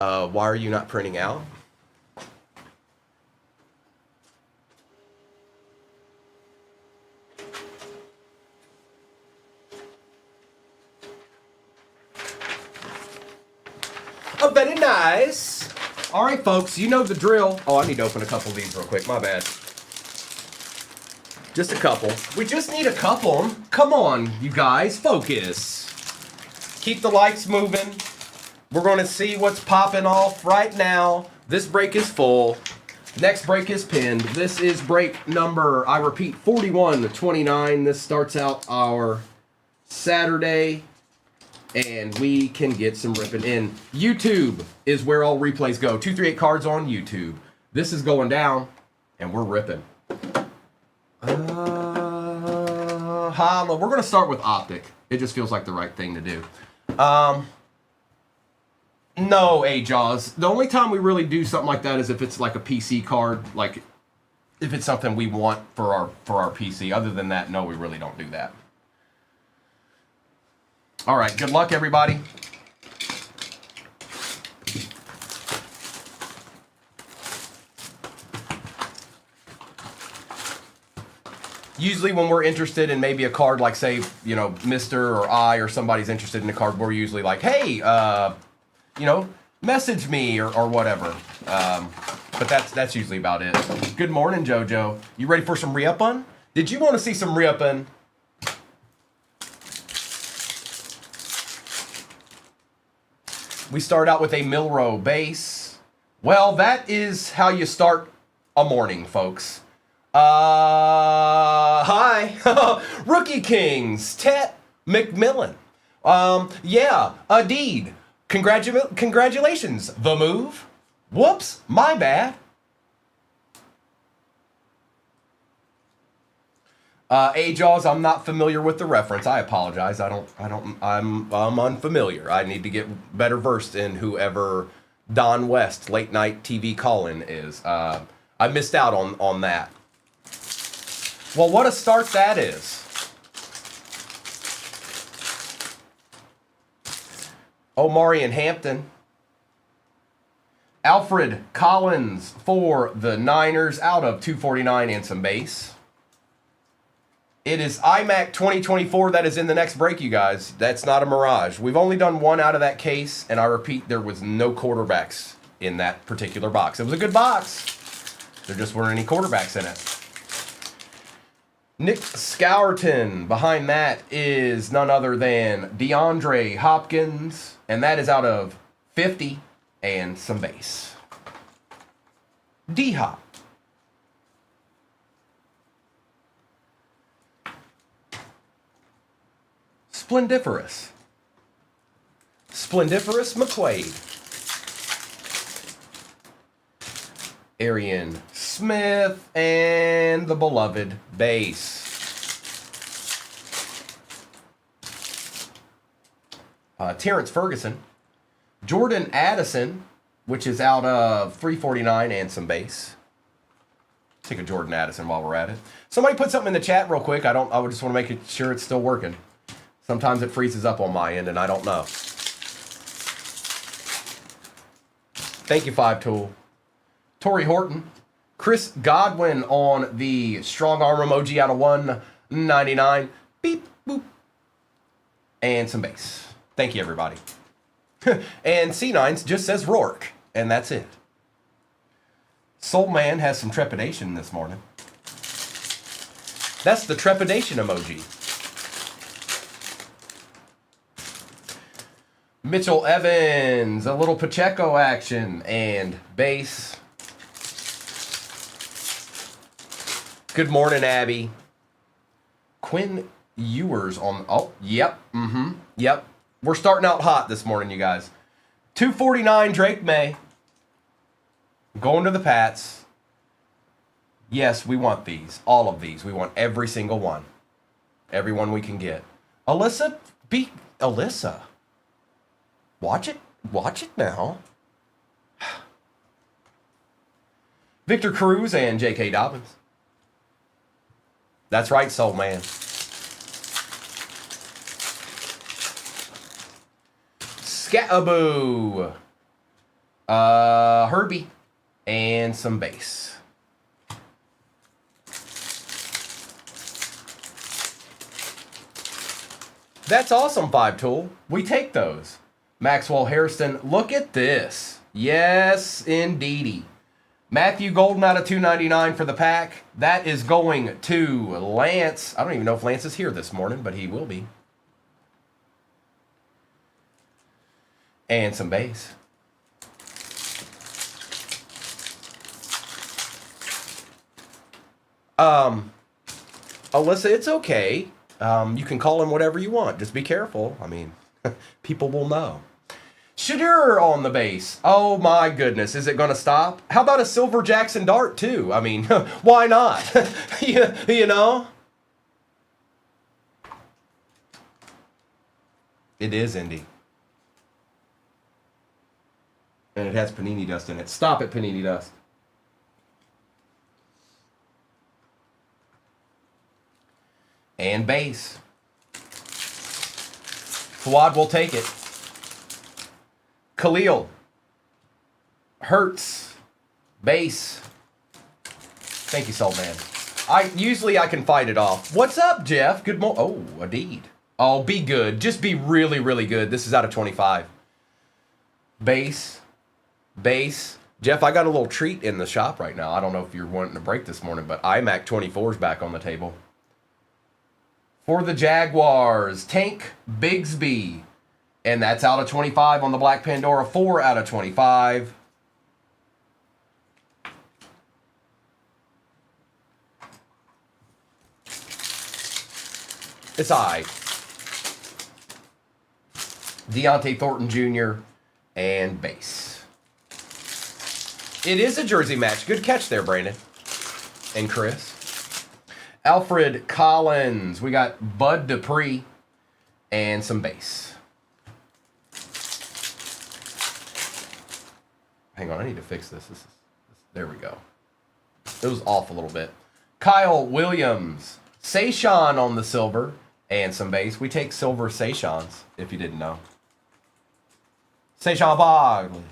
Why are you not printing out? Oh, very nice. All right, folks, you know the drill. Oh, I need to open a couple of these real quick. My bad. Just a couple. We just need a couple. Come on, you guys. Focus. Keep the lights moving. We're going to see what's popping off right now. This break is full. Next break is pinned. This is break number, I repeat, 41 to 29. This starts out our Saturday, and we can get some ripping in. YouTube is where all replays go. 238 cards on YouTube. This is going down, and we're ripping. We're going to start with Optic. It just feels like the right thing to do. No, A-Jaws. The only time we really do something like that is if it's like a PC card, like if it's something we want for our PC. Other than that, no, we really don't do that. All right, good luck, everybody. Usually when we're interested in maybe a card, like say, you know, Mr. or I or somebody's interested in a card, we're usually like, hey, you know, message me or whatever. But that's usually about it. Good morning, JoJo. You ready for some re-uppin'? Did you want to see some re-uppin'? We start out with a Milrow base. Well, that is how you start a morning, folks. Hi. Rookie Kings, Tet McMillan. Yeah, Adeed. Congratulations. The move. Whoops, my bad. A-Jaws, I'm not familiar with the reference. I apologize. I'm unfamiliar. I need to get better versed in whoever Don West late night TV call-in is. I missed out on that. Well, what a start that is. Omari and Hampton. Alfred Collins for the Niners out of 249 and some base. It is iMac 2024 that is in the next break, you guys. That's not a mirage. We've only done one out of that case, and I repeat, there was no quarterbacks in that particular box. It was a good box. There just weren't any quarterbacks in it. Nick Scourton. Behind that is none other than DeAndre Hopkins, and that is out of 50 and some base. D-Hop. Splendiferous. Splendiferous McQuaid. Arian Smith, and the beloved base. Terrence Ferguson. Jordan Addison, which is out of 349 and some base. Take a Jordan Addison while we're at it. Somebody put something in the chat real quick. I just want to make sure it's still working. Sometimes it freezes up on my end, and I don't know. Thank you, 5Tool. Torrey Horton. Chris Godwin on the strong arm emoji out of 199. Beep, boop. And some base. Thank you, everybody. And C9s just says Rourke, and that's it. Soul Man has some trepidation this morning. That's the trepidation emoji. Mitchell Evans, a little Pacheco action, and base. Good morning, Abby. Quinn Ewers on, oh, yep, yep. We're starting out hot this morning, you guys. 249 Drake May. Going to the Pats. Yes, we want these. All of these. We want every single one. Every one we can get. Alyssa, Alyssa. Watch it. Watch it now. Victor Cruz and J.K. Dobbins. That's right, Soul Man. Scataboo. Herbie, and some base. That's awesome, 5-tool. We take those. Maxwell Harrison, look at this. Yes, indeedy. Matthew Golden out of 299 for the pack. That is going to Lance. I don't even know if Lance is here this morning, but he will be. And some base. Alyssa, it's okay. You can call him whatever you want. Just be careful. I mean, people will know. Shadur on the base. Oh my goodness. Is it going to stop? How about a Silver Jackson Dart too? I mean, why not? you know? It is Indy. And it has Panini Dust in it. Stop it, Panini Dust. And base. Fuad will take it. Khalil. Hertz. Base. Thank you, Soul Man. Usually I can fight it off. What's up, Jeff? Good morning. Oh, indeed. Oh, be good. Just be really, really good. This is out of 25. Base. Base. Jeff, I got a little treat in the shop right now. I don't know if you're wanting to break this morning, but iMac 24 is back on the table. For the Jaguars, Tank Bigsby. And that's out of 25 on the Black Pandora. 4 out of 25. It's I. Deontay Thornton Jr. and base. It is a jersey match. Good catch there, Brandon. And Chris. Alfred Collins. We got Bud Dupree and some base. Hang on, I need to fix this. There we go. It was off a little bit. Kyle Williams. Sayshawn on the silver and some base. We take silver Sayshawns, if you didn't know. Sayshawn Barkley.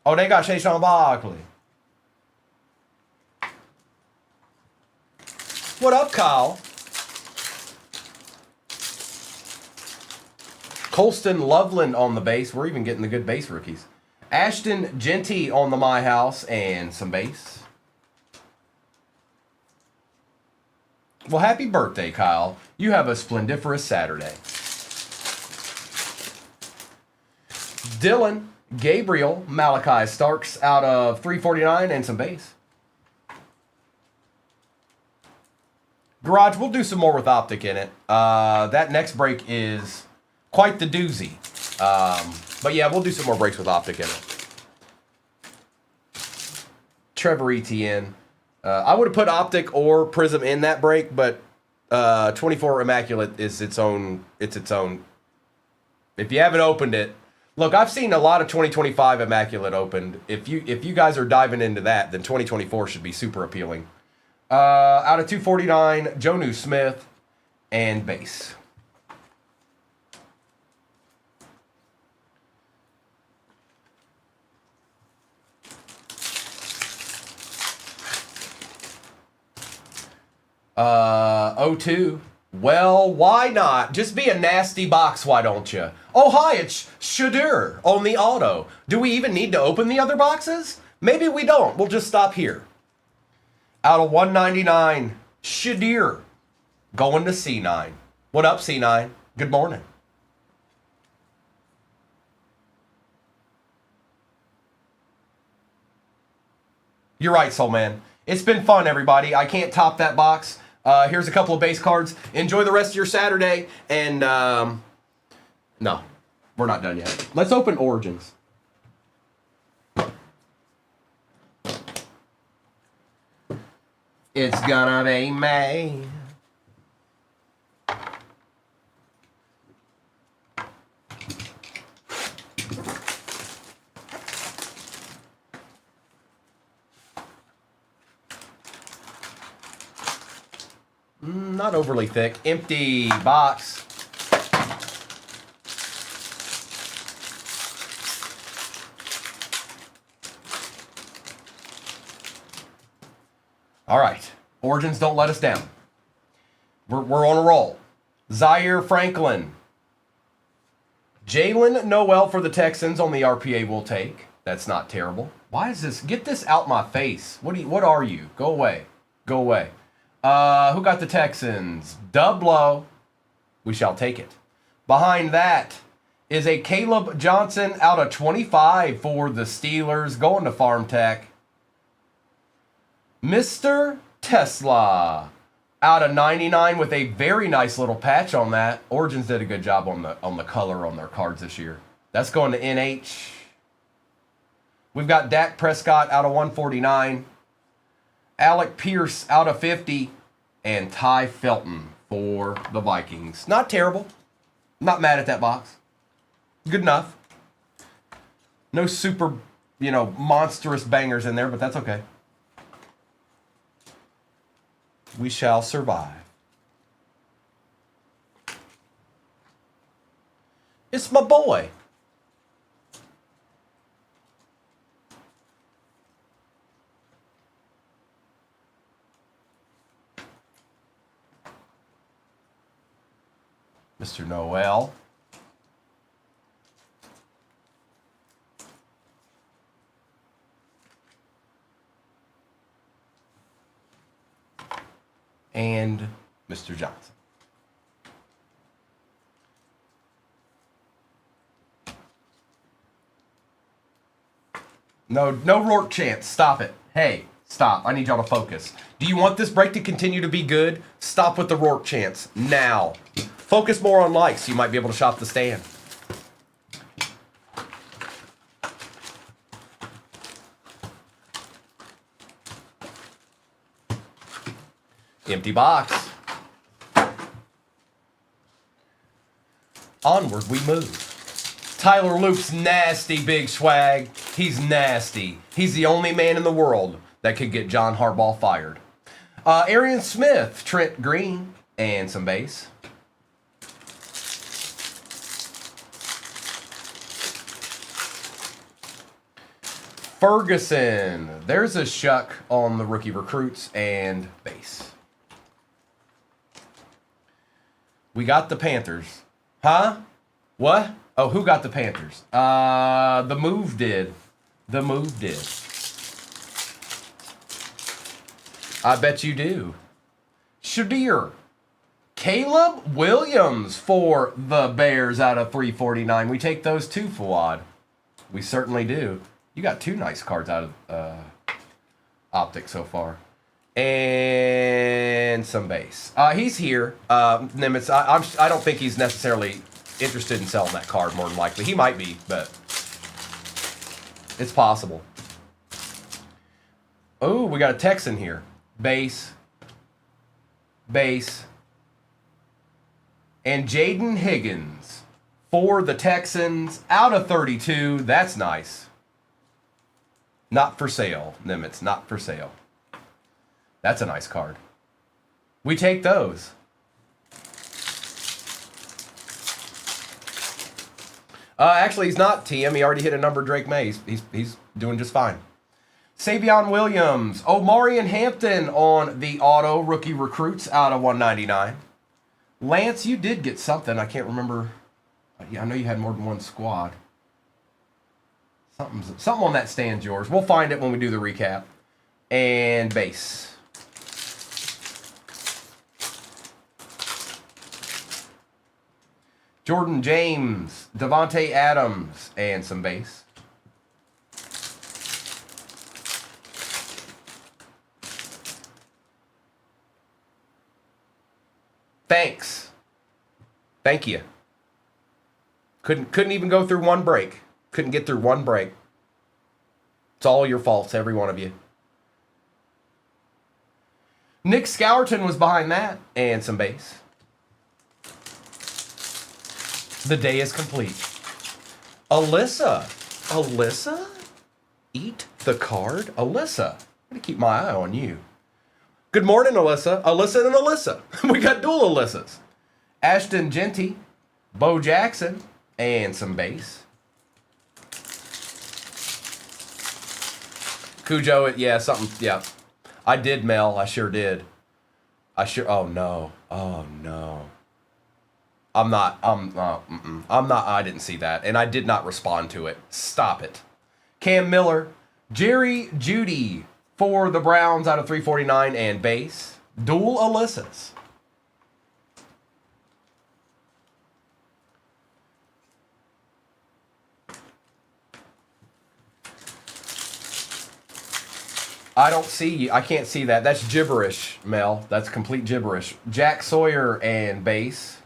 Oh, they got Sayshawn Barkley. What up, Kyle? Colston Loveland on the base. We're even getting the good base rookies. Ashton Genty on the My House and some base. Well, happy birthday, Kyle. You have a splendiferous Saturday. Dylan Gabriel Malachi Starks out of 349 and some base. Garage, we'll do some more with Optic in it. That next break is quite the doozy. But yeah, we'll do some more breaks with Optic in it. Trevor Etienne. I would have put Optic or Prism in that break, but 24 Immaculate is its own. It's its own. If you haven't opened it, look, I've seen a lot of 2025 Immaculate opened. If you guys are diving into that, then 2024 should be super appealing. Out of 249, Jonnu Smith and base. O2. Well, why not? Just be a nasty box, why don't you? Oh, hi, it's Shadur on the auto. Do we even need to open the other boxes? Maybe we don't. We'll just stop here. Out of 199, Shadur going to C9. What up, C9? Good morning. You're right, Soul Man. It's been fun, everybody. I can't top that box. Here's a couple of base cards. Enjoy the rest of your Saturday. And, no, we're not done yet. Let's open Origins. It's gonna be May. Not overly thick. Empty box. All right. Origins don't let us down. We're on a roll. Zaire Franklin. Jalen Noel for the Texans on the RPA we'll take. That's not terrible. Why is this? Get this out my face. What are you? Go away. Go away. Who got the Texans? Dublo. We shall take it. Behind that is a Caleb Johnson out of 25 for the Steelers. Going to Farm Tech. Mr. Tesla out of 99 with a very nice little patch on that. Origins did a good job on the color on their cards this year. That's going to NH. We've got Dak Prescott out of 149. Alec Pierce out of 50. And Ty Felton for the Vikings. Not terrible. Not mad at that box. Good enough. No super, monstrous bangers in there, but that's okay. We shall survive. It's my boy. Mr. Noel. And Mr. Johnson. No Rourke chance. Stop it. Hey, stop. I need y'all to focus. Do you want this break to continue to be good? Stop with the Rourke chance now. Focus more on likes. You might be able to shop the stand. Empty box. Onward we move. Tyler Loop's nasty big swag. He's nasty. He's the only man in the world that could get John Harbaugh fired. Arian Smith, Trent Green, and some base. Ferguson. There's a shuck on the rookie recruits and base. We got the Panthers. Huh? What? Oh, who got the Panthers? The move did. The move did. I bet you do. Shadir. Caleb Williams for the Bears out of 349. We take those too, Fawad. We certainly do. You got two nice cards out of Optic so far. And some base. He's here. Nimitz, I don't think he's necessarily interested in selling that card, more than likely. He might be, but it's possible. Oh, we got a Texan here. Base. Base. And Jaden Higgins for the Texans out of 32. That's nice. Not for sale, Nimitz. Not for sale. That's a nice card. We take those. Actually, he's not TM. He already hit a number Drake May. He's doing just fine. Savion Williams. Omarion Hampton on the auto. Rookie recruits out of 199. Lance, you did get something. I can't remember. Yeah, I know you had more than one squad. Something on that stand's yours. We'll find it when we do the recap. And base. Jordan James, Devontae Adams, and some base. Thanks. Thank you. Couldn't even go through one break. Couldn't get through one break. It's all your faults, every one of you. Nick Scourton was behind that, and some base. The day is complete. Alyssa. Alyssa? Eat the card? Alyssa. I'm going to keep my eye on you. Good morning, Alyssa. Alyssa and Alyssa. We got dual Alyssas. Ashton Genty, Bo Jackson, and some base. Cujo, yeah, something, yeah. I did, Mel. I sure did. Oh no. Oh no. I'm not. I'm not. I didn't see that, and I did not respond to it. Stop it. Cam Miller, Jerry Jeudy for the Browns out of 349 and base. Dual Alyssas. I don't see. I can't see that. That's gibberish, Mel. That's complete gibberish. Jack Sawyer and base.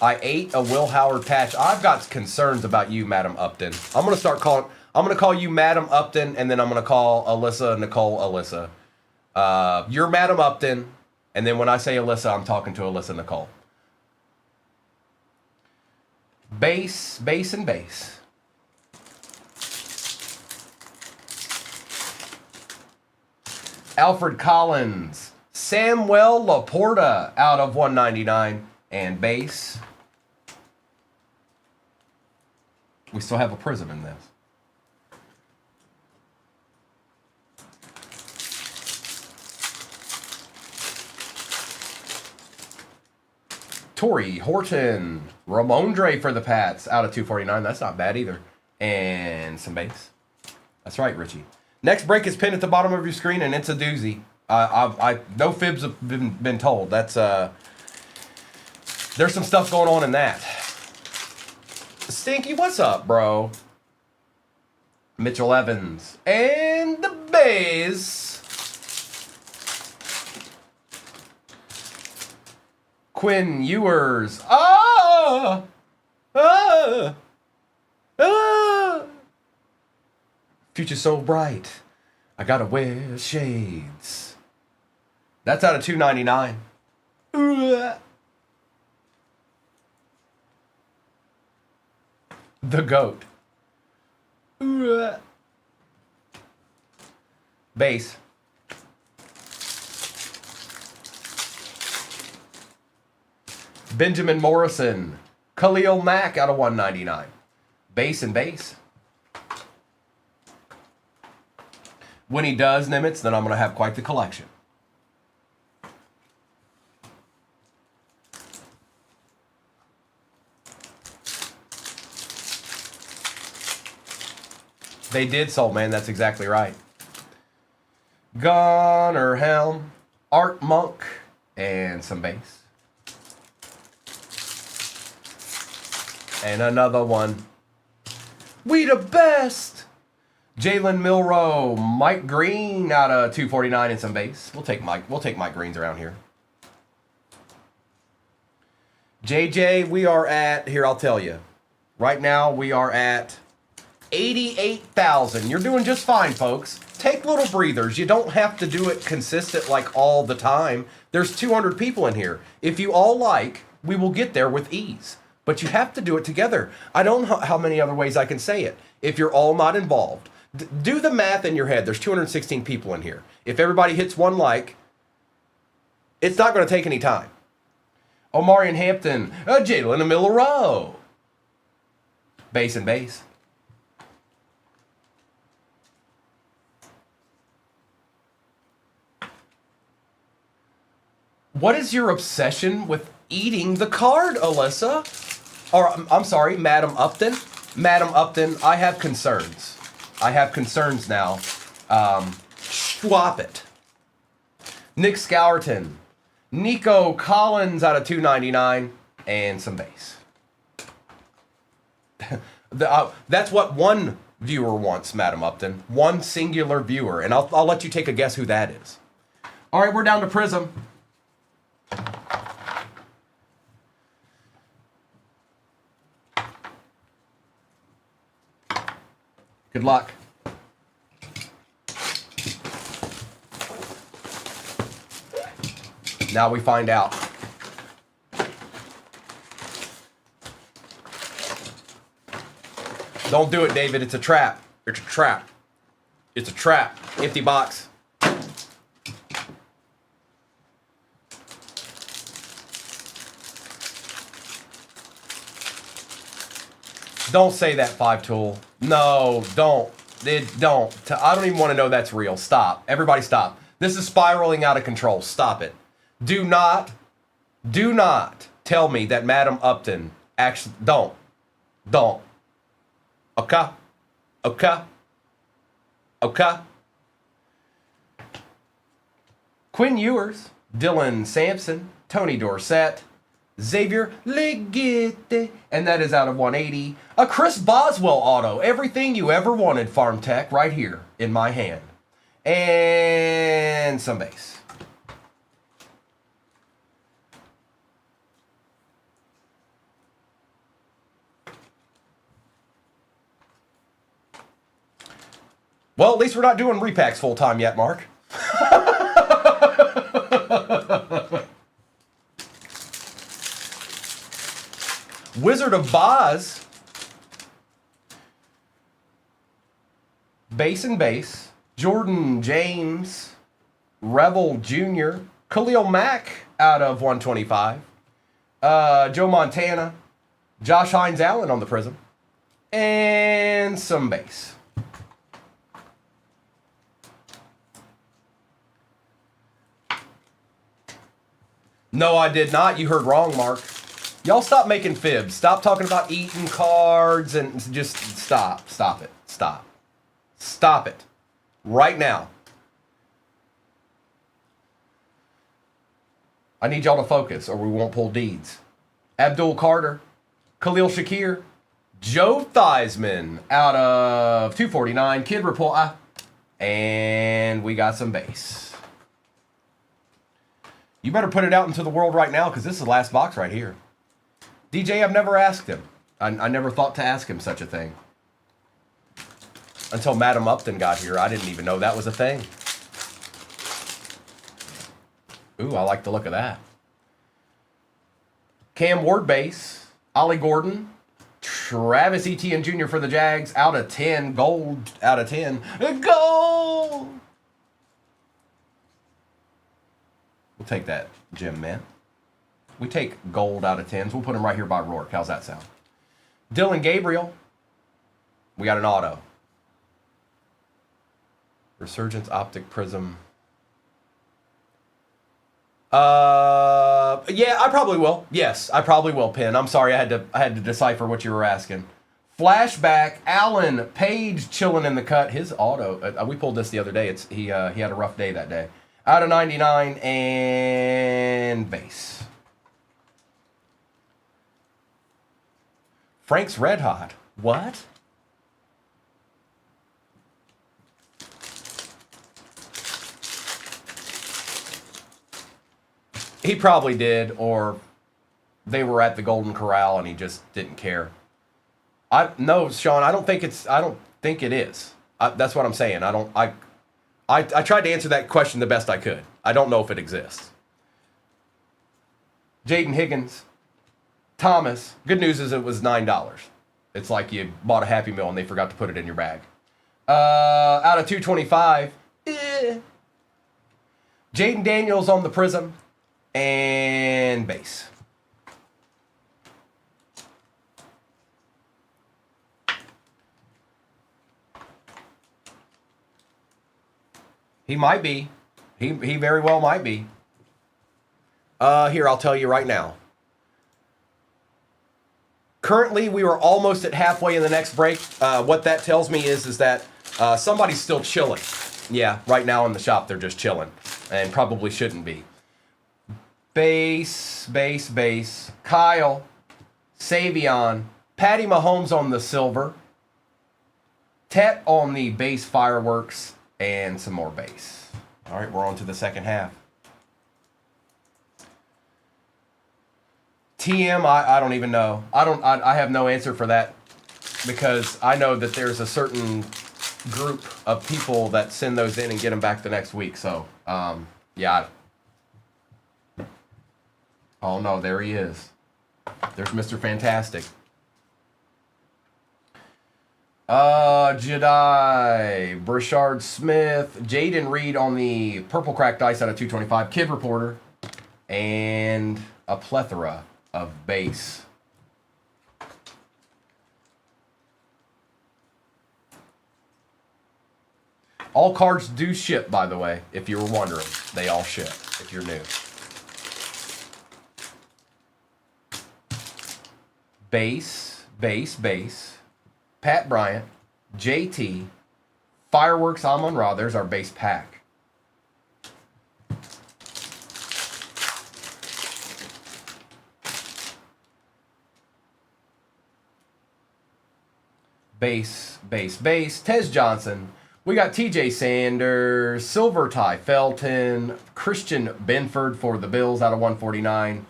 I ate a Will Howard patch. I've got concerns about you, Madam Upton. I'm gonna start calling. I'm gonna call you Madam Upton, and then I'm gonna call Alyssa Nicole Alyssa. You're Madam Upton, and then when I say Alyssa, I'm talking to Alyssa Nicole. Base, base, and base. Alfred Collins, Samuel Laporta out of 199 and base. We still have a prism in this. Torrey Horton, Ramondre for the Pats out of 249. That's not bad either. And some base. That's right, Richie. Next break is pinned at the bottom of your screen, and it's a doozy. No fibs have been told. That's there's some stuff going on in that. Stinky, what's up, bro? Mitchell Evans and the base. Quinn Ewers. Future's so bright. I gotta wear shades. That's out of 299. The GOAT. Base. Benjamin Morrison. Khalil Mack out of 199. Base and base. When he does, Nimitz, then I'm going to have quite the collection. They did, Soul Man. That's exactly right. Gunnar Helm, Art Monk, and some base. And another one. We the best. Jalen Milrow, Mike Green out of 249 and some base. We'll take Mike Greens around here. JJ, we are at, here I'll tell you. Right now we are at 88,000. You're doing just fine, folks. Take little breathers. You don't have to do it consistent like all the time. There's 200 people in here. If you all like, we will get there with ease. But you have to do it together. I don't know how many other ways I can say it. If you're all not involved. Do the math in your head. There's 216 people in here. If everybody hits one like, it's not going to take any time. Omarion Hampton, Jalen Milrow. Base and base. What is your obsession with eating the card, Alyssa? Or, I'm sorry, Madam Upton? Madam Upton, I have concerns. I have concerns now. Swap it. Nick Scourton. Nico Collins out of 299 and some base. That's what one viewer wants, Madam Upton. One singular viewer. And I'll let you take a guess who that is. All right, we're down to Prism. Good luck. Now we find out. Don't do it, David. It's a trap. It's a trap. It's a trap. Empty box. Don't say that, 5 tool. No, don't. Don't. I don't even want to know that's real. Stop. Everybody stop. This is spiraling out of control. Stop it. Do not tell me that Madam Upton actually... Don't. Okay? Quinn Ewers, Dylan Sampson, Tony Dorsett, Xavier Legette, and that is out of 180. A Chris Boswell auto. Everything you ever wanted, Farm Tech, right here in my hand. And some base. Well, at least we're not doing repacks full time yet, Mark. Wizard of Boz. Base and base. Jordan James. Revel Jr. Khalil Mack out of 125. Joe Montana. Josh Hines Allen on the Prism. And some base. No, I did not. You heard wrong, Mark. Y'all stop making fibs. Stop talking about eating cards and just stop. Stop it. Stop. Stop it. Right now. I need y'all to focus or we won't pull deeds. Abdul Carter, Khalil Shakir, Joe Theismann out of 249. Kid Report. And we got some base. You better put it out into the world right now because this is the last box right here. DJ, I've never asked him. I never thought to ask him such a thing. Until Madam Upton got here, I didn't even know that was a thing. Ooh, I like the look of that. Cam Ward base. Ollie Gordon. Travis Etienne Jr. for the Jags. Out of 10. Gold out of 10. Gold! We'll take that, Jim, man. We take gold out of 10s. We'll put him right here by Rourke. How's that sound? Dylan Gabriel. We got an auto. Resurgence Optic Prism. Yeah, I probably will. Yes, I probably will, Pin. I'm sorry, I had to decipher what you were asking. Flashback, Alan Page chilling in the cut. His auto. We pulled this the other day. He had a rough day that day. Out of 99 and base. Frank's Red Hot. What? He probably did, or they were at the Golden Corral and he just didn't care. No, Sean, I don't think it is. That's what I'm saying. I tried to answer that question the best I could. I don't know if it exists. Jaden Higgins. Thomas. Good news is it was $9. It's like you bought a Happy Meal and they forgot to put it in your bag. Out of 225. Jaden Daniels on the Prism. And base. He might be. He very well might be. Here, I'll tell you right now. Currently, we were almost at halfway in the next break. What that tells me is that somebody's still chilling. Yeah, right now in the shop, they're just chilling. And probably shouldn't be. Base. Kyle. Savion. Patty Mahomes on the silver. Tet on the base fireworks. And some more base. All right, we're on to the second half. TM, I don't even know. I have no answer for that because I know that there's a certain group of people that send those in and get them back the next week. So, yeah. Oh, no, there he is. There's Mr. Fantastic. Jedi, Brashard Smith, Jaden Reed on the Purple Cracked Dice out of 225, Kid Reporter, and a plethora of base. All cards do ship, by the way, if you were wondering. They all ship, if you're new. Base, base, base. Pat Bryant, JT, Fireworks Amon-Ra. There's our base pack. Base, base, base. Tez Johnson. We got TJ Sanders, Silver Ty Felton, Christian Benford for the Bills out of 149,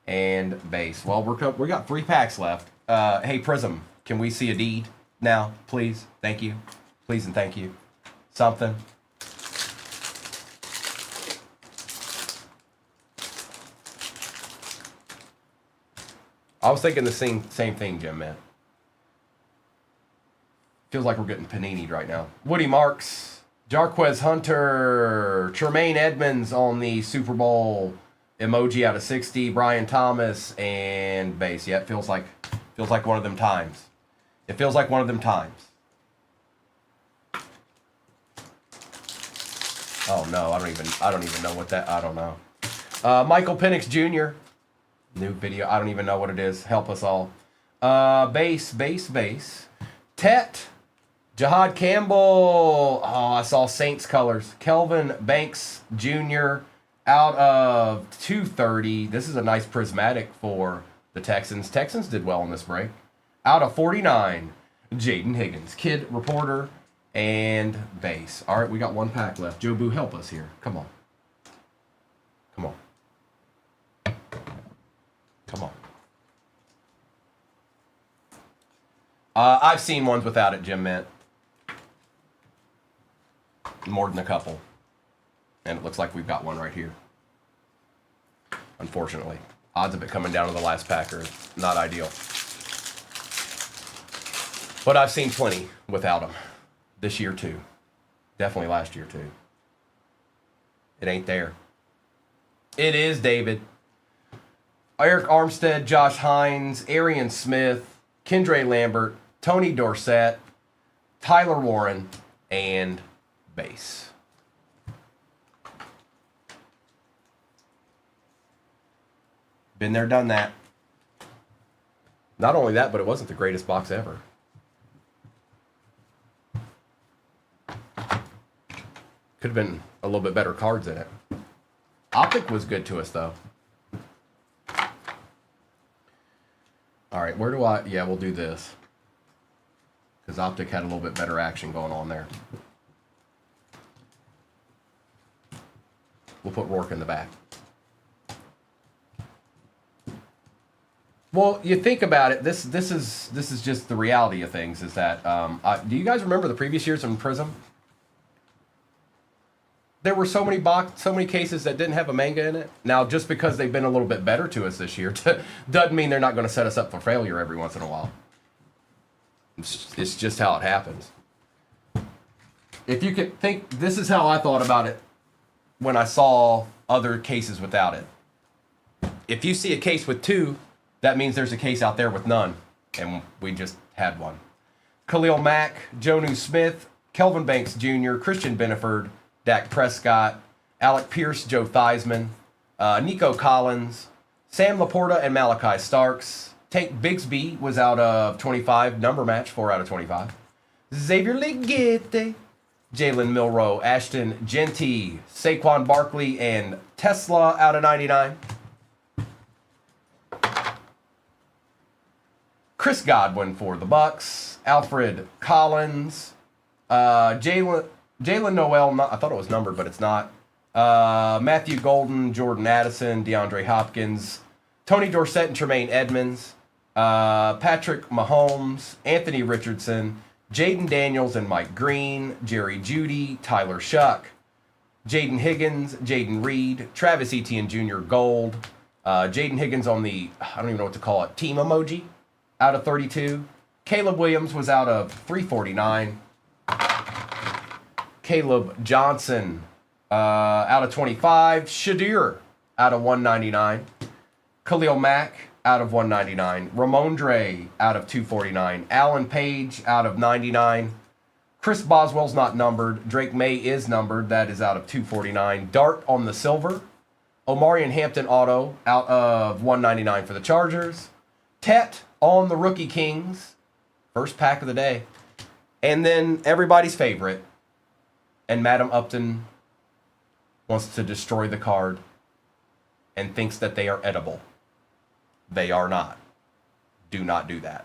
and base. Well, we got 3 packs left. Hey, Prism, can we see a deed now, please? Thank you. Please and thank you. Something. I was thinking the same thing, Jim, man. Feels like we're getting panini'd right now. Woody Marks, Jarquez Hunter, Tremaine Edmonds on the Super Bowl emoji out of 60, Brian Thomas, and base. Yeah, it feels like one of them times. It feels like one of them times. Oh no, I don't even know what that. I don't know. Michael Penix Jr. New video. I don't even know what it is. Help us all. Base. Tet. Jahad Campbell. Oh, I saw Saints colors. Kelvin Banks Jr. out of 230. This is a nice prismatic for the Texans. Texans did well in this break. Out of 49, Jaden Higgins. Kid Reporter and base. All right, we got 1 pack left. Joe Boo, help us here. Come on. Come on. Come on. I've seen ones without it, Jim Mint. More than a couple. And it looks like we've got one right here. Unfortunately. Odds of it coming down to the last pack are not ideal. But I've seen plenty without them. This year too. Definitely last year too. It ain't there. It is, David. Eric Armstead, Josh Hines, Arian Smith, Kendre Lambert, Tony Dorsett, Tyler Warren, and base. Been there, done that. Not only that, but it wasn't the greatest box ever. Could have been a little bit better cards in it. Optic was good to us, though. All right, where do I... Yeah, we'll do this. Because Optic had a little bit better action going on there. We'll put Rourke in the back. Well, you think about it. This is just the reality of things. Is that do you guys remember the previous years in Prism? There were so many cases that didn't have a manga in it. Now, just because they've been a little bit better to us this year, doesn't mean they're not going to set us up for failure every once in a while. It's just how it happens. If you could think, this is how I thought about it when I saw other cases without it. If you see a case with 2, that means there's a case out there with none. And we just had one. Khalil Mack, Jonnu Smith, Kelvin Banks Jr., Christian Benford, Dak Prescott, Alec Pierce, Joe Theismann, Nico Collins, Sam Laporta, and Malachi Starks. Tank Bigsby was out of 25, number match, 4 out of 25. Xavier Legette, Jalen Milroe, Ashton Genty, Saquon Barkley, and Tesla out of 99. Chris Godwin for the Bucks, Alfred Collins, Jalen Noel, I thought it was numbered, but it's not. Matthew Golden, Jordan Addison, DeAndre Hopkins, Tony Dorsett and Tremaine Edmonds, Patrick Mahomes, Anthony Richardson, Jaden Daniels and Mike Green, Jerry Jeudy, Tyler Shuck, Jaden Higgins, Jaden Reed, Travis Etienne Jr. Gold, Jaden Higgins on the, I don't even know what to call it, team emoji, out of 32. Caleb Williams was out of 349. Caleb Johnson out of 25. Shadir out of 199. Khalil Mack out of 199. Ramondre out of 249. Alan Page out of 99. Chris Boswell's not numbered. Drake May is numbered. That is out of 249. Dart on the silver. Omarion Hampton auto out of 199 for the Chargers. Tet on the Rookie Kings. First pack of the day. And then everybody's favorite. And Madam Upton wants to destroy the card and thinks that they are edible. They are not. Do not do that.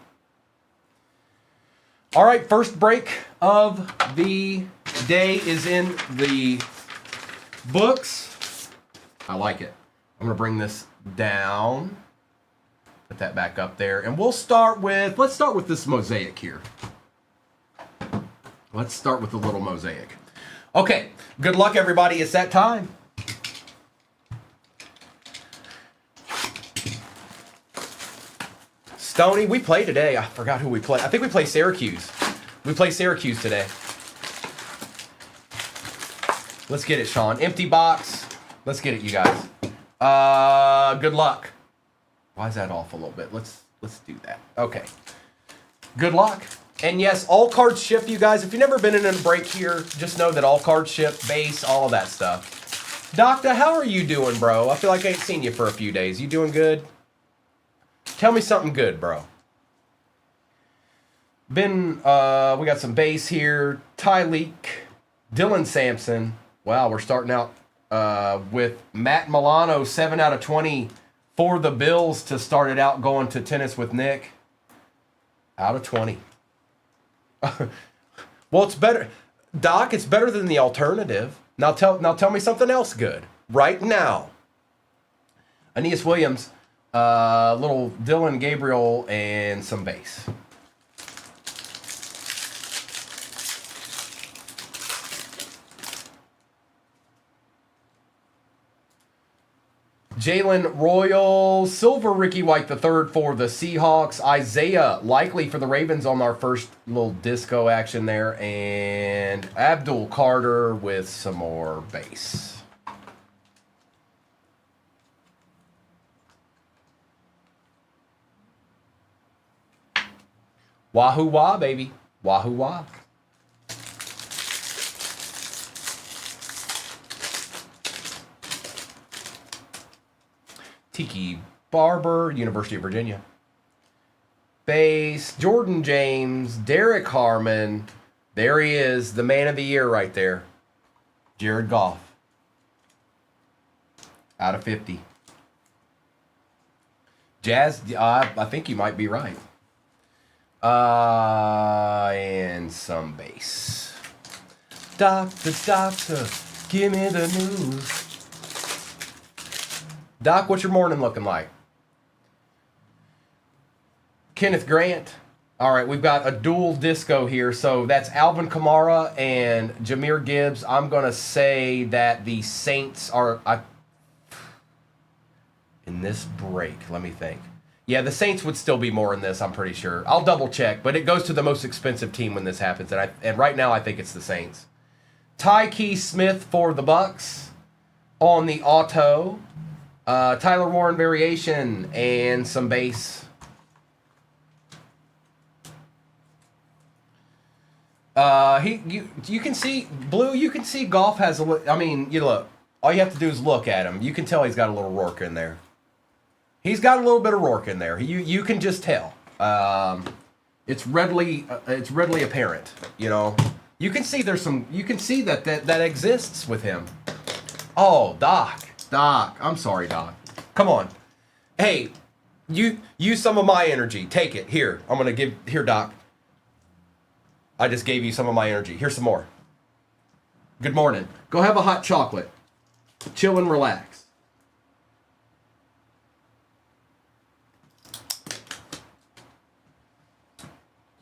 All right, first break of the day is in the books. I like it. I'm going to bring this down. Put that back up there. And we'll start with, let's start with this mosaic here. Let's start with the little mosaic. Okay, good luck, everybody. It's that time. Stoney, we play today. I forgot who we play. I think we play Syracuse. We play Syracuse today. Let's get it, Sean. Empty box. Let's get it, you guys. Good luck. Why is that off a little bit? Let's do that. Okay. Good luck. And yes, all cards ship, you guys. If you've never been in a break here, just know that all cards ship, base, all of that stuff. Doctor, how are you doing, bro? I feel like I ain't seen you for a few days. You doing good? Tell me something good, bro. We got some base here. Tyleek, Dylan Sampson. Wow, we're starting out with Matt Milano, 7 out of 20 for the Bills to start it out going to tennis with Nick. Out of 20. Well, it's better. Doc, it's better than the alternative. Now tell me something else good. Right now. Aeneas Williams, little Dylan Gabriel, and some base. Jalen Royal, Silver Ricky White III for the Seahawks. Isaiah likely for the Ravens on our first little disco action there. And Abdul Carter with some more base. Wahoo wah, baby. Wahoo wah. Tiki Barber, University of Virginia. Base, Jordan James, Derek Harmon. There he is, the man of the year right there. Jared Goff. Out of 50. Jazz, I think you might be right. And some base. Doctor, give me the news. Doc, what's your morning looking like? Kenneth Grant. All right, we've got a dual disco here. So that's Alvin Kamara and Jahmyr Gibbs. I'm going to say that the Saints are... in this break, let me think. Yeah, the Saints would still be more in this, I'm pretty sure. I'll double check, but it goes to the most expensive team when this happens. And right now, I think it's the Saints. Tyke Smith for the Bucks on the auto. Tyler Warren variation and some base. You can see Blue. You can see Goff has a. I mean, you look. All you have to do is look at him. You can tell he's got a little Rourke in there. He's got a little bit of Rourke in there. You can just tell. It's readily apparent. You know. You can see there's some. You can see that exists with him. Oh, Doc, I'm sorry, Doc. Come on. Hey, you use some of my energy. Take it. Here. I'm going to give... Here, Doc. I just gave you some of my energy. Here's some more. Good morning. Go have a hot chocolate. Chill and relax.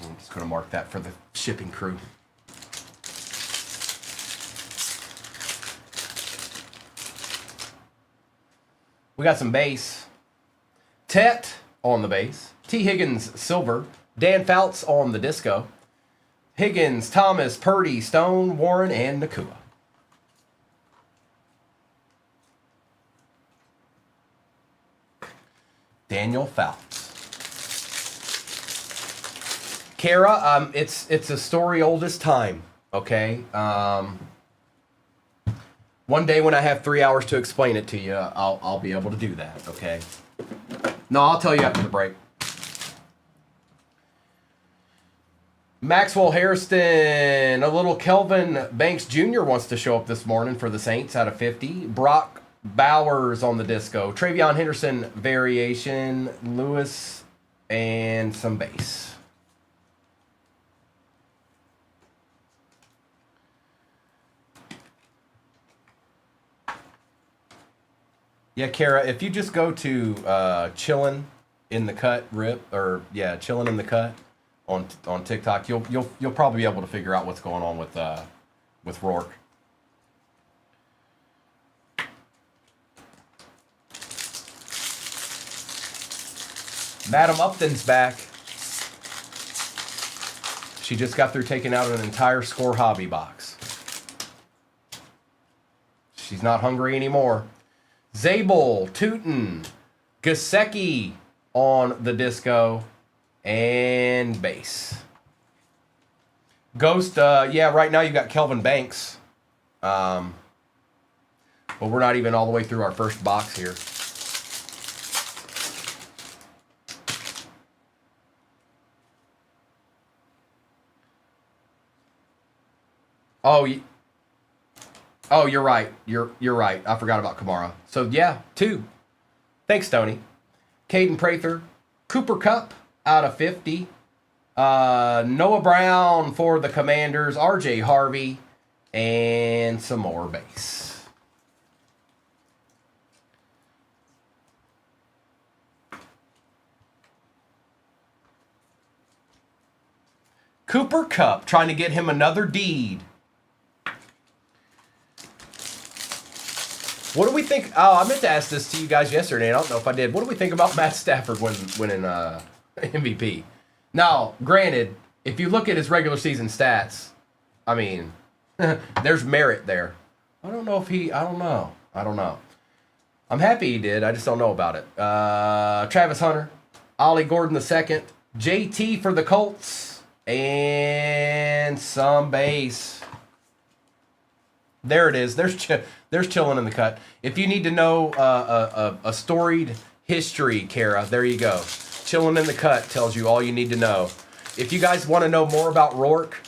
I'm just going to mark that for the shipping crew. We got some base. Tet on the base. T. Higgins, silver. Dan Fouts on the disco. Higgins, Thomas, Purdy, Stone, Warren, and Nakua. Daniel Fouts. Kara, it's a story old as time. Okay. One day when I have 3 hours to explain it to you, I'll be able to do that. Okay. No, I'll tell you after the break. Maxwell Hairston, a little Kelvin Banks Jr. wants to show up this morning for the Saints out of 50. Brock Bowers on the disco. Travion Henderson variation. Lewis and some base. Yeah, Kara, if you just go to Chillin' in the Cut Chillin' in the Cut on TikTok, you'll probably be able to figure out what's going on with Rourke. Madam Upton's back. She just got through taking out an entire Score hobby box. She's not hungry anymore. Zabel, Tootin, Gasecki on the disco, and base. Ghost, yeah, right now you've got Kelvin Banks. But we're not even all the way through our first box here. Oh, you're right. You're right. I forgot about Kamara. So, yeah, 2. Thanks, Tony. Caden Prather. Cooper Kupp out of 50. Noah Brown for the Commanders. RJ Harvey. And some more base. Cooper Kupp trying to get him another deed. What do we think? Oh, I meant to ask this to you guys yesterday, and I don't know if I did. What do we think about Matt Stafford winning MVP? Now, granted, if you look at his regular season stats, I mean, there's merit there. I don't know. I'm happy he did. I just don't know about it. Travis Hunter, Ollie Gordon II, JT for the Colts, and some base. There it is. There's Chillin' in the Cut. If you need to know a storied history, Kara, there you go. Chillin' in the Cut tells you all you need to know. If you guys want to know more about Rourke,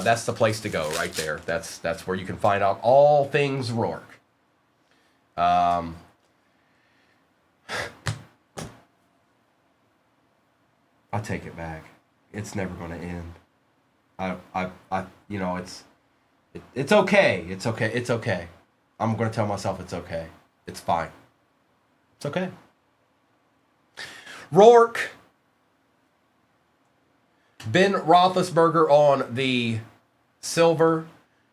that's the place to go right there. That's where you can find out all things Rourke. I'll take it back. It's never going to end. It's okay. It's okay. It's okay. I'm going to tell myself it's okay. It's fine. It's okay. Rourke. Ben Roethlisberger on the silver.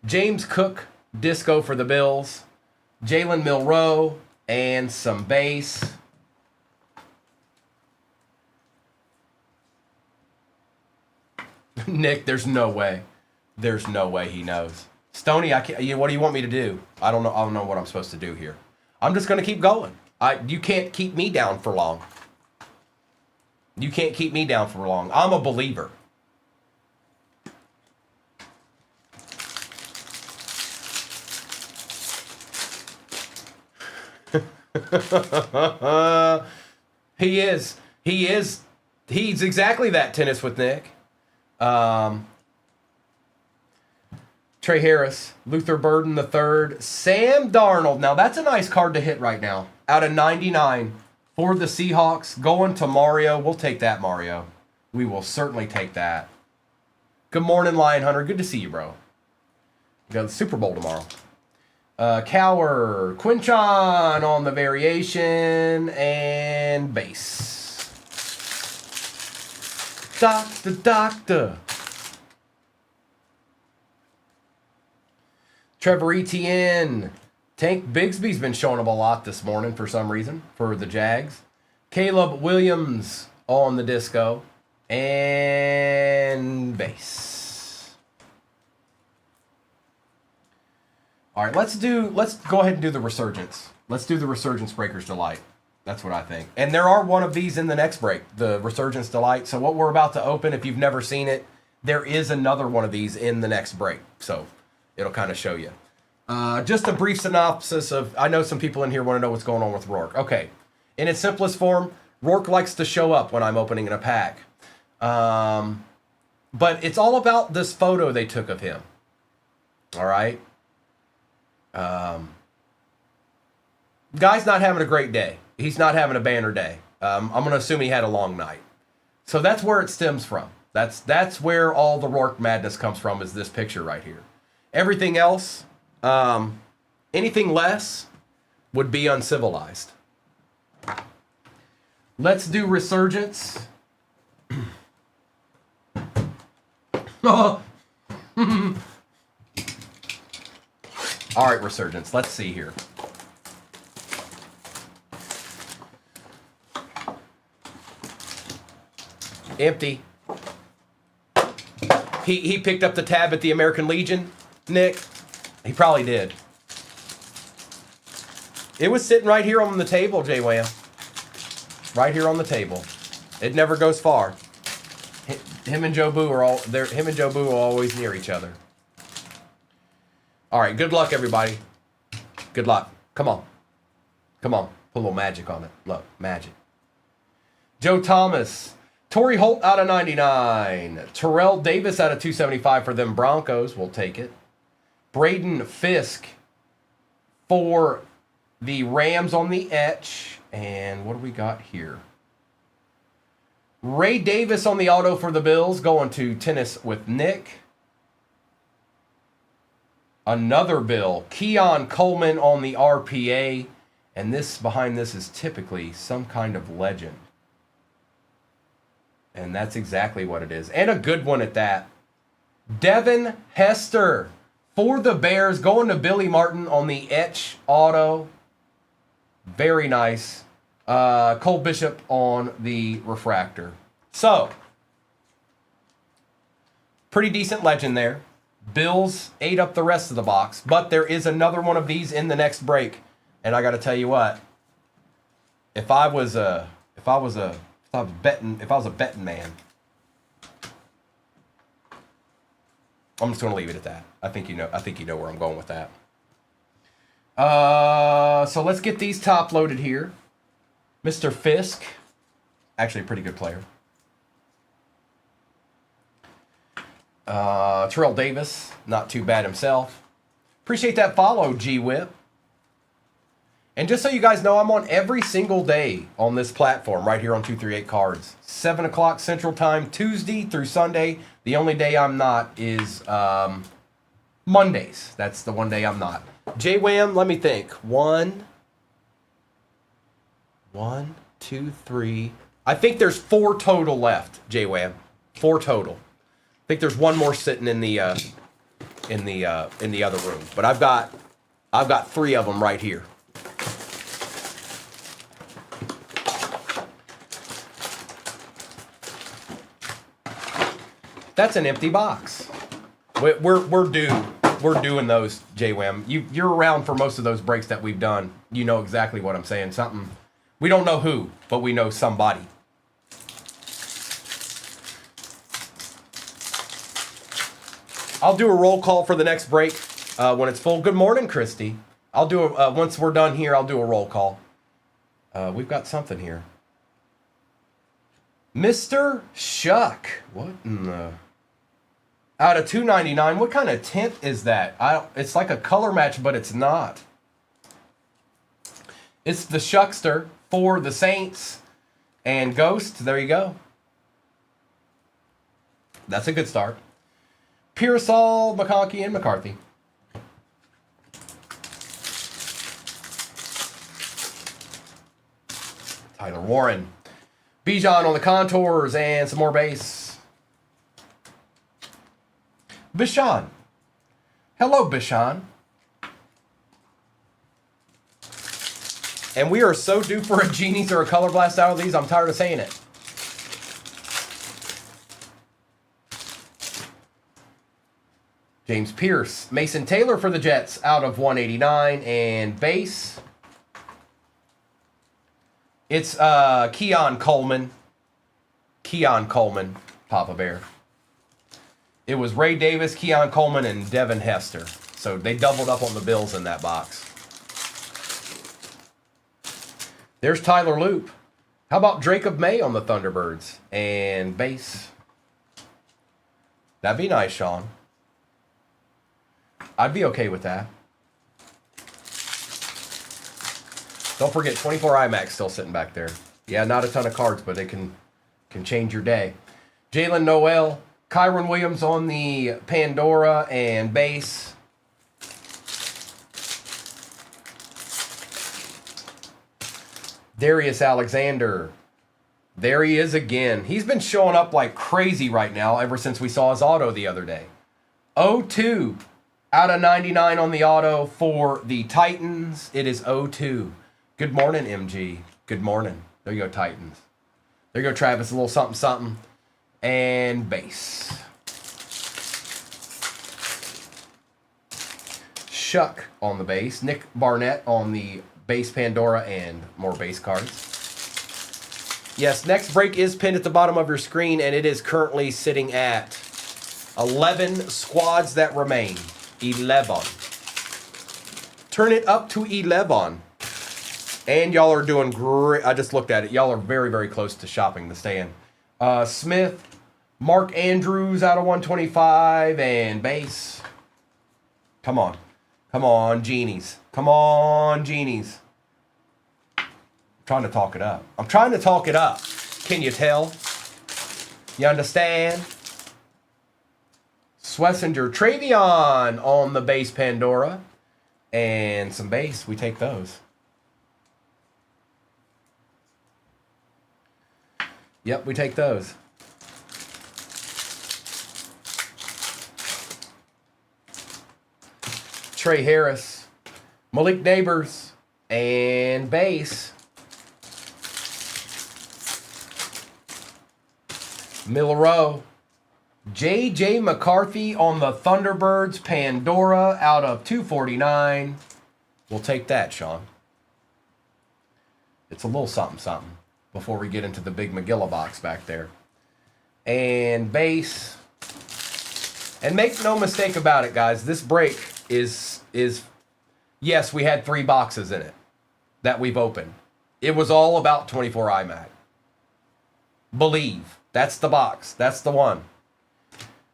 James Cook, disco for the Bills. Jalen Milroe, and some base. Nick, there's no way. There's no way he knows. Stoney, I can't. What do you want me to do? I don't know. I don't know what I'm supposed to do here. I'm just going to keep going. You can't keep me down for long. You can't keep me down for long. I'm a believer. He is. He's exactly that. Tennis with Nick. Trey Harris, Luther Burden III, Sam Darnold. Now that's a nice card to hit right now. Out of 99 for the Seahawks. Going to Mario. We'll take that, Mario. We will certainly take that. Good morning, Lion Hunter. Good to see you, bro. We got the Super Bowl tomorrow. Cower, Quinchon on the variation, and base. Doctor. Trevor Etienne. Tank Bigsby's been showing up a lot this morning for some reason for the Jags. Caleb Williams on the disco. And base. All right, let's go ahead and do the Resurgence. Let's do the Resurgence Breaker's Delight. That's what I think. And there are one of these in the next break, the Resurgence Delight. So what we're about to open, if you've never seen it, there is another one of these in the next break. So it'll kind of show you. Just a brief synopsis of, I know some people in here want to know what's going on with Rourke. Okay. In its simplest form, Rourke likes to show up when I'm opening in a pack. But it's all about this photo they took of him. All right. Guy's not having a great day. He's not having a banner day. I'm going to assume he had a long night. So that's where it stems from. That's where all the Rourke madness comes from, is this picture right here. Everything else, anything less would be uncivilized. Let's do Resurgence. All right, Resurgence. Let's see here. Empty. He picked up the tab at the American Legion, Nick. He probably did. It was sitting right here on the table, J-Wham. Right here on the table. It never goes far. Him and Joe Boo are all there. Him and Joe Boo are always near each other. All right, good luck, everybody. Good luck. Come on. Come on. Put a little magic on it. Look, magic. Joe Thomas. Torrey Holt out of 99. Terrell Davis out of 275 for them Broncos. We'll take it. Braden Fisk for the Rams on the etch. And what do we got here? Ray Davis on the auto for the Bills, going to tennis with Nick. Another Bill. Keon Coleman on the RPA. And this behind this is typically some kind of legend. And that's exactly what it is. And a good one at that. Devin Hester for the Bears, going to Billy Martin on the etch auto. Very nice. Cole Bishop on the refractor. So, pretty decent legend there. Bills ate up the rest of the box, but there is another one of these in the next break. And I got to tell you what, if I was a betting man, I'm just going to leave it at that. I think you know where I'm going with that. So let's get these top loaded here. Mr. Fisk, actually a pretty good player. Terrell Davis, not too bad himself. Appreciate that follow, G-Whip. And just so you guys know, I'm on every single day on this platform right here on 238 Cards. 7 o'clock Central Time, Tuesday through Sunday. The only day I'm not is Mondays. That's the one day I'm not. J-Wham, let me think. 1, 2, 3. I think there's 4 total left, J-Wham. 4 total. I think there's one more sitting in the other room. But I've got 3 of them right here. That's an empty box. We're doing those, J-Wham. You're around for most of those breaks that we've done. You know exactly what I'm saying. Something, we don't know who, but we know somebody. I'll do a roll call for the next break when it's full. Good morning, Christy. I'll do once we're done here, I'll do a roll call. We've got something here. Mr. Shuck. What in the... Out of 299, what kind of tint is that? It's like a color match, but it's not. It's the Shuckster for the Saints and Ghost. There you go. That's a good start. Pearsall, McConkey, and McCarthy. Tyler Warren. Bijan on the contours and some more base. Bishan. Hello, Bishan. And we are so due for a Genies or a Color Blast out of these, I'm tired of saying it. James Pierce. Mason Taylor for the Jets out of 189 and base. It's Keon Coleman. Keon Coleman, Papa Bear. It was Ray Davis, Keon Coleman, and Devin Hester. So they doubled up on the Bills in that box. There's Tyler Loop. How about Jacob May on the Thunderbirds? And base. That'd be nice, Sean. I'd be okay with that. Don't forget, 24 IMAX still sitting back there. Yeah, not a ton of cards, but they can change your day. Jalen Noel, Kyron Williams on the Pandora and base. Darius Alexander. There he is again. He's been showing up like crazy right now ever since we saw his auto the other day. 0-2 out of 99 on the auto for the Titans. It is 0-2. Good morning, MG. Good morning. There you go, Titans. There you go, Travis. A little something, something. And base. Shuck on the base. Nick Barnett on the base Pandora and more base cards. Yes, next break is pinned at the bottom of your screen, and it is currently sitting at 11 squads that remain. 11. Turn it up to 11. And y'all are doing great. I just looked at it. Y'all are very, very close to shopping the stand. Smith, Mark Andrews out of 125, and base. Come on. Come on, genies. Come on, genies. I'm trying to talk it up. I'm trying to talk it up. Can you tell? You understand? Swessinger, Travion on the base Pandora. And some base. We take those. Yep, we take those. Trey Harris, Malik Neighbors, and base. Milrow. J.J. McCarthy on the Thunderbirds Pandora out of 249. We'll take that, Sean. It's a little something, something before we get into the big McGilla box back there. And base. And make no mistake about it, guys. This break is yes, we had 3 boxes in it that we've opened. It was all about 24 iMac. Believe. That's the box. That's the one.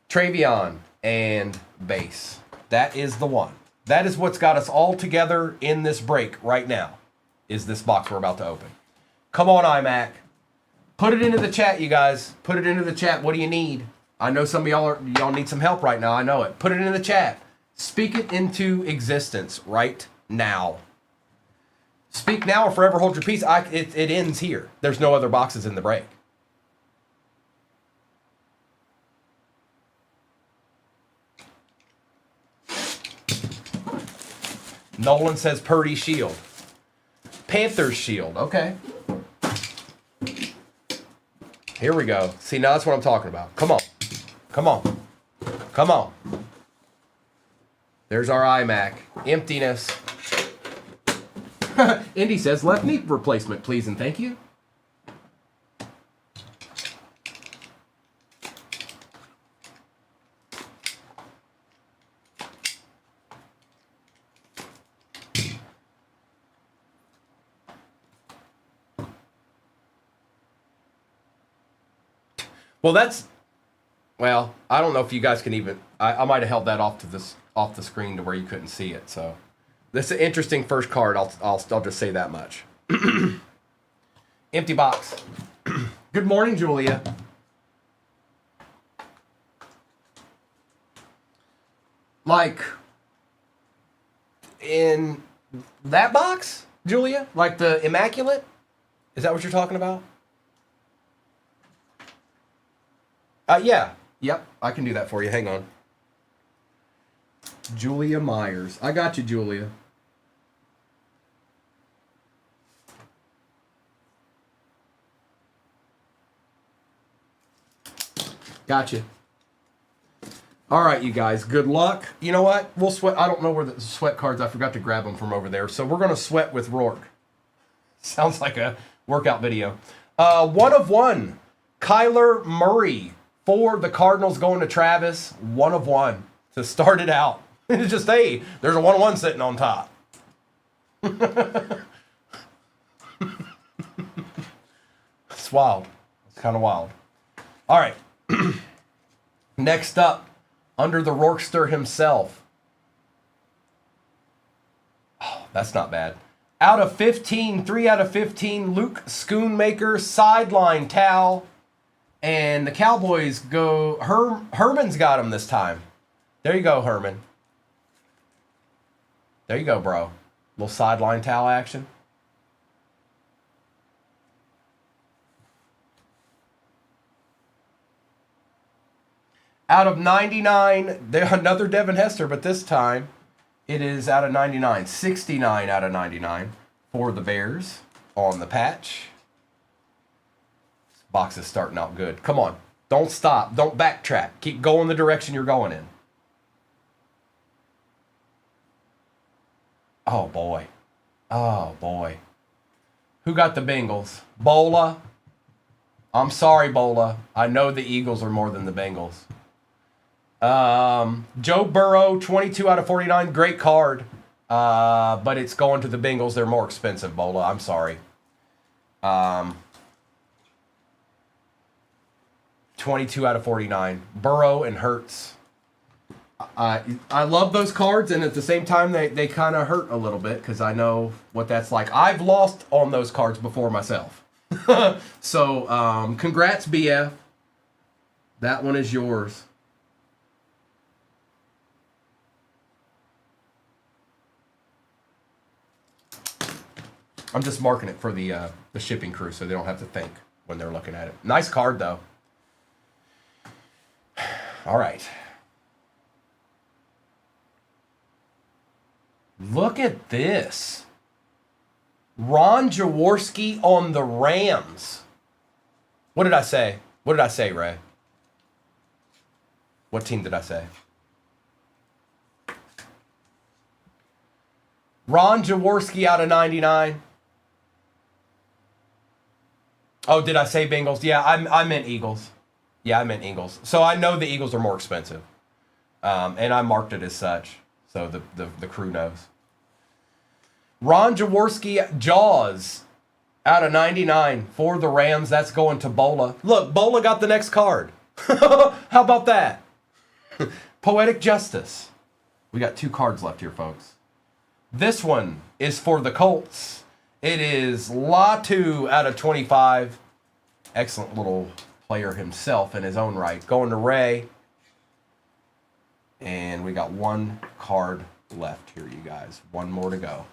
Travion and base. That is the one. That is what's got us all together in this break right now, is this box we're about to open. Come on, iMac. Put it into the chat, you guys. Put it into the chat. What do you need? I know some of y'all need some help right now. I know it. Put it in the chat. Speak it into existence right now. Speak now or forever hold your peace. It ends here. There's no other boxes in the break. Nolan says Purdy shield. Panthers shield. Okay. Here we go. See, now that's what I'm talking about. Come on. Come on. Come on. There's our iMac. Emptiness. Indy says left knee replacement, please and thank you. Well, I don't know if you guys can even, I might have held that off the screen to where you couldn't see it. So this is an interesting first card. I'll just say that much. Empty box. Good morning, Julia. Like in that box, Julia? Like the Immaculate? Is that what you're talking about? Yeah. Yep, I can do that for you. Hang on. Julia Myers. I got you, Julia. Gotcha. All right, you guys. Good luck. You know what? We'll sweat. I don't know where the sweat cards. I forgot to grab them from over there. So we're going to sweat with Rourke. Sounds like a Workout video. 1 of 1. Kyler Murray for the Cardinals going to Travis. 1 of 1 to start it out. It's just, hey, there's a 1 of 1 sitting on top. It's wild. It's kind of wild. All right. Next up, under the Rourkster himself. Oh, that's not bad. Out of 15, 3 out of 15, Luke Schoonmaker, sideline towel. And the Cowboys go, Herman's got him this time. There you go, Herman. There you go, bro. Little sideline towel action. Out of 99, another Devin Hester, but this time it is out of 99. 69 out of 99 for the Bears on the patch. This box is starting out good. Come on. Don't stop. Don't backtrack. Keep going the direction you're going in. Oh, boy. Oh, boy. Who got the Bengals? Bola. I'm sorry, Bola. I know the Eagles are more than the Bengals. Joe Burrow, 22 out of 49. Great card. But it's going to the Bengals. They're more expensive, Bola. I'm sorry. 22 out of 49. Burrow and Hurts. I love those cards, and at the same time, they kind of hurt a little bit because I know what that's like. I've lost on those cards before myself. So, congrats, BF. That one is yours. I'm just marking it for the shipping crew so they don't have to think when they're looking at it. Nice card, though. All right. Look at this. Ron Jaworski on the Rams. What did I say? What did I say, Ray? What team did I say? Ron Jaworski out of 99. Oh, did I say Bengals? Yeah, I meant Eagles. Yeah, I meant Eagles. So I know the Eagles are more expensive. And I marked it as such. So the crew knows. Ron Jaworski, Jaws, out of 99 for the Rams. That's going to Bola. Look, Bola got the next card. How about that? Poetic Justice. We got 2 cards left here, folks. This one is for the Colts. It is Latu out of 25. Excellent little player himself in his own right. Going to Ray. And we got 1 card left here, you guys. 1 more to go.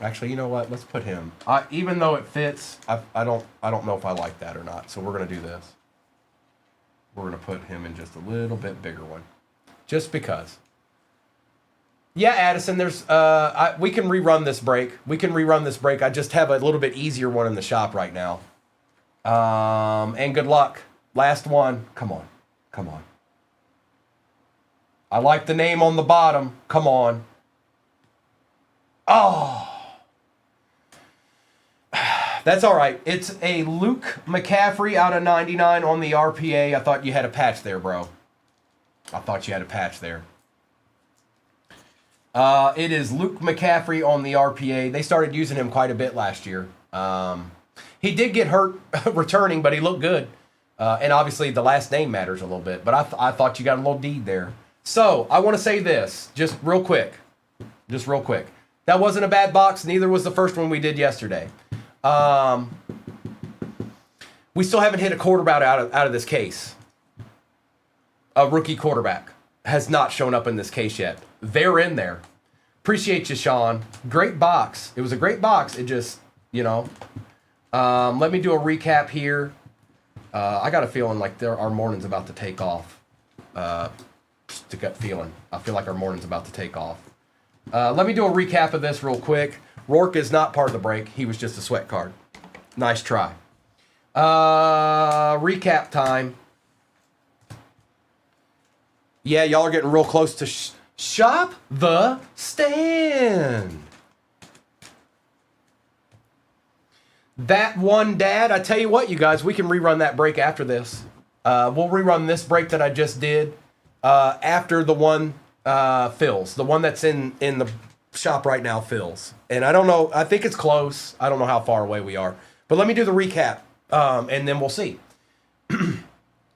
Actually, you know what? Let's put him. Even though it fits, I don't know if I like that or not. So we're gonna do this. We're gonna put him in just a little bit bigger one, just because. Yeah, Addison. There's we can rerun this break. I just have a little bit easier one in the shop right now. And good luck. Last one. Come on. I like the name on the bottom. Come on. Oh. That's all right. It's a Luke McCaffrey out of 99 on the RPA. I thought you had a patch there, bro. It is Luke McCaffrey on the RPA. They started using him quite a bit last year. He did get hurt returning, but he looked good. And obviously the last name matters a little bit. But I thought you got a little deed there. So I want to say this just real quick. That wasn't a bad box. Neither was the first one we did yesterday. We still haven't hit a quarterback out of this case. A rookie quarterback has not shown up in this case yet. They're in there. Appreciate you, Sean. Great box. It was a great box. It just, let me do a recap here. I got a feeling like our morning's about to take off. Just a gut feeling. I feel like our morning's about to take off. Let me do a recap of this real quick. Rourke is not part of the break. He was just a sweat card. Nice try. Recap time. Yeah, y'all are getting real close to Shop the Stand. That one, Dad, I tell you what, you guys, we can rerun that break after this. We'll rerun this break that I just did after the one fills. The one that's in the shop right now fills. And I don't know, I think it's close. I don't know how far away we are. But let me do the recap, and then we'll see.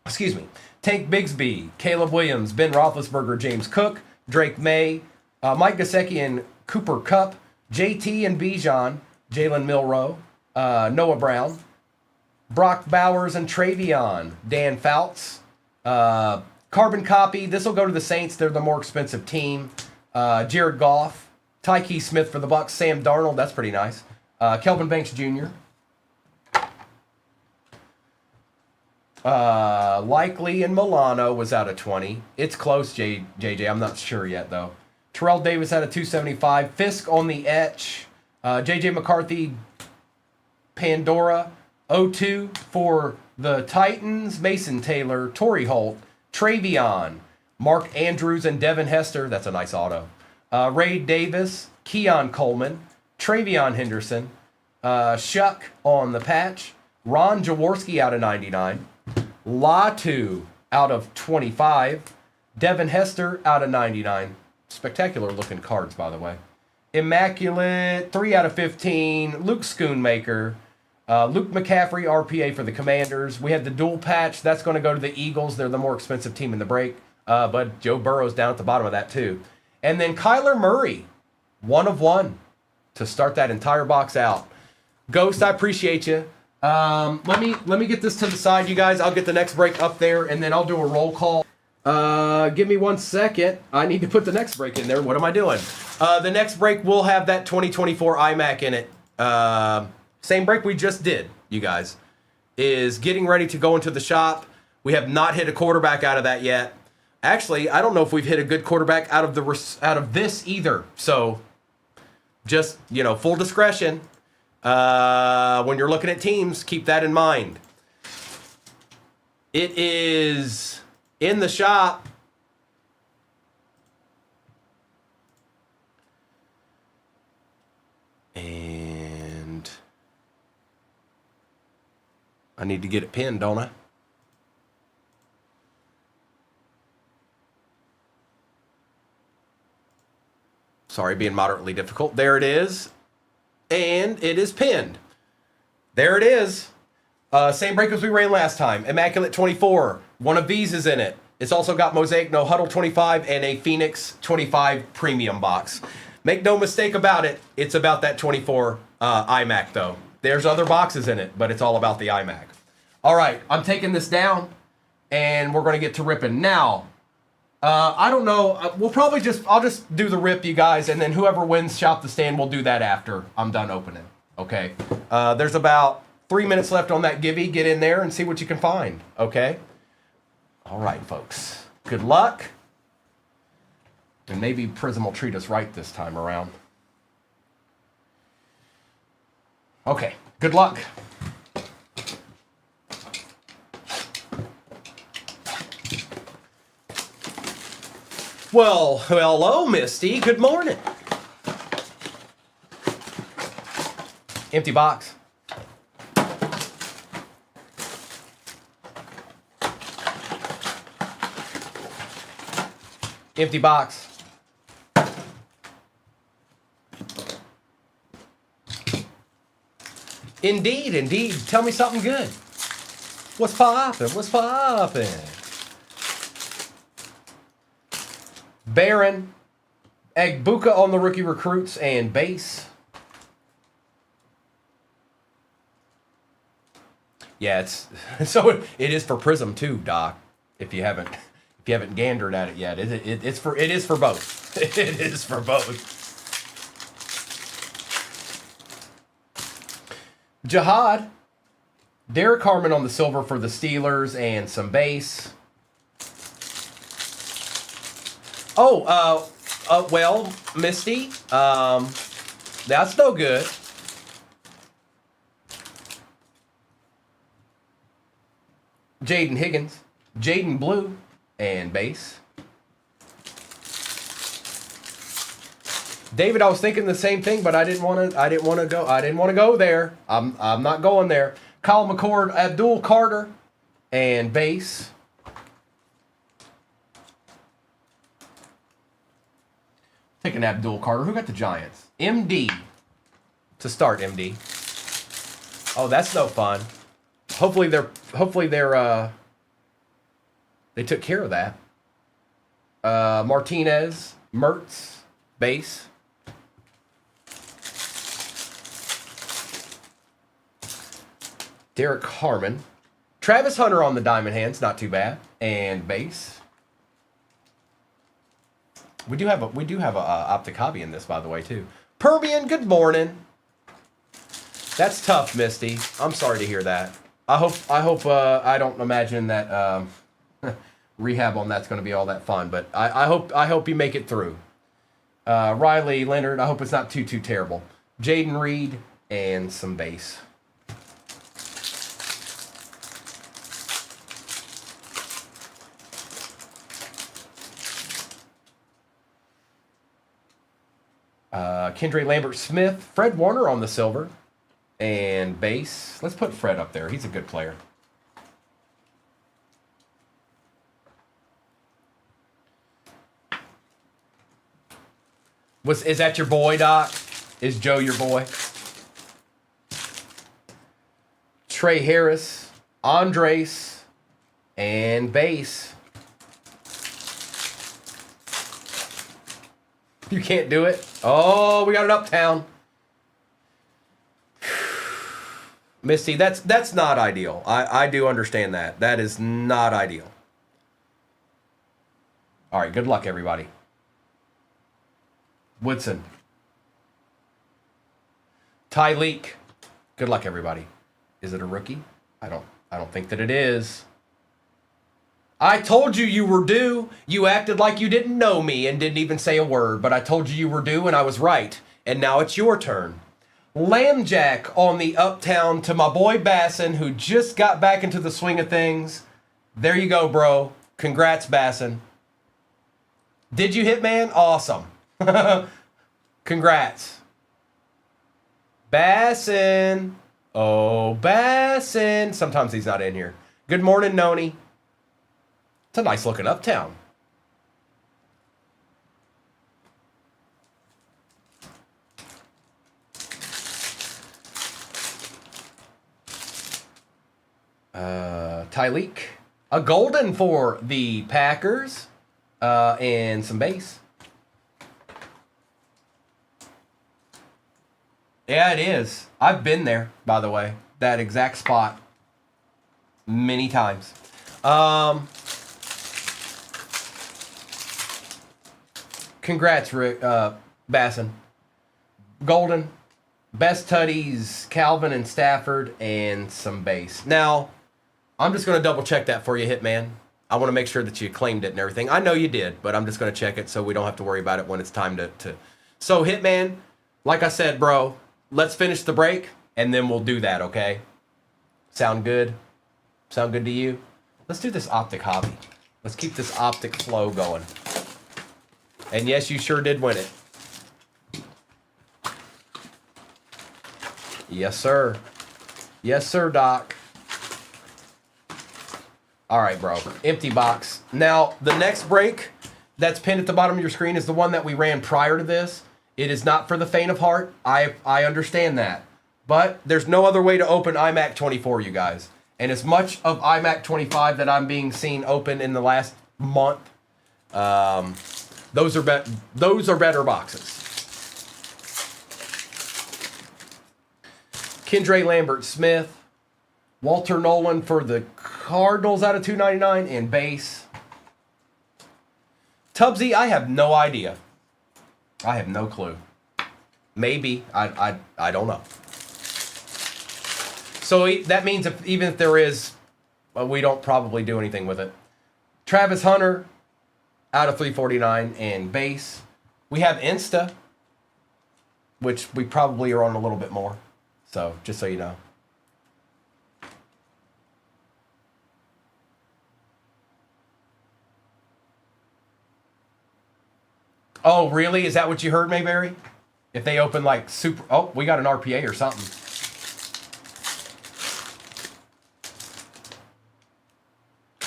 Excuse me. Tank Bigsby, Caleb Williams, Ben Roethlisberger, James Cook, Drake May, Mike Gesicki and Cooper Kupp, JT and Bijan, Jalen Milroe, Noah Brown, Brock Bowers and Travion, Dan Fouts, Carbon Copy. This will go to the Saints. They're the more expensive team. Jared Goff, Tyke Smith for the Bucks, Sam Darnold. That's pretty nice. Kelvin Banks Jr. Likely and Milano was out of 20. It's close, JJ. I'm not sure yet, though. Terrell Davis out of 275. Fisk on the etch. JJ McCarthy, Pandora. 0-2 for the Titans. Mason Taylor, Torrey Holt, Travion, Mark Andrews, and Devin Hester. That's a nice auto. Ray Davis, Keon Coleman, Travion Henderson, Shuck on the patch. Ron Jaworski out of 99. Latu out of 25. Devin Hester out of 99. Spectacular looking cards, by the way. Immaculate, 3 out of 15. Luke Schoonmaker. Luke McCaffrey, RPA for the Commanders. We had the dual patch. That's going to go to the Eagles. They're the more expensive team in the break. But Joe Burrow's down at the bottom of that, too. And then Kyler Murray, 1 of 1 to start that entire box out. Ghost, I appreciate you. Let me get this to the side, you guys. I'll get the next break up there, and then I'll do a roll call. Give me 1 second. I need to put the next break in there. What am I doing? The next break will have that 2024 iMac in it. Same break we just did, you guys. Is getting ready to go into the shop. We have not hit a quarterback out of that yet. Actually, I don't know if we've hit a good quarterback out of this either. So, just, full discretion. When you're looking at teams, keep that in mind. It is in the shop. And I need to get it pinned, don't I? Sorry, being moderately difficult. There it is. And it is pinned. There it is. Same break as we ran last time. Immaculate 24. One of these is in it. It's also got Mosaic No Huddle 25 and a Phoenix 25 premium box. Make no mistake about it. It's about that 24 iMac, though. There's other boxes in it, but it's all about the iMac. All right, I'm taking this down, and we're going to get to ripping. Now, I don't know. I'll just do the rip, you guys, and then whoever wins Shop the Stand will do that after I'm done opening. Okay? There's about 3 minutes left on that Gibby. Get in there and see what you can find. Okay? All right, folks. Good luck. And maybe Prism will treat us right this time around. Okay. Good luck. Well, hello, Misty. Good morning. Empty box. Empty box. Indeed, indeed. Tell me something good. What's poppin'? What's poppin'? Baron, Egbuka on the rookie recruits and base. Yeah, it is for Prism too, Doc. If you haven't gandered at it yet, it is for both. It is for both. Jihad, Derek Harmon on the silver for the Steelers and some base. Well, Misty, that's no good. Jaden Higgins, Jaden Blue, and base. David, I was thinking the same thing, but I didn't want to go there. I'm not going there. Kyle McCord, Abdul Carter, and base. Taking Abdul Carter. Who got the Giants? MD. To start, MD. Oh, that's no fun. Hopefully they took care of that. Martinez, Mertz, base. Derek Harmon. Travis Hunter on the diamond hands, not too bad. And base. We do have a optic hobby in this, by the way, too. Permian, good morning. That's tough, Misty. I'm sorry to hear that. I hope I don't imagine that rehab on that's going to be all that fun, but I hope you make it through. Riley Leonard, I hope it's not too terrible. Jaden Reed and some base. Kendra Lambert Smith, Fred Warner on the silver, and base. Let's put Fred up there. He's a good player. Is that your boy, Doc? Is Joe your boy? Trey Harris, Andres, and base. You can't do it? Oh, we got it uptown. Misty, that's not ideal. I do understand that. That is not ideal. All right, good luck, everybody. Woodson. Tyleek. Good luck, everybody. Is it a rookie? I don't think that it is. I told you were due. You acted like you didn't know me and didn't even say a word, but I told you were due and I was right. And now it's your turn. Lambjack on the uptown to my boy Basson, who just got back into the swing of things. There you go, bro. Congrats, Basson. Did you hit, man? Awesome. Congrats. Basson. Oh, Basson. Sometimes he's not in here. Good morning, Noni. It's a nice looking uptown. Tyleek. A golden for the Packers. And some base. Yeah, it is. I've been there, by the way. That exact spot. Many times. Congrats, Rick, Basson. Golden. Best tutties, Calvin and Stafford, and some base. Now, I'm just going to double check that for you, Hitman. I want to make sure that you claimed it and everything. I know you did, but I'm just going to check it so we don't have to worry about it when it's time to... So, Hitman, like I said, bro, let's finish the break, and then we'll do that, okay? Sound good? Sound good to you? Let's do this optic hobby. Let's keep this optic flow going. And yes, you sure did win it. Yes, sir. Yes, sir, Doc. All right, bro. Empty box. Now, the next break that's pinned at the bottom of your screen is the one that we ran prior to this. It is not for the faint of heart. I understand that. But there's no other way to open iMac 24, you guys. And as much of iMac 25 that I'm being seen open in the last month, those are better boxes. Kendra Lambert Smith. Walter Nolan for the Cardinals out of 299 and base. Tubbsy, I have no idea. I have no clue. Maybe. I don't know. So that means even if there is, we don't probably do anything with it. Travis Hunter out of 349 and base. We have Insta, which we probably are on a little bit more. So just so you know. Oh, really? Is that what you heard, Mayberry? If they open like super... Oh, we got an RPA or something.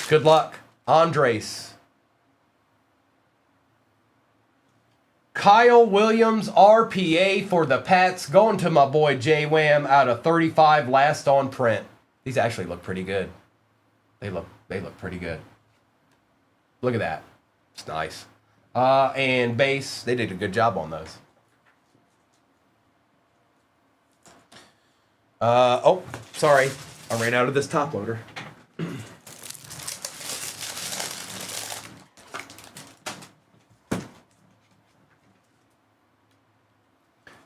Good luck. Andres. Kyle Williams, RPA for the Pats. Going to my boy J-Wham out of 35 last on print. These actually look pretty good. They look pretty good. Look at that. It's nice. And base, they did a good job on those. Oh, sorry. I ran out of this top loader.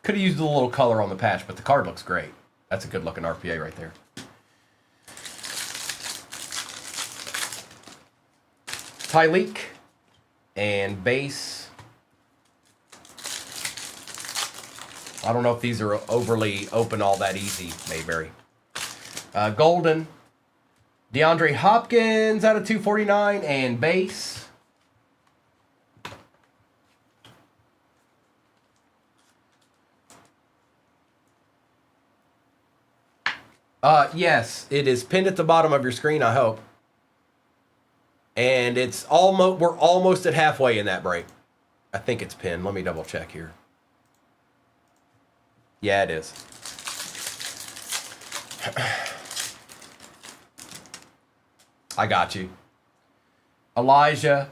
Could have used a little color on the patch, but the card looks great. That's a good looking RPA right there. Tyleek and base. I don't know if these are overly open all that easy, Mayberry. Golden. DeAndre Hopkins out of 249 and base. Yes, it is pinned at the bottom of your screen, I hope. And it's almost, we're almost at halfway in that break. I think it's pinned. Let me double check here. Yeah, it is. I got you. Elijah.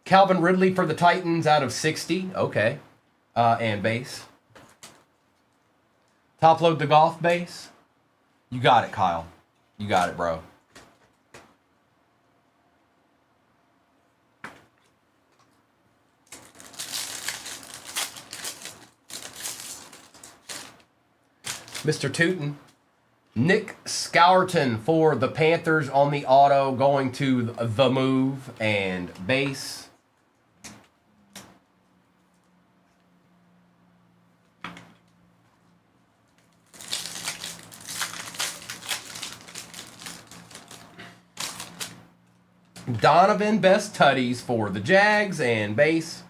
Calvin Ridley for the Titans out of 60. Okay. And base. Top load the golf base. You got it, Kyle. You got it, bro. Mr. Tootin. Nick Scourton for the Panthers on the auto, going to the move and base. Donovan Best Tutties for the Jags and base.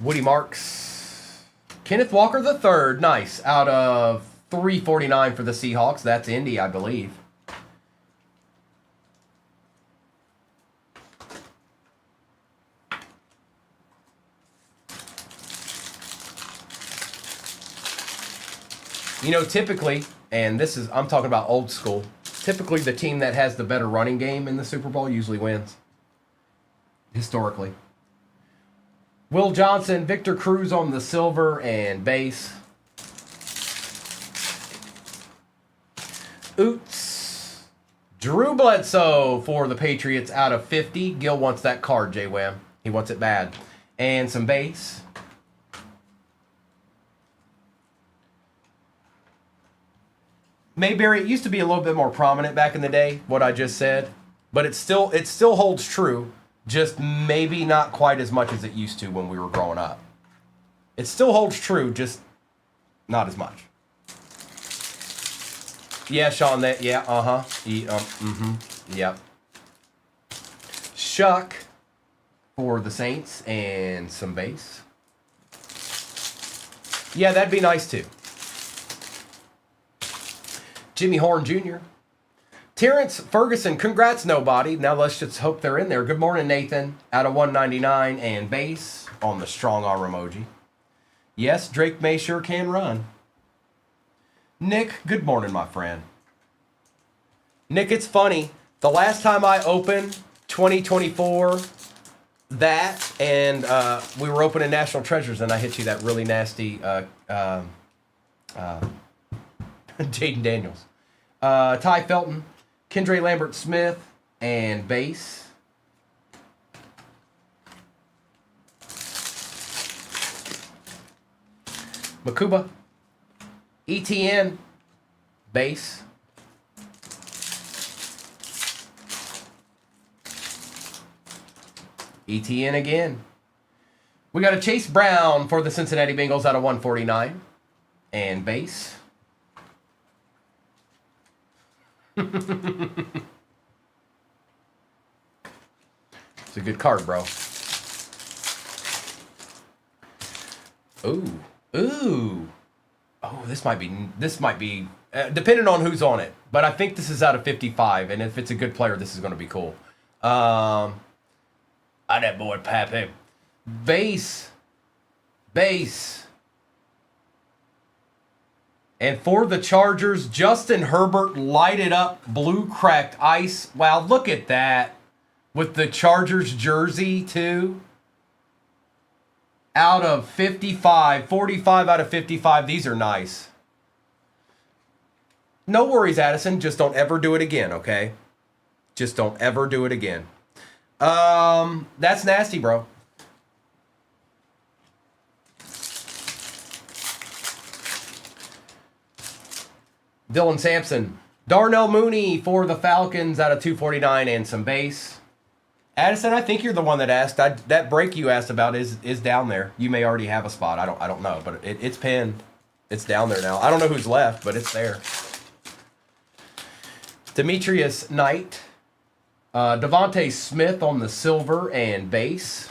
Woody Marks. Kenneth Walker III, nice. Out of 349 for the Seahawks. That's Indy, I believe. You know, typically, and this is, I'm talking about old school, typically the team that has the better running game in the Super Bowl usually wins. Historically. Will Johnson, Victor Cruz on the silver and base. Oots. Drew Bledsoe for the Patriots out of 50. Gil wants that card, J-Wham. He wants it bad. And some base. Mayberry, it used to be a little bit more prominent back in the day, what I just said. But it still holds true. Just maybe not quite as much as it used to when we were growing up. It still holds true, just not as much. Yeah, Sean, that, yeah, yep. Shuck for the Saints and some base. Yeah, that'd be nice too. Jimmy Horn Jr. Terrence Ferguson, congrats, nobody. Now let's just hope they're in there. Good morning, Nathan. Out of 199 and base on the strong arm emoji. Yes, Drake May sure can run. Nick, good morning, my friend. Nick, it's funny. The last time I opened 2024, that, and we were opening National Treasures, and I hit you that really nasty Jaden Daniels. Ty Felton. Kendra Lambert-Smith and base. Makuba. ETN base. ETN again. We got a Chase Brown for the Cincinnati Bengals out of 149 and base. It's a good card, bro. Ooh. Ooh. Oh, this might be, depending on who's on it. But I think this is out of 55, and if it's a good player, this is going to be cool. That boy, Pappy. Base. And for the Chargers, Justin Herbert lighted up blue cracked ice. Wow, look at that. With the Chargers jersey, too. Out of 55. 45 out of 55. These are nice. No worries, Addison. Just don't ever do it again, okay? Just don't ever do it again. That's nasty, bro. Dylan Sampson. Darnell Mooney for the Falcons out of 249 and some base. Addison, I think you're the one that asked. That break you asked about is down there. You may already have a spot. I don't know, but it's pinned. It's down there now. I don't know who's left, but it's there. Demetrius Knight. Devontae Smith on the silver and base.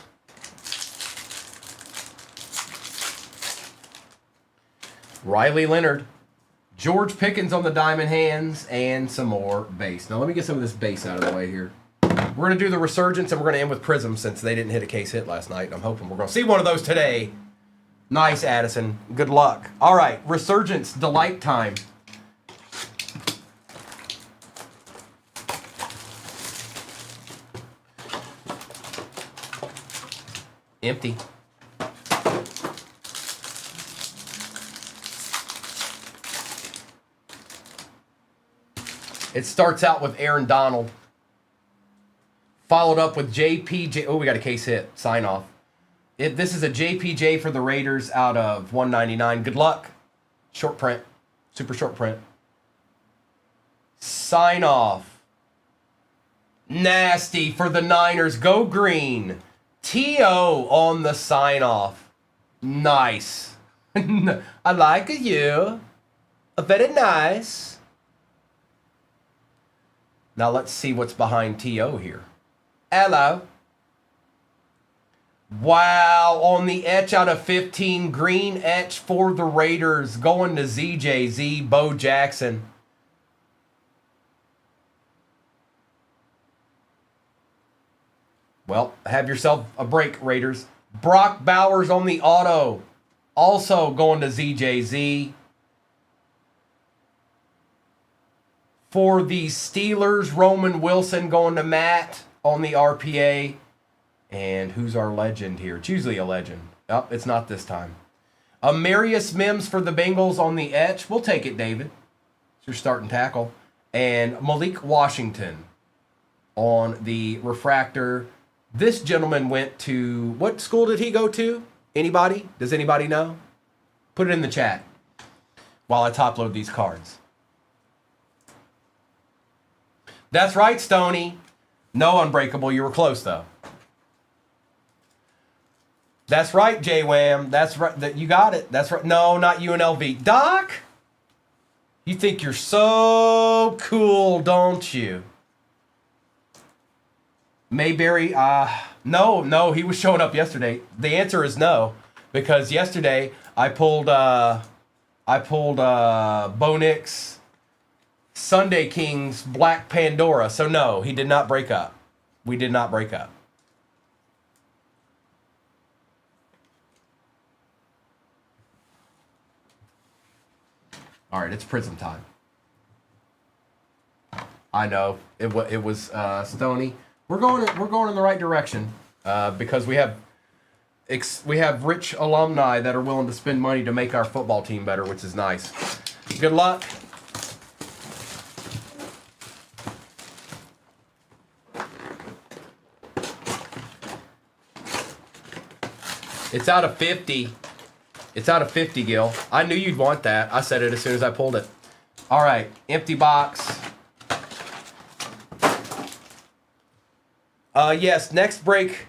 Riley Leonard. George Pickens on the diamond hands and some more base. Now let me get some of this base out of the way here. We're going to do the Resurgence and we're going to end with Prism since they didn't hit a case hit last night. I'm hoping we're going to see one of those today. Nice, Addison. Good luck. All right, Resurgence Delight time. Empty. It starts out with Aaron Donald. Followed up with JPJ. Oh, we got a case hit. Sign off. This is a JPJ for the Raiders out of 199. Good luck. Short print. Super short print. Sign off. Nasty for the Niners. Go green. T.O. on the sign off. Nice. I like you. Very nice. Now let's see what's behind T.O. here. Hello. Wow, on the etch out of 15, green etch for the Raiders, going to ZJZ, Bo Jackson. Well, have yourself a break, Raiders. Brock Bowers on the auto, also going to ZJZ. For the Steelers, Roman Wilson going to Matt on the RPA. And who's our legend here? It's usually a legend. Oh, it's not this time. Amarius Mims for the Bengals on the etch. We'll take it, David. It's your starting tackle. And Malik Washington on the refractor. This gentleman went to, what school did he go to? Anybody? Does anybody know? Put it in the chat while I top load these cards. That's right, Stoney. No Unbreakable. You were close, though. That's right, J-Wham. That's right. You got it. That's right. No, not UNLV. Doc? You think you're so cool, don't you? Mayberry, no, he was showing up yesterday. The answer is no, because yesterday I pulled Bo Nix, Sunday Kings, Black Pandora. So no, he did not break up. We did not break up. All right, it's Prism time. I know it was Stoney. We're going in the right direction because we have rich alumni that are willing to spend money to make our football team better, which is nice. Good luck. It's out of 50. It's out of 50, Gil. I knew you'd want that. I said it as soon as I pulled it. All right, empty box. Yes, next break,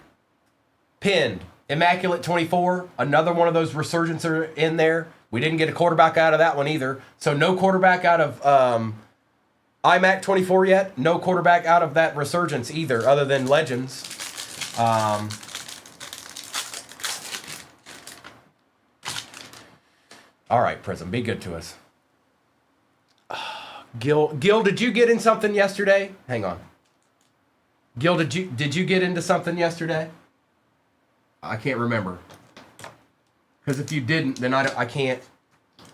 pinned. Immaculate 24, another one of those Resurgence are in there. We didn't get a quarterback out of that one either. So no quarterback out of IMAC 24 yet. No quarterback out of that Resurgence either, other than Legends. All right, Prism, be good to us. Gil, did you get in something yesterday? Hang on. Gil, did you get into something yesterday? I can't remember. Because if you didn't, then I can't.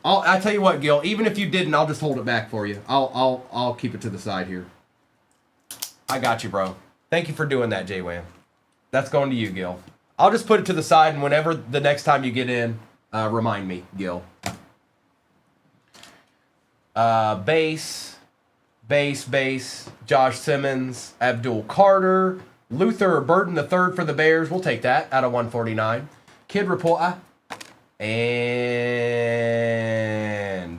I tell you what, Gil. Even if you didn't, I'll just hold it back for you. I'll keep it to the side here. I got you, bro. Thank you for doing that, J-Wham. That's going to you, Gil. I'll just put it to the side, and whenever the next time you get in, remind me, Gil. Base. Josh Simmons, Abdul Carter, Luther Burton III for the Bears. We'll take that out of 149. Kid Reporter. And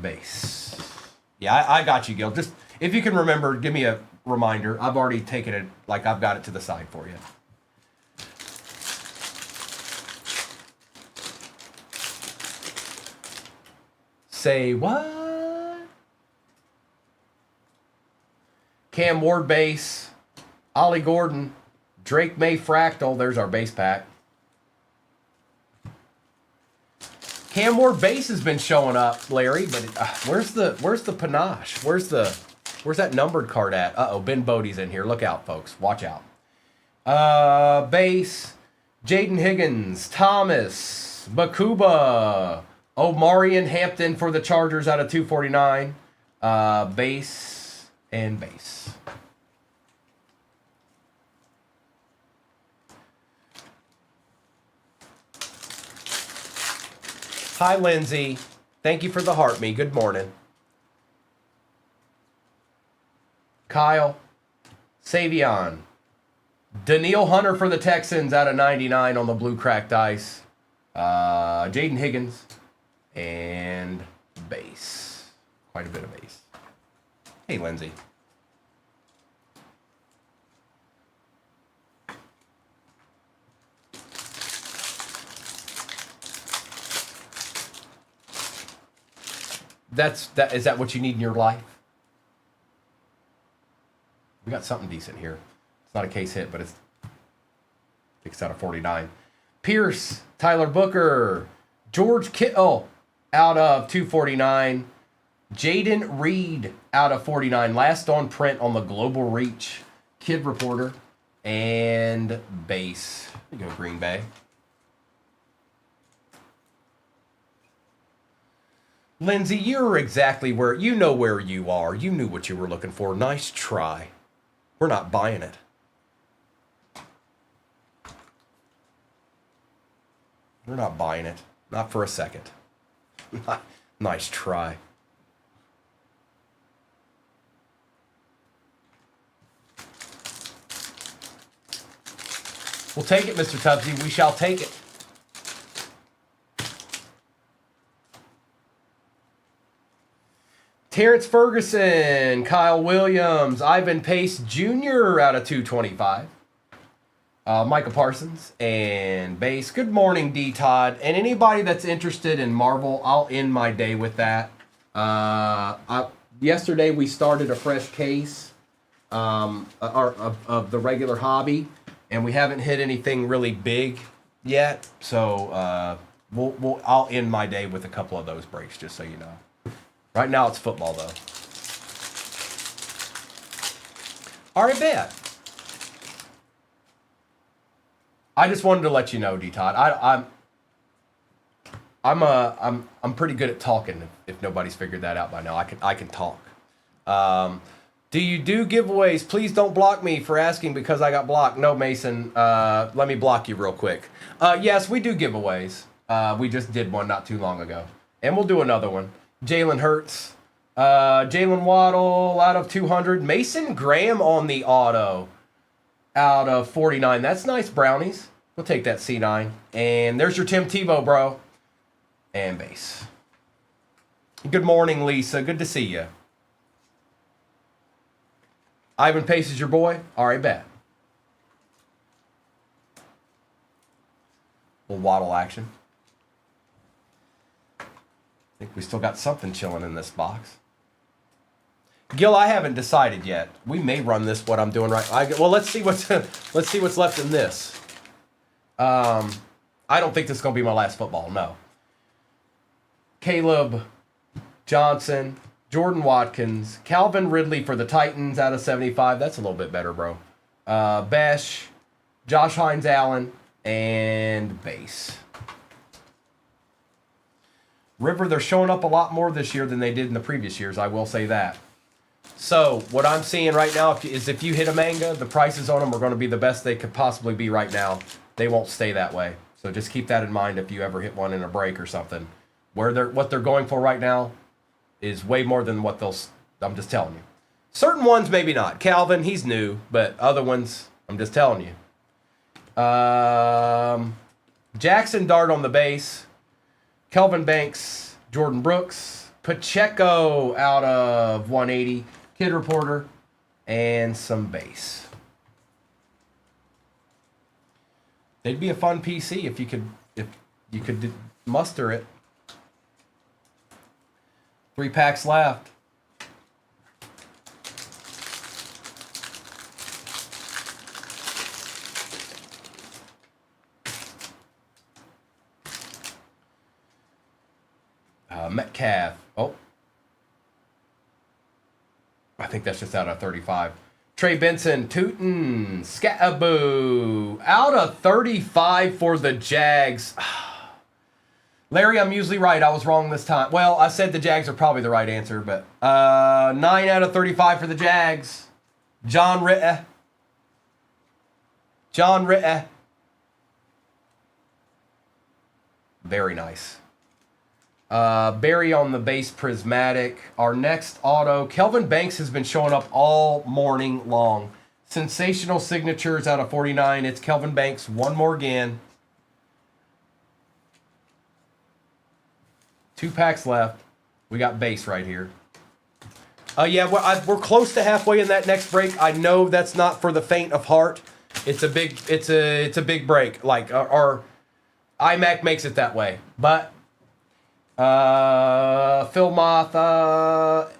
base. Yeah, I got you, Gil. Just, if you can remember, give me a reminder. I've already taken it, like I've got it to the side for you. Say what? Cam Ward base. Ollie Gordon. Drake May Fractal. There's our base pack. Cam Ward base has been showing up, Larry, but where's the panache? Where's that numbered card at? Uh-oh, Ben Bodie's in here. Look out, folks. Watch out. Base, Jaden Higgins, Thomas, Bakuba, Omarion Hampton for the Chargers out of 249. Base and base. Hi, Lindsay. Thank you for the heart me. Good morning. Kyle. Savion. Daniil Hunter for the Texans out of 99 on the blue cracked ice. Jaden Higgins. And base. Quite a bit of base. Hey, Lindsay. Is that what you need in your life? We got something decent here. It's not a case hit, but it's 6 out of 49. Pierce, Tyler Booker, George Kittle out of 249. Jaden Reed out of 49. Last on print on the Global Reach Kid Reporter and base. There you go, Green Bay. Lindsay, you're exactly where you are. You knew what you were looking for. Nice try. We're not buying it. We're not buying it. Not for a second. Nice try. We'll take it, Mr. Tubbsy. We shall take it. Terrence Ferguson, Kyle Williams, Ivan Pace Jr. out of 225. Micah Parsons and base. Good morning, D. Todd. And anybody that's interested in Marvel, I'll end my day with that. Yesterday we started a fresh case of the regular hobby, and we haven't hit anything really big yet. So I'll end my day with a couple of those breaks, just so you know. Right now it's football, though. All right, bet. I just wanted to let you know, D. Todd. I'm pretty good at talking. If nobody's figured that out by now, I can talk. Do you do giveaways? Please don't block me for asking because I got blocked. No, Mason. Let me block you real quick. Yes, we do giveaways. We just did one not too long ago, and we'll do another one. Jalen Hurts, Jalen Waddle out of 200. Mason Graham on the auto out of 49. That's nice, brownies. We'll take that C9. And there's your Tim Tebow, bro. And base. Good morning, Lisa. Good to see you. Ivan Pace is your boy? All right, bet. Little Waddle action. I think we still got something chilling in this box. Gil, I haven't decided yet. We may run this what I'm doing right. Well, let's see what's left in this. I don't think this is going to be my last football, no. Caleb Johnson, Jordan Watkins, Calvin Ridley for the Titans out of 75. That's a little bit better, bro. Besh, Josh Hines Allen, and base. River, they're showing up a lot more this year than they did in the previous years. I will say that. So what I'm seeing right now is if you hit a manga, the prices on them are going to be the best they could possibly be right now. They won't stay that way. So just keep that in mind if you ever hit one in a break or something. What they're going for right now is way more than what they'll. I'm just telling you. Certain ones maybe not. Calvin, he's new, but other ones, I'm just telling you. Jackson Dart on the base. Kelvin Banks, Jordan Brooks, Pacheco out of 180, Kid Reporter, and some base. They'd be a fun PC if you could muster it. 3 packs left. Metcalf. Oh. I think that's just out of 35. Trey Benson, Tootin, Scattaboo. Out of 35 for the Jags. Larry, I'm usually right. I was wrong this time. Well, I said the Jags are probably the right answer, but 9 out of 35 for the Jags. John Ritter. John Ritter. Very nice. Barry on the base prismatic. Our next auto, Kelvin Banks has been showing up all morning long. Sensational signatures out of 49. It's Kelvin Banks one more again. 2 packs left. We got base right here. Yeah, we're close to halfway in that next break. I know that's not for the faint of heart. It's a big break. Like our iMac makes it that way, but. Phil Moth,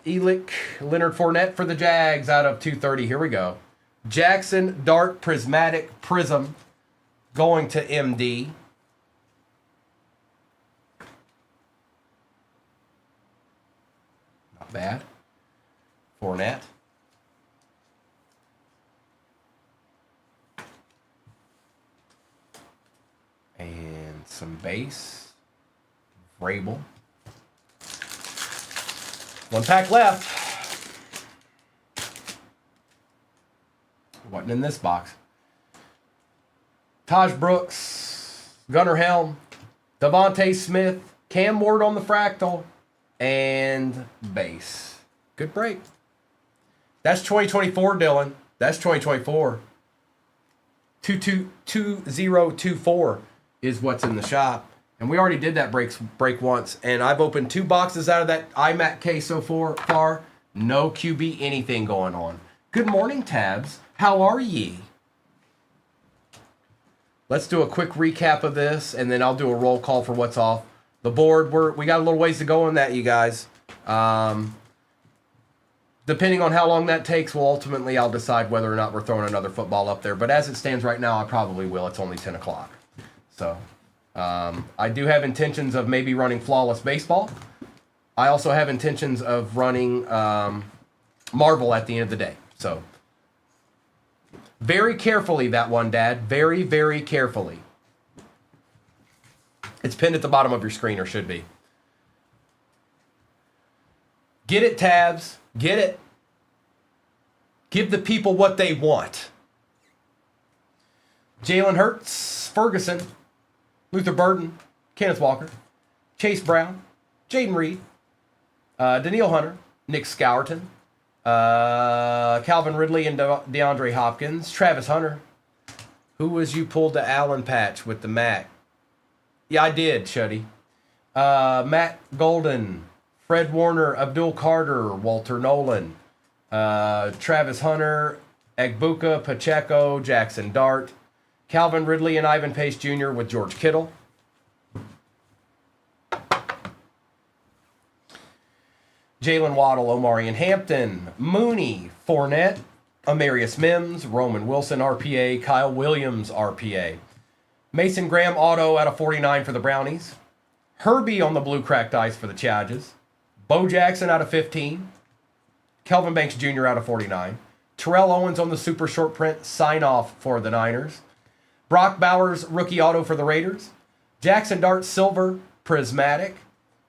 Elick, Leonard Fournette for the Jags out of 230. Here we go. Jackson Dart Prismatic Prism going to MD. Not bad. Fournette. And some base. Vrabel. 1 pack left. Wasn't in this box. Taj Brooks, Gunnar Helm, Devontae Smith, Cam Ward on the fractal, and base. Good break. That's 2024, Dylan. That's 2024. 2024 is what's in the shop. And we already did that break once. And I've opened 2 boxes out of that iMac case so far. No QB anything going on. Good morning, Tabs. How are ye? Let's do a quick recap of this, and then I'll do a roll call for what's off the board. We got a little ways to go on that, you guys. Depending on how long that takes, I'll decide whether or not we're throwing another football up there. But as it stands right now, I probably will. It's only 10 o'clock. So... I do have intentions of maybe running Flawless Baseball. I also have intentions of running Marvel at the end of the day. So, very carefully that one, Dad. Very, very carefully. It's pinned at the bottom of your screen, or should be. Get it, Tabs. Get it. Give the people what they want. Jalen Hurts, Ferguson, Luther Burden, Kenneth Walker, Chase Brown, Jaden Reed, Daniil Hunter, Nick Scourton, Calvin Ridley and DeAndre Hopkins, Travis Hunter. Who was you pulled the Allen patch with the Mac? Yeah, I did, Shuddy. Matt Golden, Fred Warner, Abdul Carter, Walter Nolan, Travis Hunter, Egbuka, Pacheco, Jackson Dart, Calvin Ridley and Ivan Pace Jr. with George Kittle. Jalen Waddle, Omarion Hampton, Mooney, Fournette, Amarius Mims, Roman Wilson RPA, Kyle Williams RPA. Mason Graham auto out of 49 for the Brownies. Herbie on the blue cracked ice for the Chargers. Bo Jackson out of 15. Kelvin Banks Jr. out of 49. Terrell Owens on the super short print sign off for the Niners. Brock Bowers rookie auto for the Raiders. Jackson Dart silver prismatic.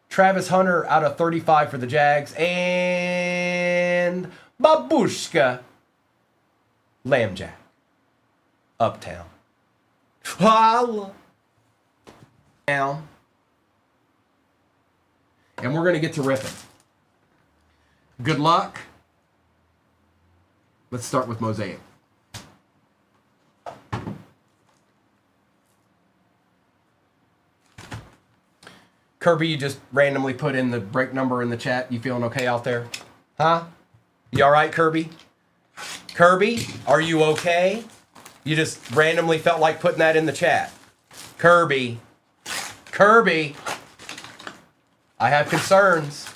Travis Hunter out of 35 for the Jags. And Babushka Lambjack Uptown. Holla. Down. And we're going to get to ripping. Good luck. Let's start with Mosaic. Kirby, you just randomly put in the break number in the chat. You feeling okay out there? Huh? You all right, Kirby? Kirby, are you okay? You just randomly felt like putting that in the chat. Kirby. Kirby. I have concerns.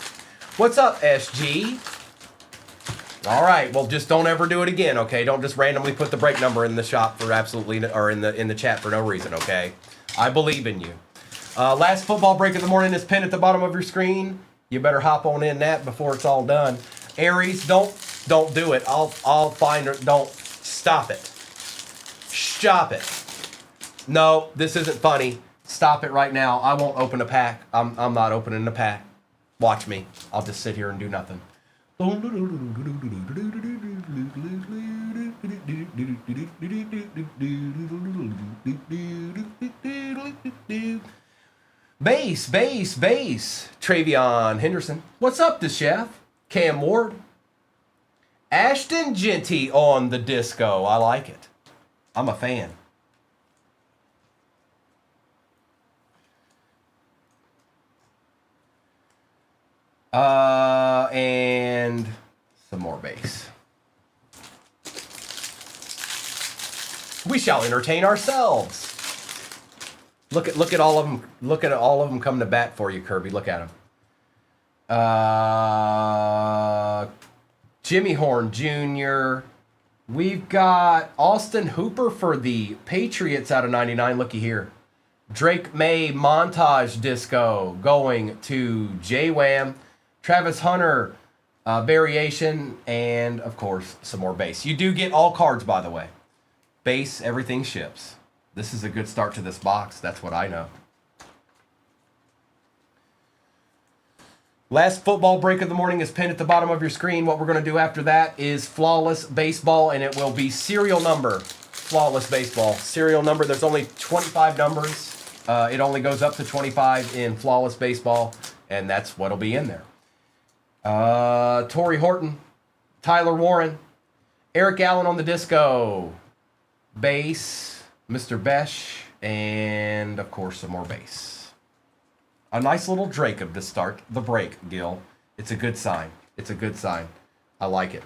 What's up, SG? All right, well, just don't ever do it again, okay? Don't just randomly put the break number in the shop for absolutely, or in the chat for no reason, okay? I believe in you. Last football break of the morning is pinned at the bottom of your screen. You better hop on in that before it's all done. Aries, don't do it. I'll find her. Don't stop it. Stop it. No, this isn't funny. Stop it right now. I won't open a pack. I'm not opening a pack. Watch me. I'll just sit here and do nothing. Base. Travion Henderson. What's up, the chef? Cam Ward. Ashton Genty on the disco. I like it. I'm a fan. And some more base. We shall entertain ourselves. Look at all of them. Look at all of them coming to bat for you, Kirby. Look at them. Jimmy Horn Jr. We've got Austin Hooper for the Patriots out of 99. Looky here. Drake May montage disco going to J-Wham. Travis Hunter variation, and of course some more base. You do get all cards, by the way. Base, everything ships. This is a good start to this box. That's what I know. Last football break of the morning is pinned at the bottom of your screen. What we're going to do after that is Flawless Baseball, and it will be serial number. Flawless Baseball. Serial number. There's only 25 numbers. It only goes up to 25 in Flawless Baseball, and that's what'll be in there. Torrey Horton, Tyler Warren, Eric Allen on the disco, base, Mr. Besh, and of course some more base. A nice little Drake of to start the break, Gil. It's a good sign. It's a good sign. I like it.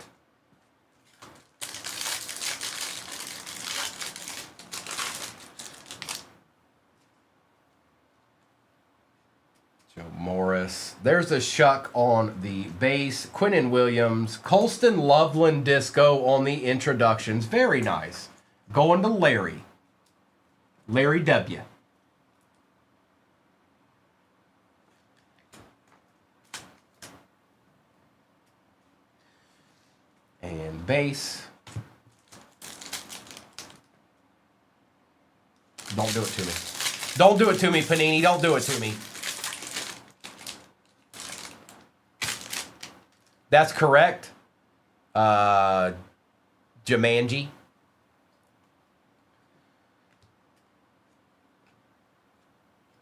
Joe Morris. There's a Shuck on the base. Quinnen Williams. Colston Loveland disco on the introductions. Very nice. Going to Larry. Larry W. And base. Don't do it to me. Don't do it to me, Panini. Don't do it to me. That's correct. Jumanji.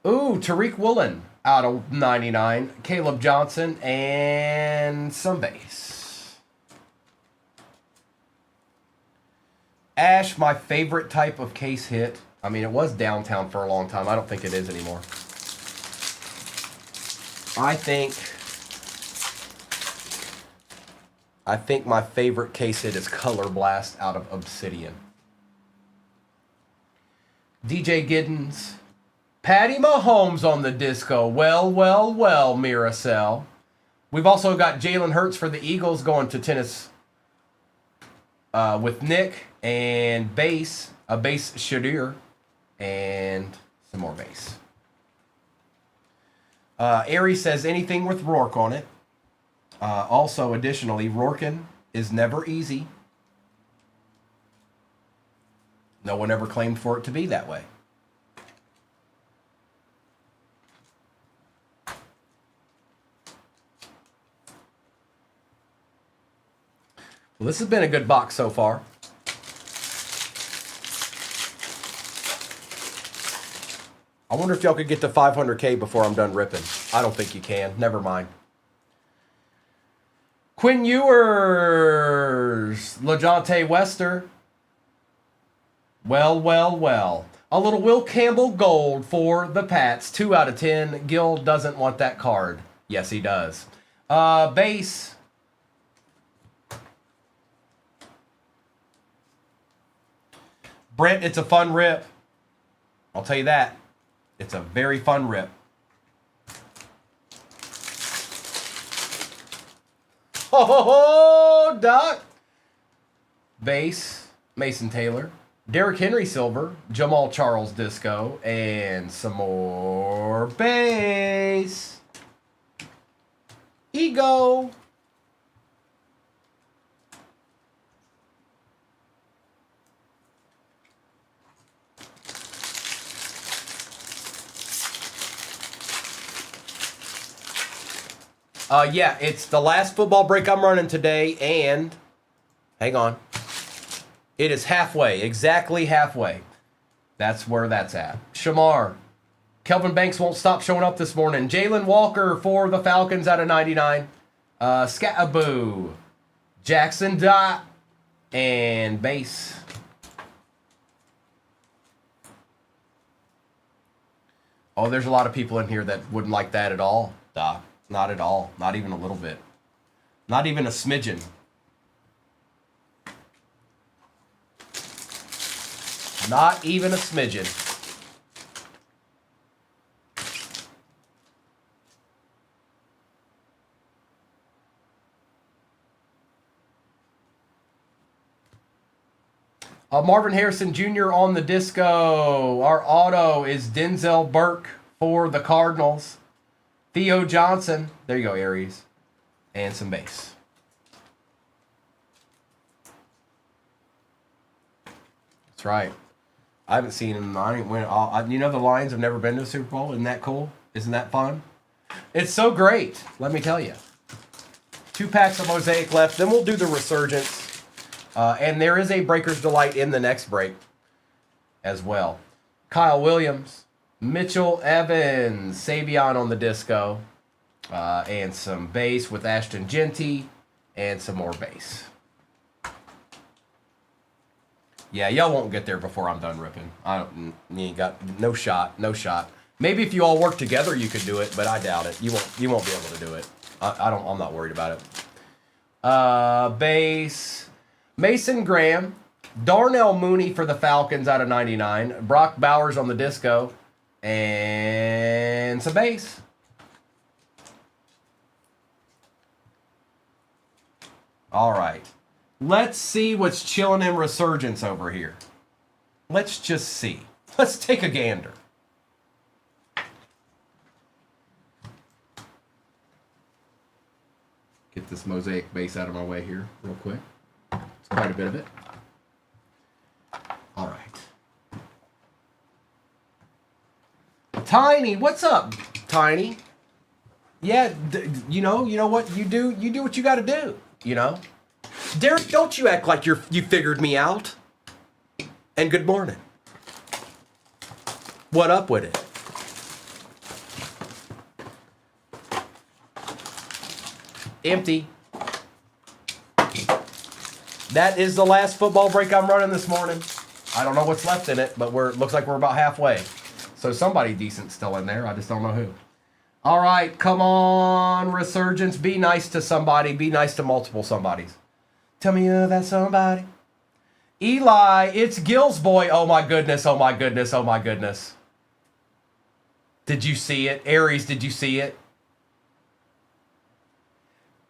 Ooh, Tariq Woolen out of 99. Caleb Johnson and some base. Ash, my favorite type of case hit. I mean, it was downtown for a long time. I don't think it is anymore. I think my favorite case hit is Color Blast out of Obsidian. DJ Giddens. Patty Mahomes on the disco. Well, Miracell. We've also got Jalen Hurts for the Eagles going to tennis with Nick and base, a base Shadir. and some more base. Aries says anything with Rourke on it. Also, additionally, Rourken is never easy. No one ever claimed for it to be that way. Well, this has been a good box so far. I wonder if y'all could get to 500K before I'm done ripping. I don't think you can. Never mind. Quinn Ewers, LeJontay Wester. Well, well, well. A little Will Campbell gold for the Pats. 2 out of 10. Gil doesn't want that card. Yes, he does. Base. Brent, it's a fun rip. I'll tell you that. It's a very fun rip. Oh, Doc. Base, Mason Taylor. Derrick Henry silver. Jamal Charles disco. And some more base. Ego. Yeah, it's the last football break I'm running today, and hang on. It is halfway, exactly halfway. That's where that's at. Shamar. Kelvin Banks won't stop showing up this morning. Jalen Walker for the Falcons out of 99. Scataboo. Jackson Dot. And base. Oh, there's a lot of people in here that wouldn't like that at all, Doc. Not at all. Not even a little bit. Not even a smidgen. Not even a smidgen. Marvin Harrison Jr. on the disco. Our auto is Denzel Burke for the Cardinals. Theo Johnson. There you go, Aries. And some base. That's right. I haven't seen him. You know the Lions have never been to a Super Bowl. Isn't that cool? Isn't that fun? It's so great. Let me tell you. 2 packs of Mosaic left. Then we'll do the Resurgence. And there is a Breaker's Delight in the next break as well. Kyle Williams. Mitchell Evans, Savion on the disco, and some base with Ashton Genty, and some more base. Yeah, y'all won't get there before I'm done ripping. You ain't got no shot. Maybe if you all work together, you could do it, but I doubt it. You won't be able to do it. I'm not worried about it. Base, Mason Graham, Darnell Mooney for the Falcons out of 99, Brock Bowers on the disco. And some base. All right. Let's see what's chilling in Resurgence over here. Let's just see. Let's take a gander. Get this Mosaic base out of my way here real quick. It's quite a bit of it. All right. Tiny, what's up, Tiny? Yeah, you know what you do? You do what you got to do. You know, Derek, don't you act like you figured me out. And good morning. What up with it? Empty. That is the last football break I'm running this morning. I don't know what's left in it, but looks like we're about halfway. So somebody decent still in there. I just don't know who. All right, come on, Resurgence. Be nice to somebody. Be nice to multiple somebodies. Tell me that somebody. Eli, it's Gil's boy. Oh my goodness, oh my goodness, oh my goodness. Did you see it? Aries, did you see it?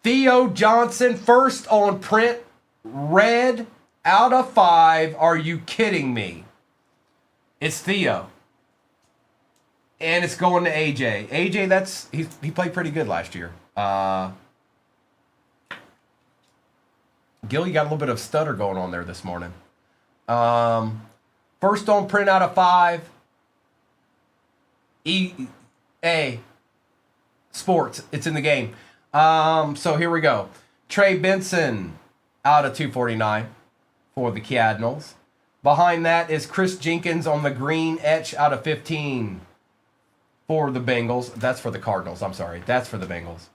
Theo Johnson, first on print. Red out of 5. Are you kidding me? It's Theo. And it's going to AJ. AJ, he played pretty good last year. Gil, you got a little bit of stutter going on there this morning. First on print out of 5. EA Sports. It's in the game. So here we go. Trey Benson out of 249 for the Cardinals. Behind that is Chris Jenkins on the green etch out of 15 for the Bengals. That's for the Cardinals. I'm sorry. That's for the Bengals.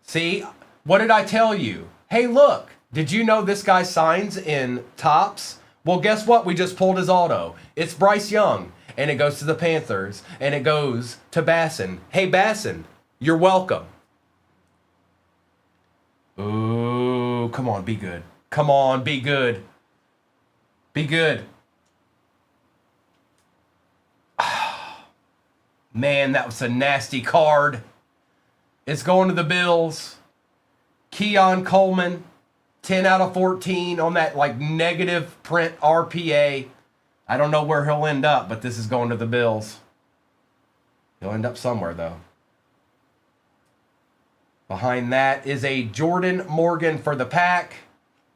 See, what did I tell you? Hey, look. Did you know this guy signs in Topps? Well, guess what? We just pulled his auto. It's Bryce Young, and it goes to the Panthers, and it goes to Basson. Hey, Basson, you're welcome. Ooh, come on, be good. Come on, be good. Be good. Man, that was a nasty card. It's going to the Bills. Keon Coleman. 10 out of 14 on that like negative print RPA. I don't know where he'll end up, but this is going to the Bills. He'll end up somewhere though. Behind that is a Jordan Morgan for the Pack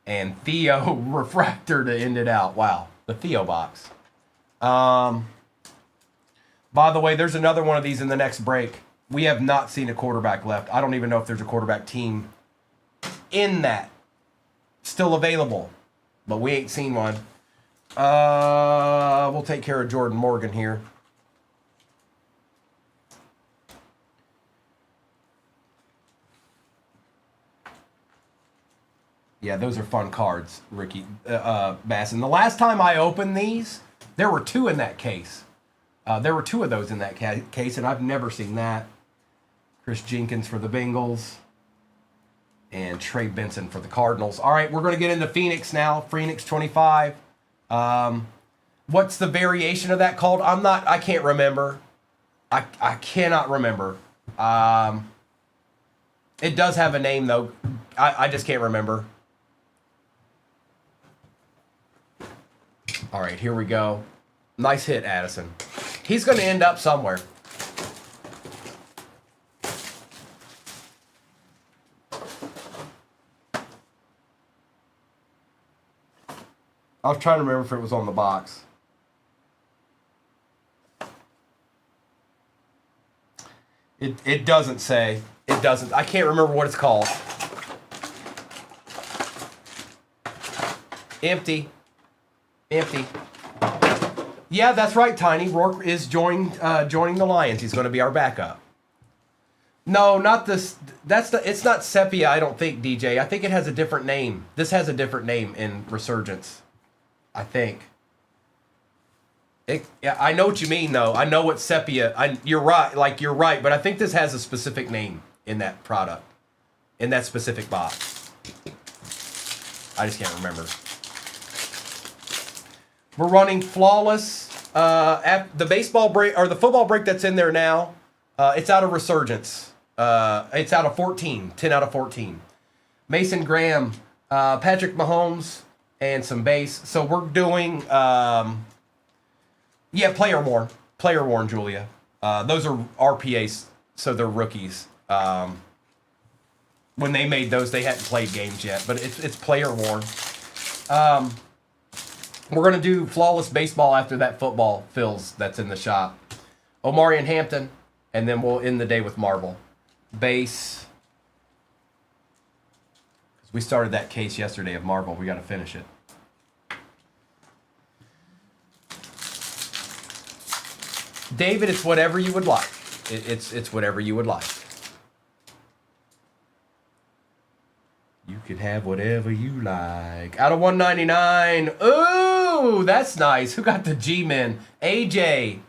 and Theo Refractor to end it out. Wow, the Theo box. By the way, there's another one of these in the next break. We have not seen a quarterback left. I don't even know if there's a quarterback team in that still available, but we ain't seen one. We'll take care of Jordan Morgan here. Yeah, those are fun cards, Ricky Basson. The last time I opened these, there were 2 in that case. There were 2 of those in that case, and I've never seen that. Chris Jenkins for the Bengals. And Trey Benson for the Cardinals. All right, we're going to get into Phoenix now. Phoenix 25. What's the variation of that called? I can't remember. I cannot remember. It does have a name, though. I just can't remember. All right, here we go. Nice hit, Addison. He's going to end up somewhere. I was trying to remember if it was on the box. It doesn't say. It doesn't. I can't remember what it's called. Empty. Empty. Yeah, that's right, Tiny. Rourke is joining the Lions. He's going to be our backup. No, not this. It's not Sepia, I don't think, DJ. I think it has a different name. This has a different name in Resurgence. I think. Yeah, I know what you mean, though. I know what sepia. You're right. You're right. But I think this has a specific name in that product, in that specific box. I just can't remember. We're running flawless. At the baseball break or the football break that's in there now. It's out of Resurgence. It's out of 14. 10 out of 14. Mason Graham, Patrick Mahomes. And some base. So we're doing, player worn, Julia. Those are RPAs, so they're rookies. When they made those, they hadn't played games yet, but it's player worn. We're gonna do flawless baseball after that football fills that's in the shop. Omari and Hampton, and then we'll end the day with Marble. Base. We started that case yesterday of Marble. We got to finish it. David, it's whatever you would like. It's whatever you would like. You can have whatever you like. Out of 199. Ooh, that's nice. Who got the G-Men? AJ.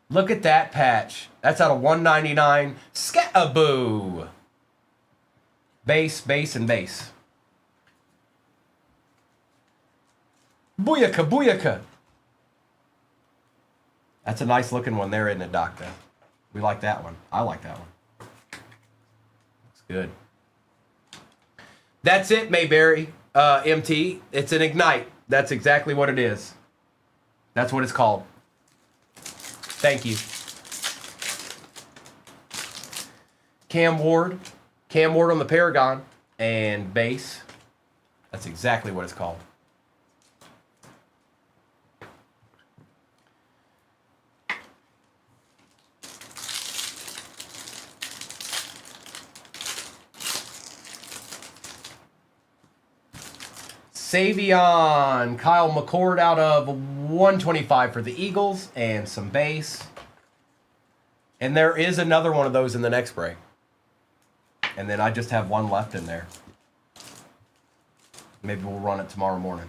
Look at that patch. That's out of 199. Scataboo. Base, base, and base. Booyaka, booyaka. That's a nice looking one there, isn't it, Doctor? We like that one. I like that one. Looks good. That's it, Mayberry. MT. It's an Ignite. That's exactly what it is. That's what it's called. Thank you. Cam Ward. Cam Ward on the Paragon. And base. That's exactly what it's called. Savion, Kyle McCord out of 125 for the Eagles and some base. And there is another one of those in the next break. And then I just have one left in there. Maybe we'll run it tomorrow morning.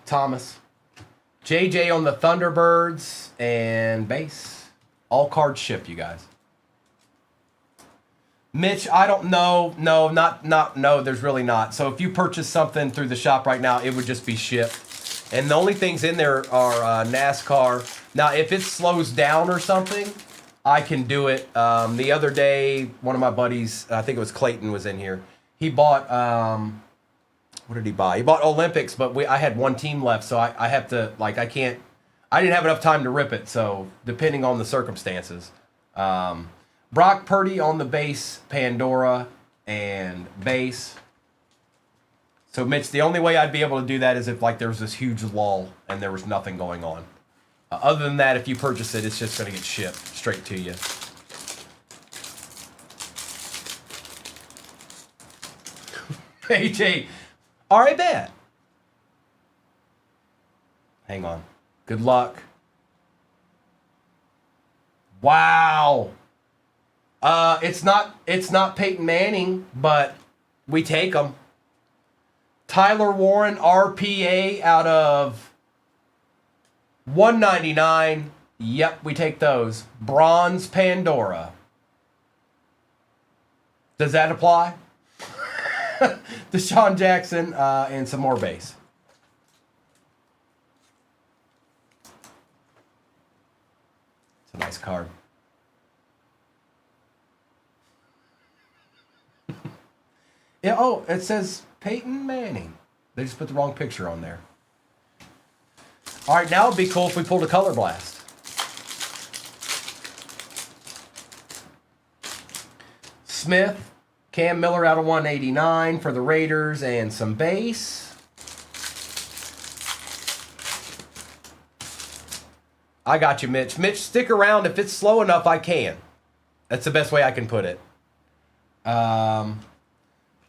Thomas. JJ on the Thunderbirds and base. All cards ship, you guys. Mitch, I don't know. No, there's really not. So if you purchase something through the shop right now, it would just be shipped. And the only things in there are NASCAR. Now, if it slows down or something, I can do it. The other day, one of my buddies, I think it was Clayton, was in here. He bought, what did he buy? He bought Olympics, but I had one team left, so I have to, like, I didn't have enough time to rip it, so depending on the circumstances. Brock Purdy on the base, Pandora, and base. So, Mitch, the only way I'd be able to do that is if, like, there was this huge lull and there was nothing going on. Other than that, if you purchase it, it's just going to get shipped straight to you. AJ, all right, bet. Hang on. Good luck. Wow. It's not Peyton Manning, but we take them. Tyler Warren, RPA out of 199. Yep, we take those. Bronze Pandora. Does that apply? Deshaun Jackson and some more base. It's a nice card. Yeah, oh, it says Peyton Manning. They just put the wrong picture on there. All right, now it'd be cool if we pulled a color blast. Smith, Cam Miller out of 189 for the Raiders and some base. I got you, Mitch. Mitch, stick around. If it's slow enough, I can. That's the best way I can put it.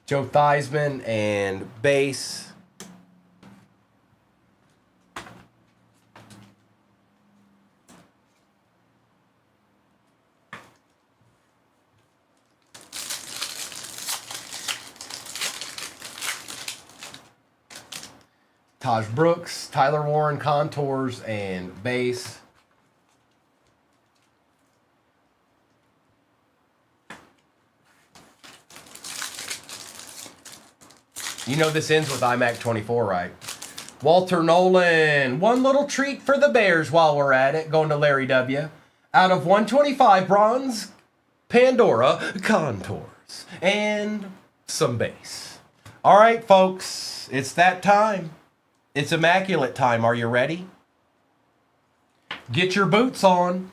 Joe Theismann and base. Taj Brooks, Tyler Warren, contours, and base. You know this ends with iMac 24, right? Walter Nolan, one little treat for the Bears while we're at it, going to Larry W. Out of 125, bronze, Pandora, contours, and some base. All right, folks, it's that time. It's immaculate time. Are you ready? Get your boots on.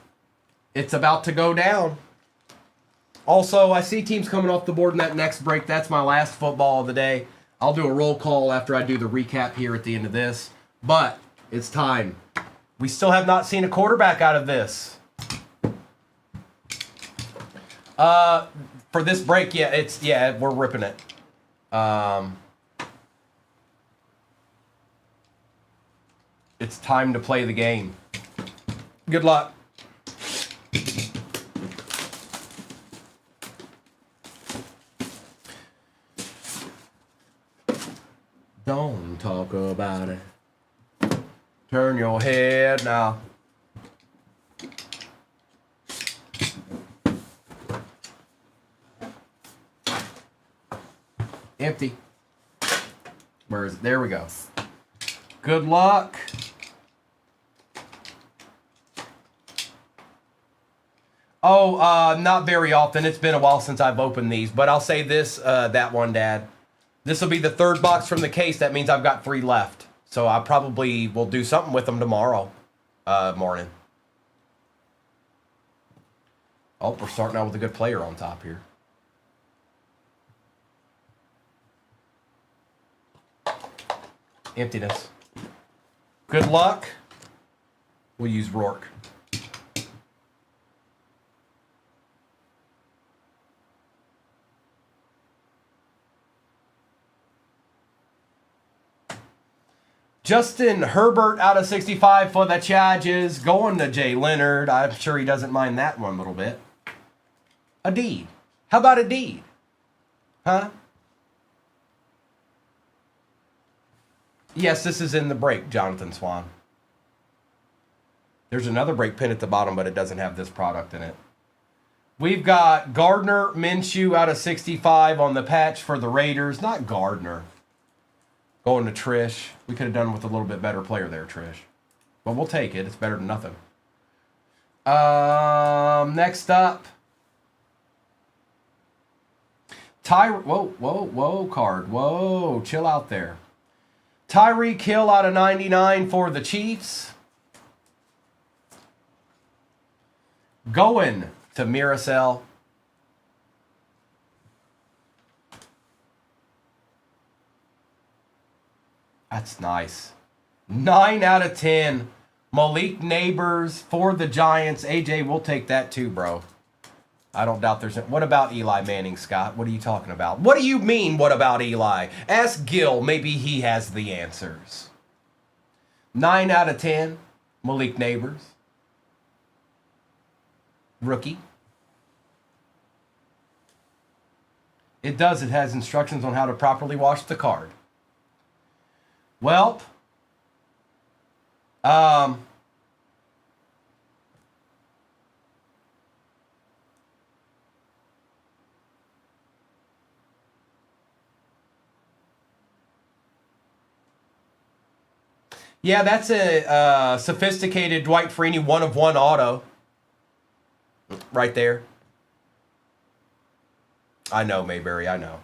It's about to go down. Also, I see teams coming off the board in that next break. That's my last football of the day. I'll do a roll call after I do the recap here at the end of this. But it's time. We still have not seen a quarterback out of this. For this break, we're ripping it. It's time to play the game. Good luck. Don't talk about it. Turn your head now. Empty. Where is it? There we go. Good luck. Oh, not very often. It's been a while since I've opened these, but I'll say this, that one, Dad. This will be the third box from the case. That means I've got 3 left. So I probably will do something with them tomorrow morning. Oh, we're starting out with a good player on top here. Emptiness. Good luck. We'll use Rourke. Justin Herbert out of 65 for the Chargers. Going to Jay Leonard. I'm sure he doesn't mind that one little bit. A deed. How about a deed? Huh? Yes, this is in the break, Jonathan Swan. There's another break pin at the bottom, but it doesn't have this product in it. We've got Gardner Minshew out of 65 on the patch for the Raiders. Not Gardner. Going to Trish. We could have done with a little bit better player there, Trish. But we'll take it. It's better than nothing. Next up. Whoa, card. Whoa, chill out there. Tyreek Hill out of 99 for the Chiefs. Going to Miracell. That's nice. 9 out of 10. Malik Neighbors for the Giants. AJ, we'll take that too, bro. I don't doubt there's... What about Eli Manning, Scott? What are you talking about? What do you mean, what about Eli? Ask Gil. Maybe he has the answers. 9 out of 10. Malik Neighbors. Rookie. It does. It has instructions on how to properly wash the card. Well, yeah, that's a sophisticated Dwight Freeney 1-of-1 auto right there. I know, Mayberry, I know.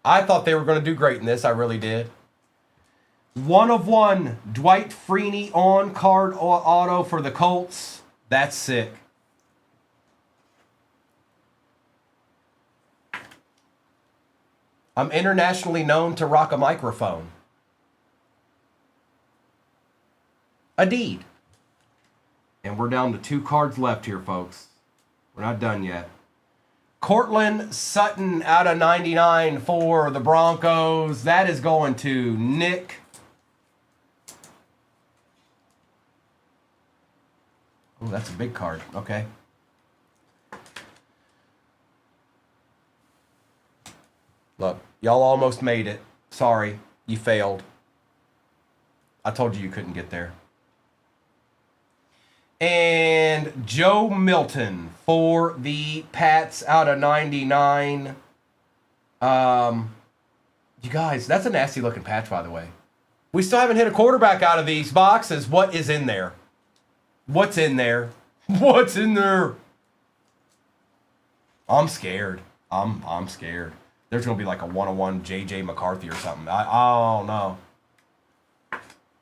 I thought they were going to do great in this. I really did. 1-of-1 Dwight Freeney on card auto for the Colts. That's sick. I'm internationally known to rock a microphone. A deed. And we're down to 2 cards left here, folks. We're not done yet. Cortland Sutton out of 99 for the Broncos. That is going to Nick. Oh, that's a big card. Okay. Look, y'all almost made it. Sorry, you failed. I told you couldn't get there. And Joe Milton for the Pats out of 99. You guys, that's a nasty looking patch, by the way. We still haven't hit a quarterback out of these boxes. What is in there? What's in there? What's in there? I'm scared. I'm scared. There's going to be like a 1-on-1 J.J. McCarthy or something. I don't know.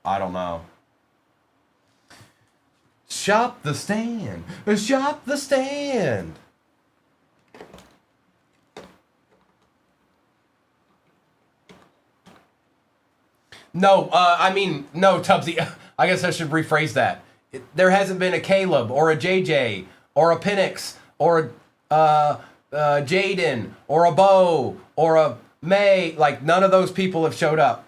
I don't know. Shop the stand. Shop the stand. No, no, Tubbsy. I guess I should rephrase that. There hasn't been a Caleb or a JJ or a Penix or a Jaden or a Bo or a May. Like, none of those people have showed up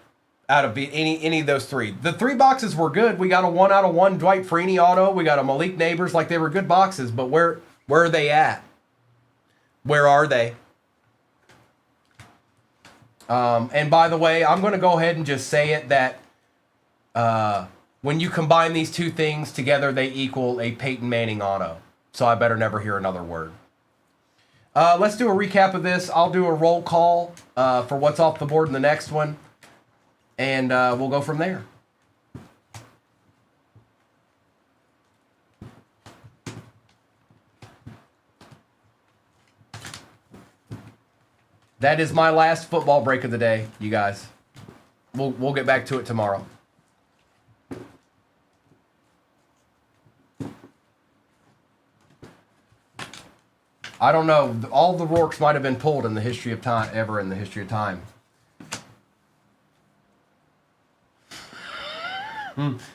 out of any of those 3. The 3 boxes were good. We got a 1-out-of-1 Dwight Freeney auto. We got a Malik Neighbors. Like, they were good boxes, but where are they at? Where are they? And by the way, I'm going to go ahead and just say it that when you combine these 2 things together, they equal a Peyton Manning auto. So I better never hear another word. Let's do a recap of this. I'll do a roll call for what's off the board in the next one. And we'll go from there. That is my last football break of the day, you guys. We'll get back to it tomorrow. I don't know. All the Rourkes might have been pulled in the history of time, ever in the history of time.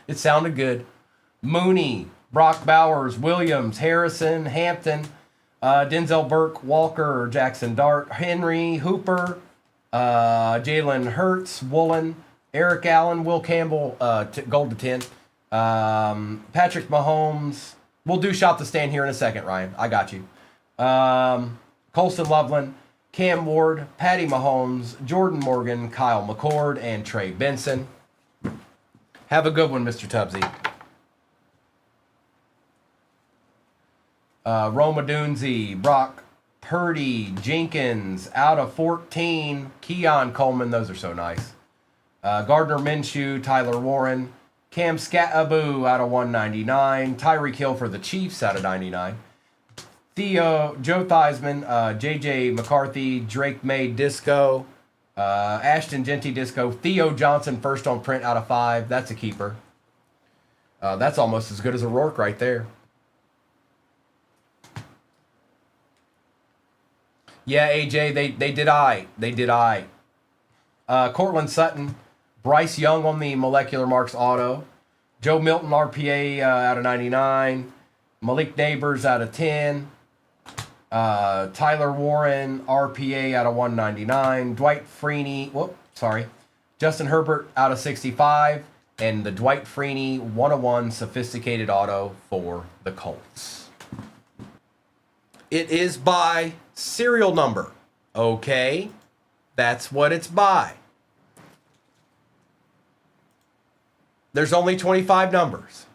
It sounded good. Mooney, Brock Bowers, Williams, Harrison, Hampton, Denzel Burke, Walker, Jackson Dart, Henry, Hooper, Jalen Hurts, Woolen, Eric Allen, Will Campbell, gold to 10. Patrick Mahomes. We'll do shop the stand here in a second, Ryan. I got you. Colston Loveland, Cam Ward, Patty Mahomes, Jordan Morgan, Kyle McCord, and Trey Benson. Have a good one, Mr. Tubbsy. Roma Dunze, Brock Purdy, Jenkins, out of 14, Keon Coleman, those are so nice. Gardner Minshew, Tyler Warren, Cam Scattaboo out of 199, Tyreek Hill for the Chiefs out of 99. Theo, Joe Theismann, JJ McCarthy, Drake May Disco, Ashton Genty Disco, Theo Johnson first on print out of 5. That's a keeper. That's almost as good as a Rourke right there. Yeah, AJ, they did I. They did I. Cortland Sutton, Bryce Young on the Molecular Marks auto, Joe Milton RPA out of 99, Malik Neighbors out of 10, Tyler Warren RPA out of 199, Dwight Freeney, Justin Herbert out of 65, and the Dwight Freeney 101 sophisticated auto for the Colts. It is by serial number. Okay, that's what it's by. There's only 25 numbers.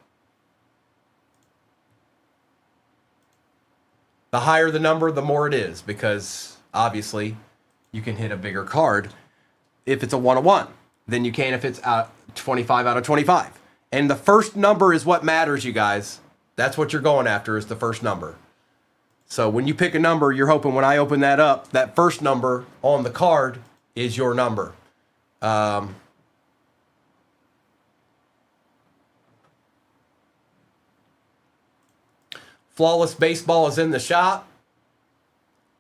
The higher the number, the more it is, because obviously you can hit a bigger card if it's a 101 than you can if it's 25 out of 25. And the first number is what matters, you guys. That's what you're going after, is the first number. So when you pick a number, you're hoping when I open that up, that first number on the card is your number. Flawless Baseball is in the shop.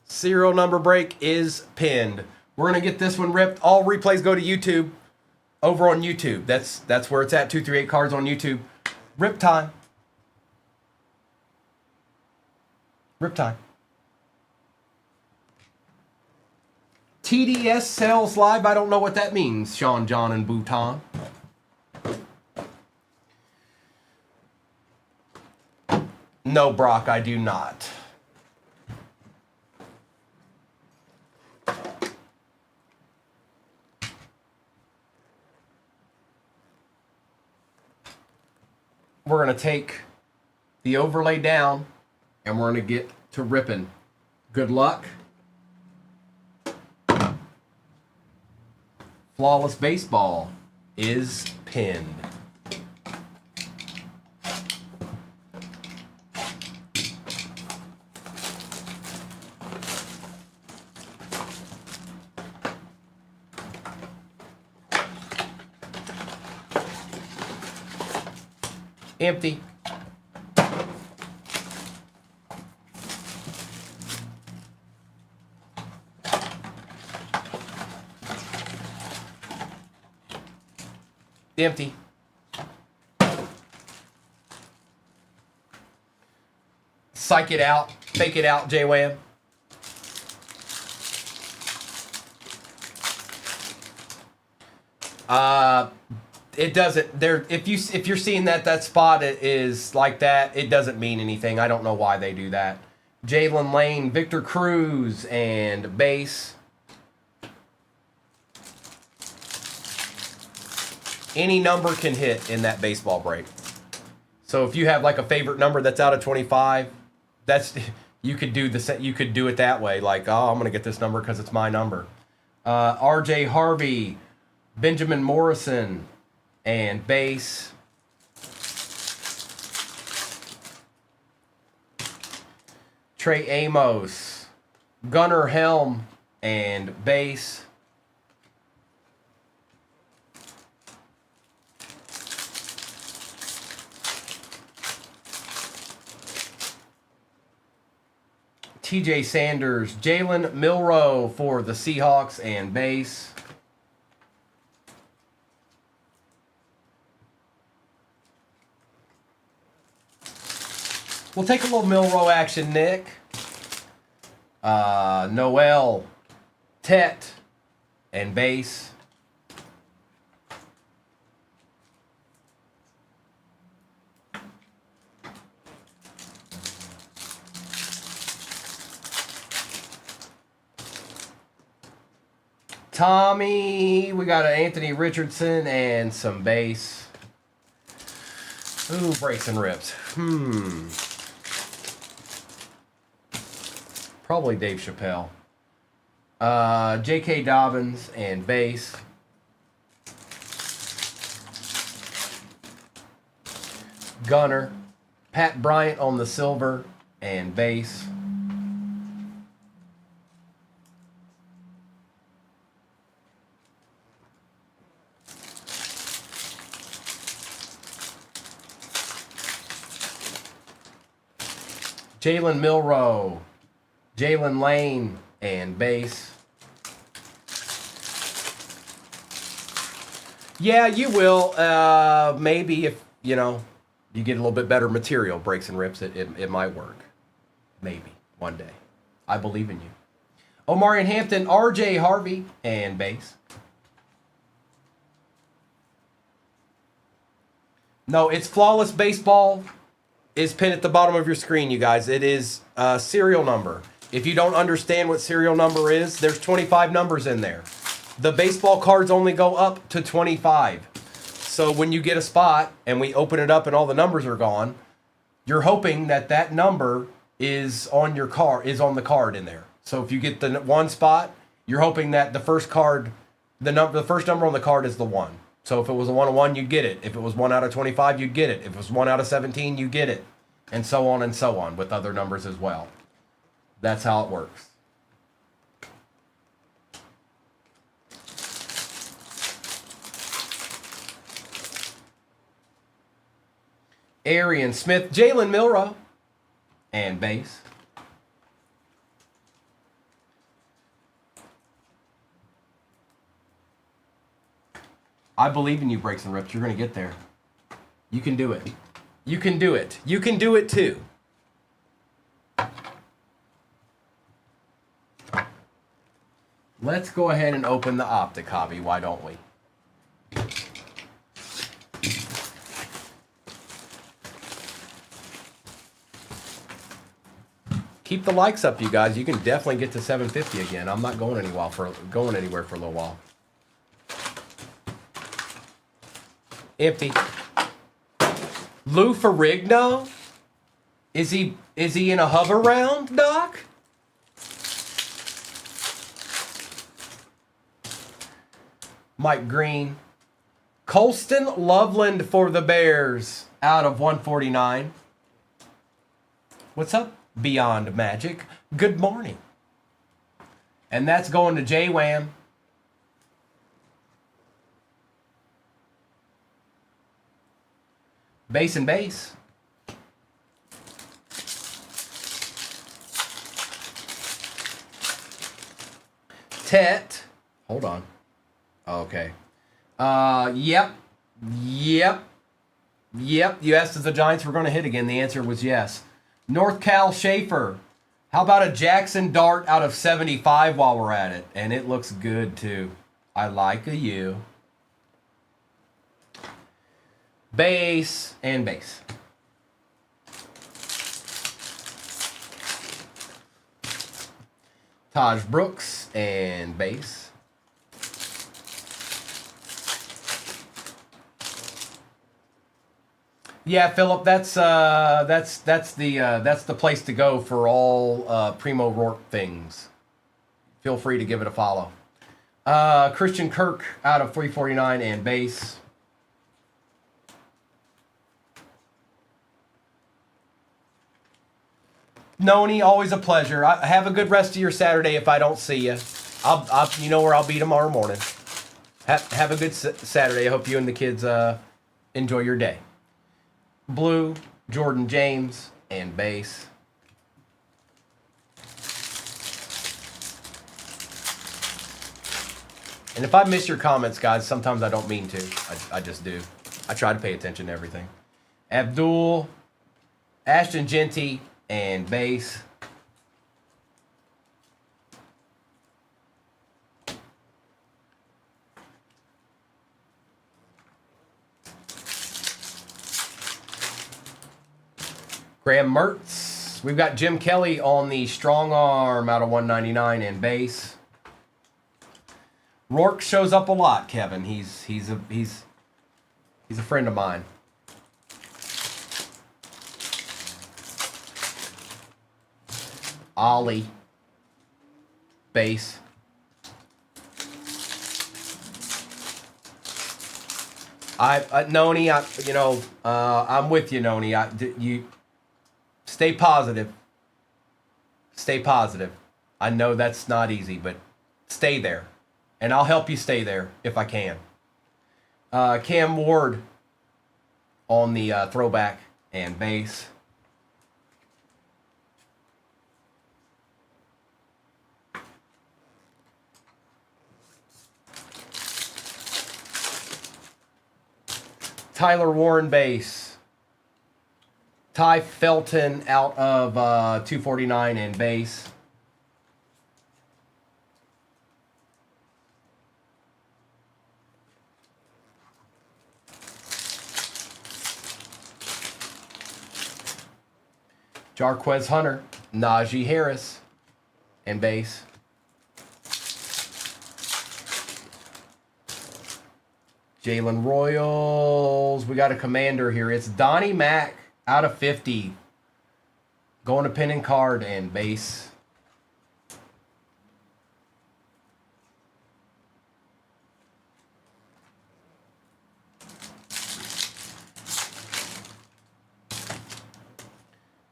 Serial number break is pinned. We're going to get this one ripped. All replays go to YouTube. Over on YouTube. That's where it's at. 238 cards on YouTube. Rip time. Rip time. TDS sales live. I don't know what that means, Sean, John, and Bhutan. No, Brock, I do not. We're going to take the overlay down and we're going to get to ripping. Good luck. Flawless Baseball is pinned. Empty. Empty. Psych it out. Fake it out, J-Wham. It doesn't. There. If you're seeing that spot is like that, it doesn't mean anything. I don't know why they do that. Jalen Lane, Victor Cruz, and base. Any number can hit in that baseball break. So if you have like a favorite number that's out of 25, you could do it that way. Like, oh, I'm gonna get this number because it's my number. R.J. Harvey, Benjamin Morrison, and base. Trey Amos, Gunnar Helm, and base. TJ Sanders, Jalen Milroe for the Seahawks and base. We'll take a little Milroe action, Nick. Noel, Tet, and base. Tommy, we got an Anthony Richardson and some base. Ooh, breaks and rips. Probably Dave Chappelle. J.K. Dobbins and base. Gunner. Pat Bryant on the silver and base. Jalen Milroe, Jalen Lane, and base. Yeah, you will. Maybe if, you know, you get a little bit better material, breaks and rips, it might work. Maybe. One day. I believe in you. Omarion Hampton, RJ Harvey, and base. No, it's Flawless Baseball. Is pinned at the bottom of your screen, you guys. It is serial number. If you don't understand what serial number is, there's 25 numbers in there. The baseball cards only go up to 25. So when you get a spot and we open it up and all the numbers are gone, you're hoping that that number is on your card, is on the card in there. So if you get the one spot, you're hoping that the first card, the first number on the card is the one. So if it was a 1-1, you'd get it. If it was 1 out of 25, you'd get it. If it was 1 out of 17, you get it. And so on with other numbers as well. That's how it works. Arian Smith, Jalen Milroe, and base. I believe in you, breaks and rips. You're going to get there. You can do it. You can do it. You can do it too. Let's go ahead and open the Optic hobby. Why don't we? Keep the likes up, you guys. You can definitely get to 750 again. I'm not going anywhere for a little while. Empty. Lou Ferrigno? Is he in a hover round, Doc? Mike Green. Colston Loveland for the Bears out of 149. What's up, Beyond Magic? Good morning. And that's going to J-Wham. Base and base. Tet. Hold on. Okay. Yep. You asked if the Giants were going to hit again. The answer was yes. North Cal Schaefer. How about a Jackson Dart out of 75 while we're at it? And it looks good too. I like you. Base and base. Taj Brooks and base. Yeah, Philip, that's the place to go for all Primo Rourke things. Feel free to give it a follow. Christian Kirk out of 349 and base. Noni, always a pleasure. Have a good rest of your Saturday if I don't see you. You know where I'll be tomorrow morning. Have a good Saturday. I hope you and the kids enjoy your day. Blue, Jordan James, and base. And if I miss your comments, guys, sometimes I don't mean to. I just do. I try to pay attention to everything. Abdul, Ashton Genty, and base. Graham Mertz. We've got Jim Kelly on the strong arm out of 199 and base. Rourke shows up a lot, Kevin. He's a friend of mine. Ollie. Base. Noni, I'm with you, Noni. You stay positive. Stay positive. I know that's not easy, but stay there. And I'll help you stay there if I can. Cam Ward on the throwback and base. Tyler Warren base. Ty Felton out of 249 and base. Jarquez Hunter, Najee Harris, and base. Jalen Royals. We got a commander here. It's Donnie Mack out of 50. Going to pin and card and base.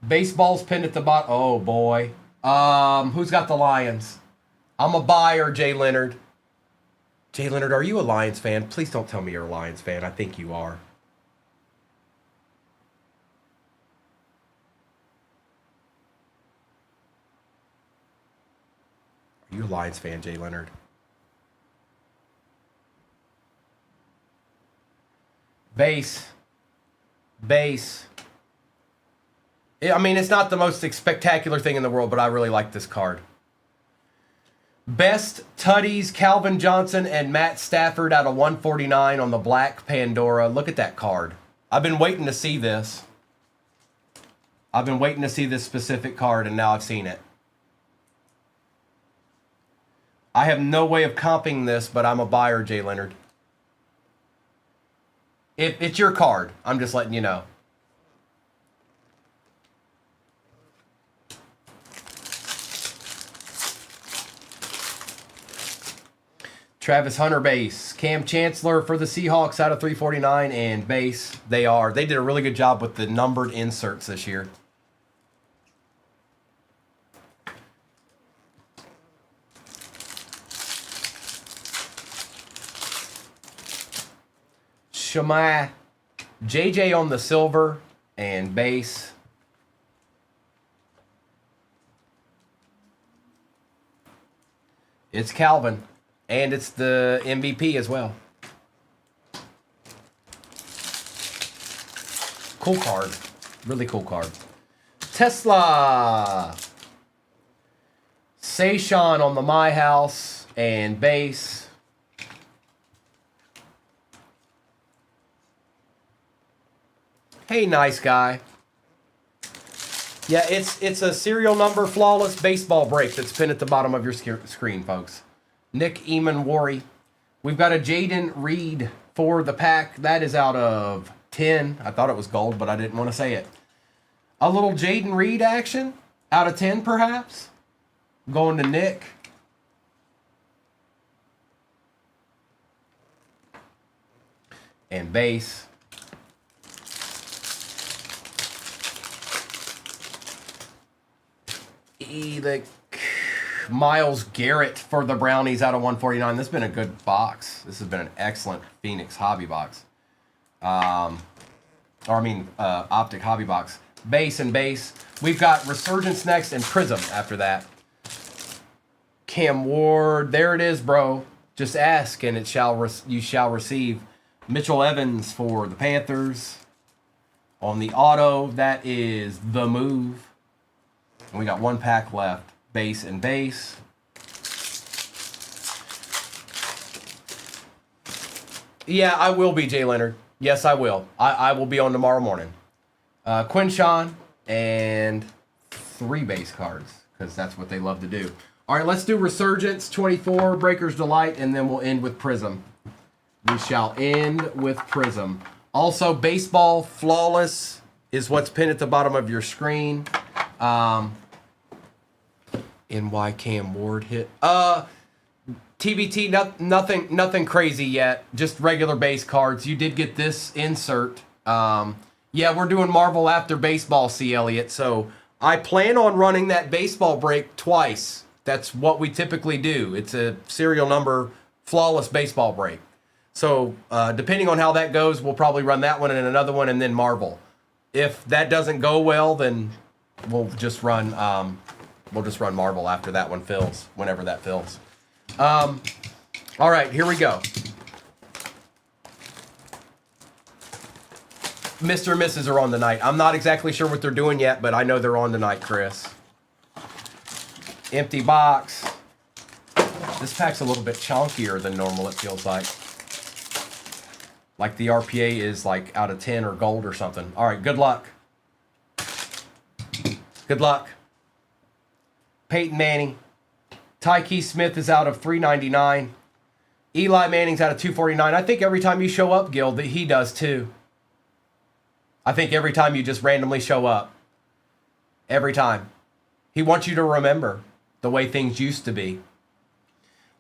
Baseball's pinned at the bottom. Oh, boy. Who's got the Lions? I'm a buyer, Jay Leonard. Jay Leonard, are you a Lions fan? Please don't tell me you're a Lions fan. I think you are. Are you a Lions fan, Jay Leonard? Base. Base. I mean, it's not the most spectacular thing in the world, but I really like this card. Best Tutties, Calvin Johnson and Matt Stafford out of 149 on the black Pandora. Look at that card. I've been waiting to see this. I've been waiting to see this specific card, and now I've seen it. I have no way of comping this, but I'm a buyer, Jay Leonard. It's your card. I'm just letting you know. Travis Hunter base. Cam Chancellor for the Seahawks out of 349 and base. They did a really good job with the numbered inserts this year. Shemai. JJ on the silver and base. It's Calvin. And it's the MVP as well. Cool card. Really cool card. Tesla. Sayshawn on the My House and base. Hey, nice guy. Yeah, it's a serial number flawless baseball break that's pinned at the bottom of your screen, folks. Nick Eamon-Worry. We've got a Jaden Reed for the pack. That is out of 10. I thought it was gold, but I didn't want to say it. A little Jaden Reed action. Out of 10, perhaps. Going to Nick. And base. Miles Garrett for the Brownies out of 149. This has been a good box. This has been an excellent Phoenix hobby box. Optic hobby box. Base and base. We've got Resurgence next and Prism after that. Cam Ward. There it is, bro. Just ask and you shall receive. Mitchell Evans for the Panthers. On the auto, that is the move. And we got one pack left. Base and base. Yeah, I will be, Jay Leonard. Yes, I will. I will be on tomorrow morning. Quinshawn and 3 base cards, because that's what they love to do. All right, let's do Resurgence 24, Breaker's Delight, and then we'll end with Prism. We shall end with Prism. Also, Baseball Flawless is what's pinned at the bottom of your screen. NY Cam Ward hit. TBT, nothing crazy yet. Just regular base cards. You did get this insert. Yeah, we're doing Marvel after baseball, C. Elliott. So I plan on running that baseball break twice. That's what we typically do. It's a serial number flawless baseball break. So depending on how that goes, we'll probably run that one and another one and then Marvel. If that doesn't go well, then we'll just run Marvel after that one fills, whenever that fills. All right, here we go. Mr. and Mrs. are on tonight. I'm not exactly sure what they're doing yet, but I know they're on tonight, Chris. Empty box. This pack's a little bit chunkier than normal, it feels like. Like the RPA is like out of 10 or gold or something. All right, good luck. Good luck. Peyton Manning. Tyke Smith is out of 399. Eli Manning's out of 249. I think every time you show up, Gil, that he does too. I think every time you just randomly show up. Every time. He wants you to remember the way things used to be.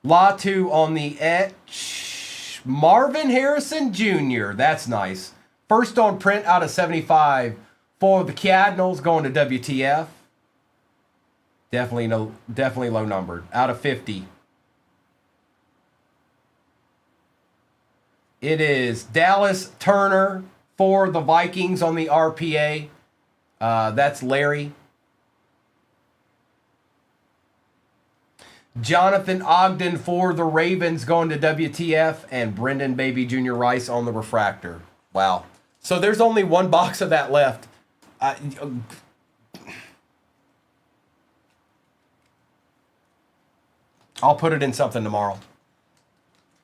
Latu on the etch. Marvin Harrison Jr. That's nice. First on print out of 75 for the Cardinals, going to WTF. Definitely low numbered. Out of 50. It is Dallas Turner for the Vikings on the RPA. That's Larry. Jonathan Ogden for the Ravens going to WTF. And Brendan Baby Jr. Rice on the refractor. Wow. So there's only one box of that left. I'll put it in something tomorrow.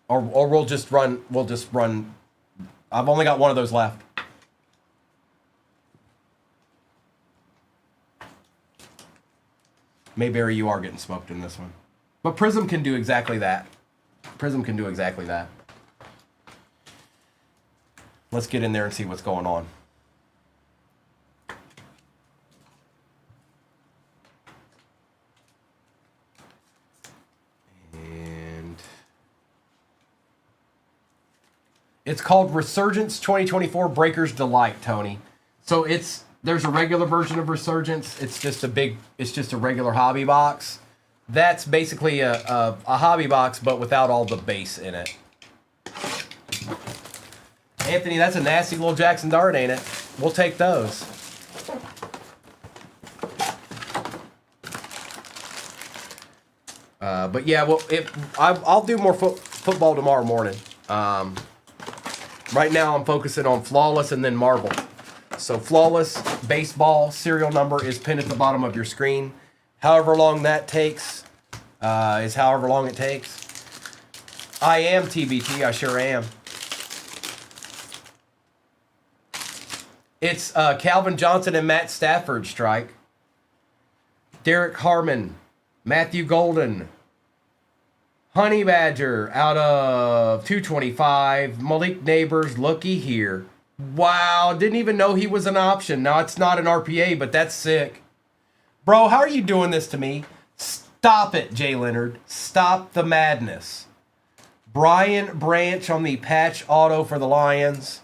Or we'll just run. I've only got one of those left. Mayberry, you are getting smoked in this one. But Prism can do exactly that. Prism can do exactly that. Let's get in there and see what's going on. And it's called Resurgence 2024 Breaker's Delight, Tony. So there's a regular version of Resurgence. It's just a regular hobby box. That's basically a hobby box, but without all the base in it. Anthony, that's a nasty little Jackson Dart, ain't it? We'll take those. But yeah, well, I'll do more football tomorrow morning. Right now, I'm focusing on Flawless and then Marvel. So Flawless, baseball, serial number is pinned at the bottom of your screen. However long that takes is however long it takes. I am TBT, I sure am. It's Calvin Johnson and Matt Stafford strike. Derek Harmon, Matthew Golden, Honey Badger out of 225. Malik Neighbors, looky here. Wow, didn't even know he was an option. Now, it's not an RPA, but that's sick. Bro, how are you doing this to me? Stop it, Jay Leonard. Stop the madness. Brian Branch on the patch auto for the Lions.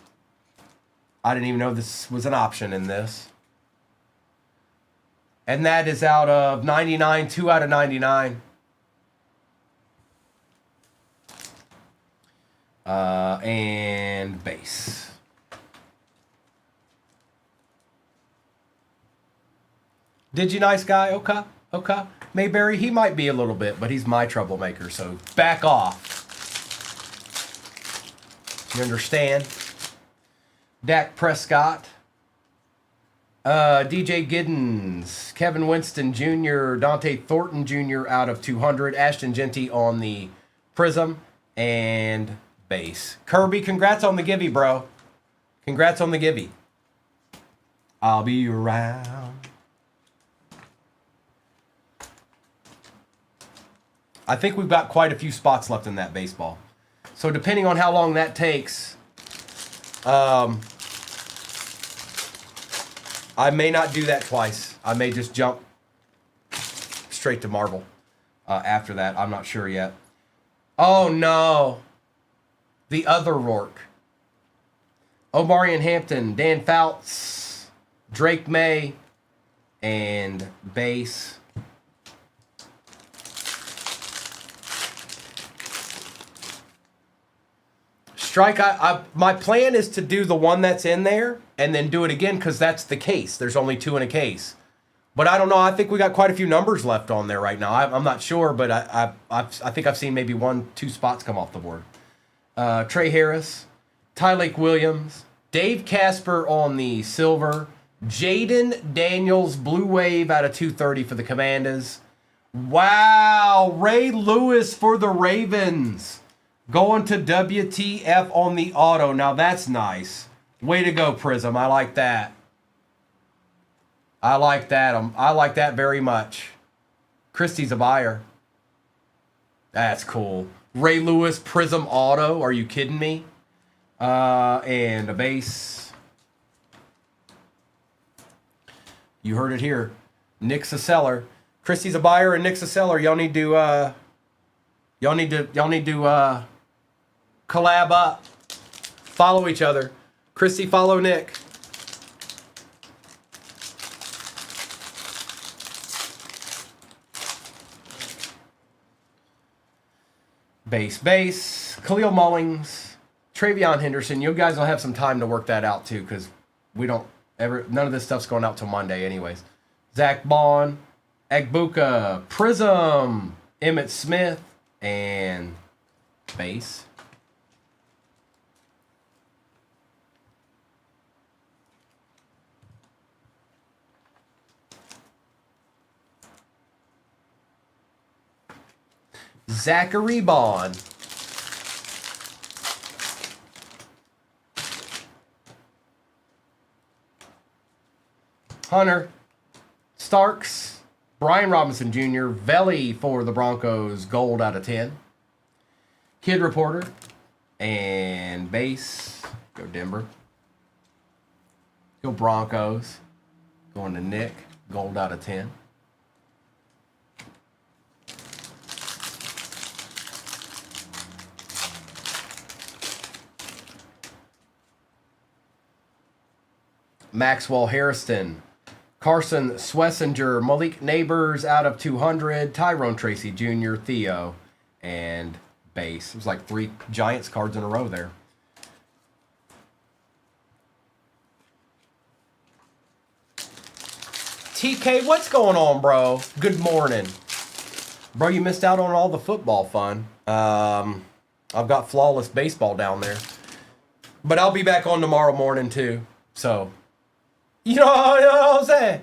I didn't even know this was an option in this. And that is out of 99, 2 out of 99. And base. Did you, nice guy? Okay. Okay. Mayberry, he might be a little bit, but he's my troublemaker, so back off. You understand? Dak Prescott. DJ Giddens. Kevin Winston Jr. Dante Thornton Jr. out of 200. Ashton Genty on the Prism. And base. Kirby, congrats on the givey, bro. Congrats on the givey. I'll be around. I think we've got quite a few spots left in that baseball. So depending on how long that takes, I may not do that twice. I may just jump straight to Marvel after that. I'm not sure yet. Oh, no. The other Rourke. Omarion Hampton, Dan Fouts, Drake May, and base. Strike, my plan is to do the one that's in there and then do it again because that's the case. There's only 2 in a case. But I don't know. I think we got quite a few numbers left on there right now. I'm not sure, but I think I've seen maybe 1-2 spots come off the board. Trey Harris, Tyleik Williams, Dave Casper on the silver, Jaden Daniels Blue Wave out of 230 for the Commanders. Wow, Ray Lewis for the Ravens. Going to WTF on the auto. Now that's nice. Way to go, Prism. I like that. I like that. I like that very much. Christie's a buyer. That's cool. Ray Lewis Prism auto. Are you kidding me? And a base. You heard it here. Nick's a seller. Christie's a buyer and Nick's a seller. Y'all need to collab up. Follow each other. Christy, follow Nick. Base. Khalil Mullings. Travion Henderson. You guys will have some time to work that out too, because none of this stuff's going out till Monday anyways. Zach Bond. Agbuka. Prism. Emmitt Smith. And base. Zachary Bond. Hunter. Starks. Brian Robinson Jr. Velli for the Broncos. Gold out of 10. Kid Reporter. And base. Go Denver. Go Broncos. Going to Nick. Gold out of 10. Maxwell Harrison, Carson Swessinger, Malik Neighbors out of 200, Tyrone Tracy Jr., Theo, and base. It was like 3 Giants cards in a row there. TK, what's going on, bro? Good morning. Bro, you missed out on all the football fun. I've got flawless baseball down there. But I'll be back on tomorrow morning, too. So... You know what I'm saying?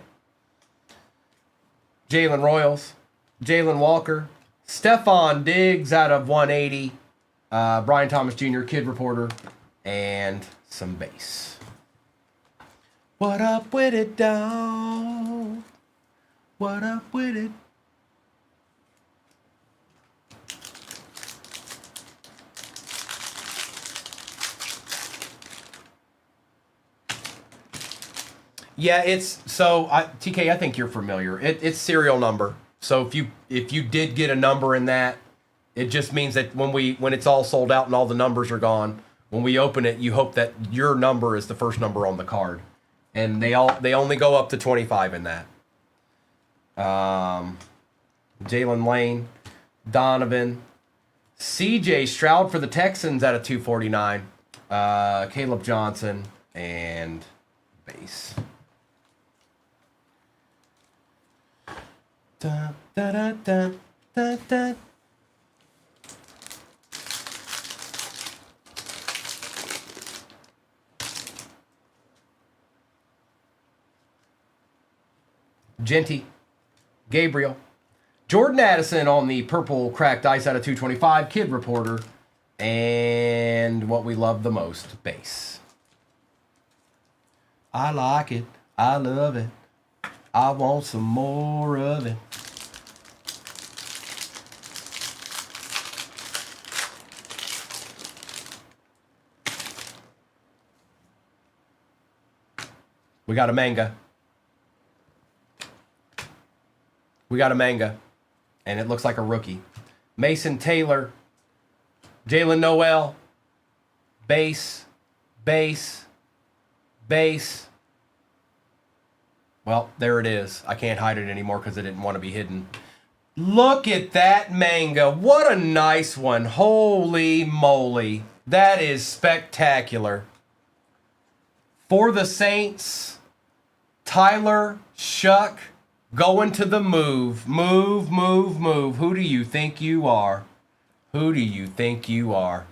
Jalen Royals, Jalen Walker, Stephon Diggs out of 180, Brian Thomas Jr., Kid Reporter, and some base. What up with it, dawg? What up with it? Yeah, TK, I think you're familiar. It's serial number. So if you did get a number in that, it just means that when it's all sold out and all the numbers are gone, when we open it, you hope that your number is the first number on the card. And they only go up to 25 in that. Jalen Lane, Donovan, CJ Stroud for the Texans out of 249. Caleb Johnson and base. Da, da, da, da, da, da. Genty, Gabriel, Jordan Addison on the purple cracked ice out of 225, Kid Reporter, and what we love the most, base. I like it. I love it. I want some more of it. We got a manga. We got a manga, and it looks like a rookie. Mason Taylor, Jalen Noel, base, base, base. Well, there it is. I can't hide it anymore because I didn't want to be hidden. Look at that manga. What a nice one. Holy moly. That is spectacular. For the Saints, Tyler Shuck. Going to the move. Move, move, move. Who do you think you are? Who do you think you are?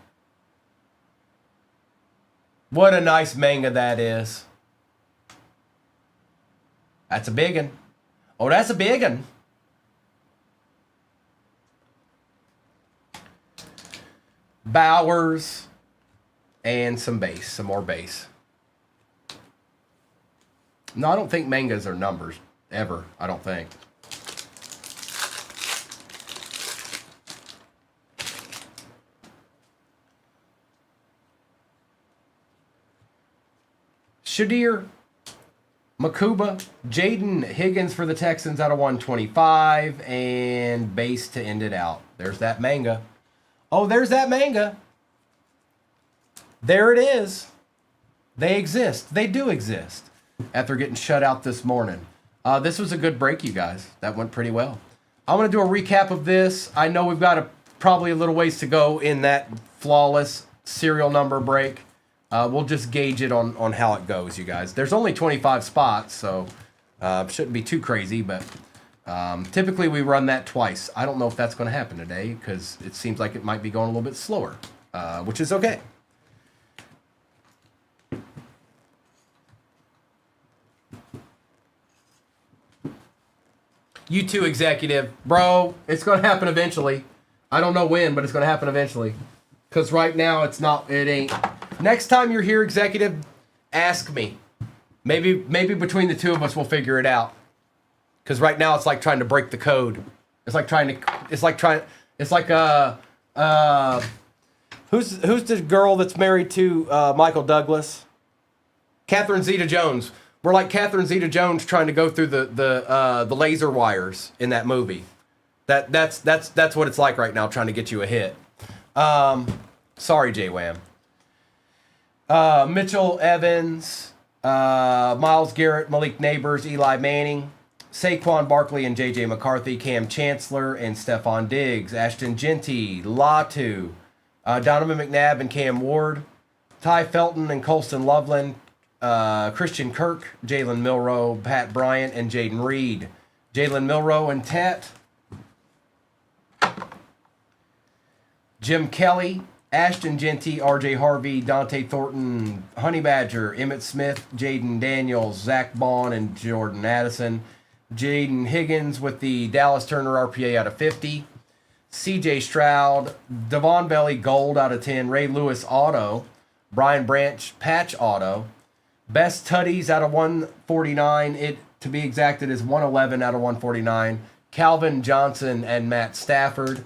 What a nice manga that is. That's a big one. Oh, that's a big one. Bowers and some base. Some more base. No, I don't think mangas are numbers. Ever, I don't think. Shadir, Makuba, Jaden Higgins for the Texans out of 125, and base to end it out. There's that manga. Oh, there's that manga. There it is. They exist. They do exist. After getting shut out this morning. This was a good break, you guys. That went pretty well. I'm going to do a recap of this. I know we've got probably a little ways to go in that flawless serial number break. We'll just gauge it on how it goes, you guys. There's only 25 spots, so shouldn't be too crazy, but typically we run that twice. I don't know if that's going to happen today because it seems like it might be going a little bit slower, which is okay. You too, executive. Bro, it's going to happen eventually. I don't know when, but it's going to happen eventually. Because right now, it ain't. Next time you're here, executive, ask me. Maybe between the two of us, we'll figure it out. Because right now, it's like trying to break the code. It's like who's the girl that's married to Michael Douglas? Catherine Zeta-Jones. We're like Catherine Zeta-Jones trying to go through the laser wires in that movie. That's what it's like right now, trying to get you a hit. Sorry, J-Wham. Mitchell Evans, Myles Garrett, Malik Neighbors, Eli Manning, Saquon Barkley and J.J. McCarthy, Cam Chancellor and Stephon Diggs, Ashton Genty, Latu, Donovan McNabb and Cam Ward, Ty Felton and Colston Loveland, Christian Kirk, Jalen Milroe, Pat Bryant, and Jaden Reed. Jalen Milroe and Tat. Jim Kelly, Ashton Genty, RJ Harvey, Dante Thornton, Honey Badger, Emmett Smith, Jaden Daniels, Zach Bond, and Jordan Addison. Jaden Higgins with the Dallas Turner RPA out of 50. CJ Stroud, Devon Belly Gold out of 10. Ray Lewis Auto. Brian Branch Patch Auto. Best Tutties out of 149. It, to be exact, it is 111 out of 149. Calvin Johnson and Matt Stafford.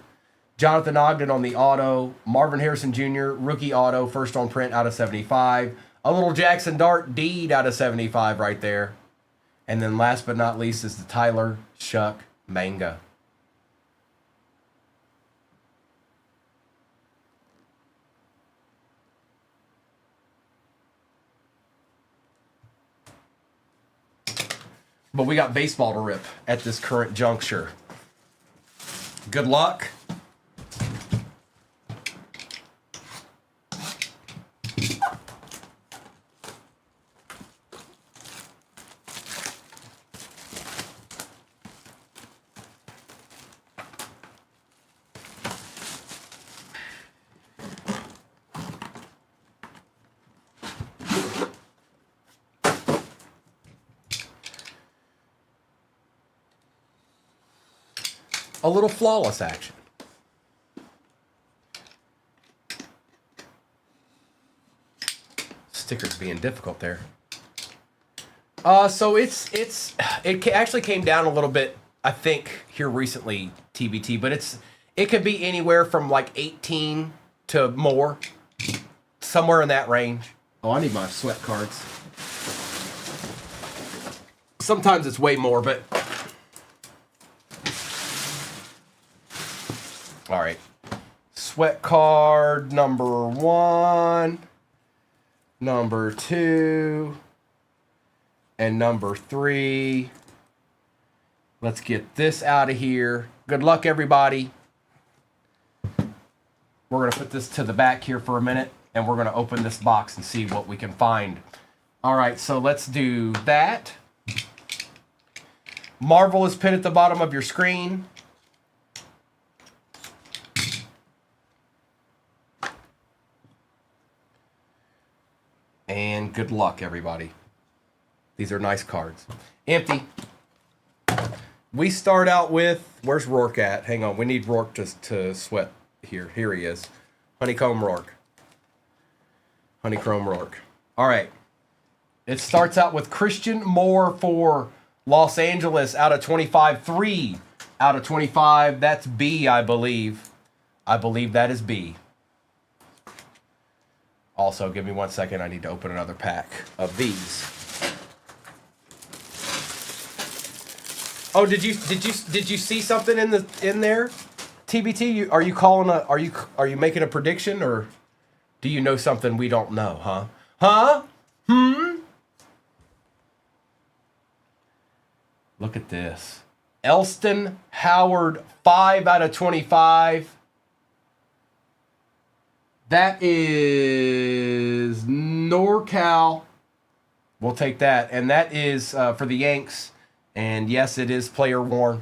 Jonathan Ogden on the auto. Marvin Harrison Jr., rookie auto, first on print out of 75. A little Jackson Dart Deed out of 75 right there. And then last but not least is the Tyler Shuck Manga. But we got baseball to rip at this current juncture. Good luck. a little flawless action. Sticker's being difficult there. So it actually came down a little bit, I think, here recently, TBT, but it could be anywhere from like 18 to more, somewhere in that range. Oh, I need my sweat cards. Sometimes it's way more, but all right. Sweat card number 1, number 2, and number 3. Let's get this out of here. Good luck, everybody. We're going to put this to the back here for a minute, and we're going to open this box and see what we can find. All right, so let's do that. Marvel is pinned at the bottom of your screen. And good luck, everybody. These are nice cards. Empty. We start out with, where's Rourke at? Hang on, we need Rourke to sweat here. Here he is. Honeycomb Rourke. Honeycomb Rourke. All right. It starts out with Christian Moore for Los Angeles out of 25. 3 out of 25. That's B, I believe. I believe that is B. Also, give me 1 second. I need to open another pack of these. Oh, did you see something in there? TBT, are you making a prediction, or do you know something we don't know, huh? Huh? Look at this. Elston Howard, 5 out of 25. That is NorCal. We'll take that. And that is for the Yanks. And yes, it is player worn.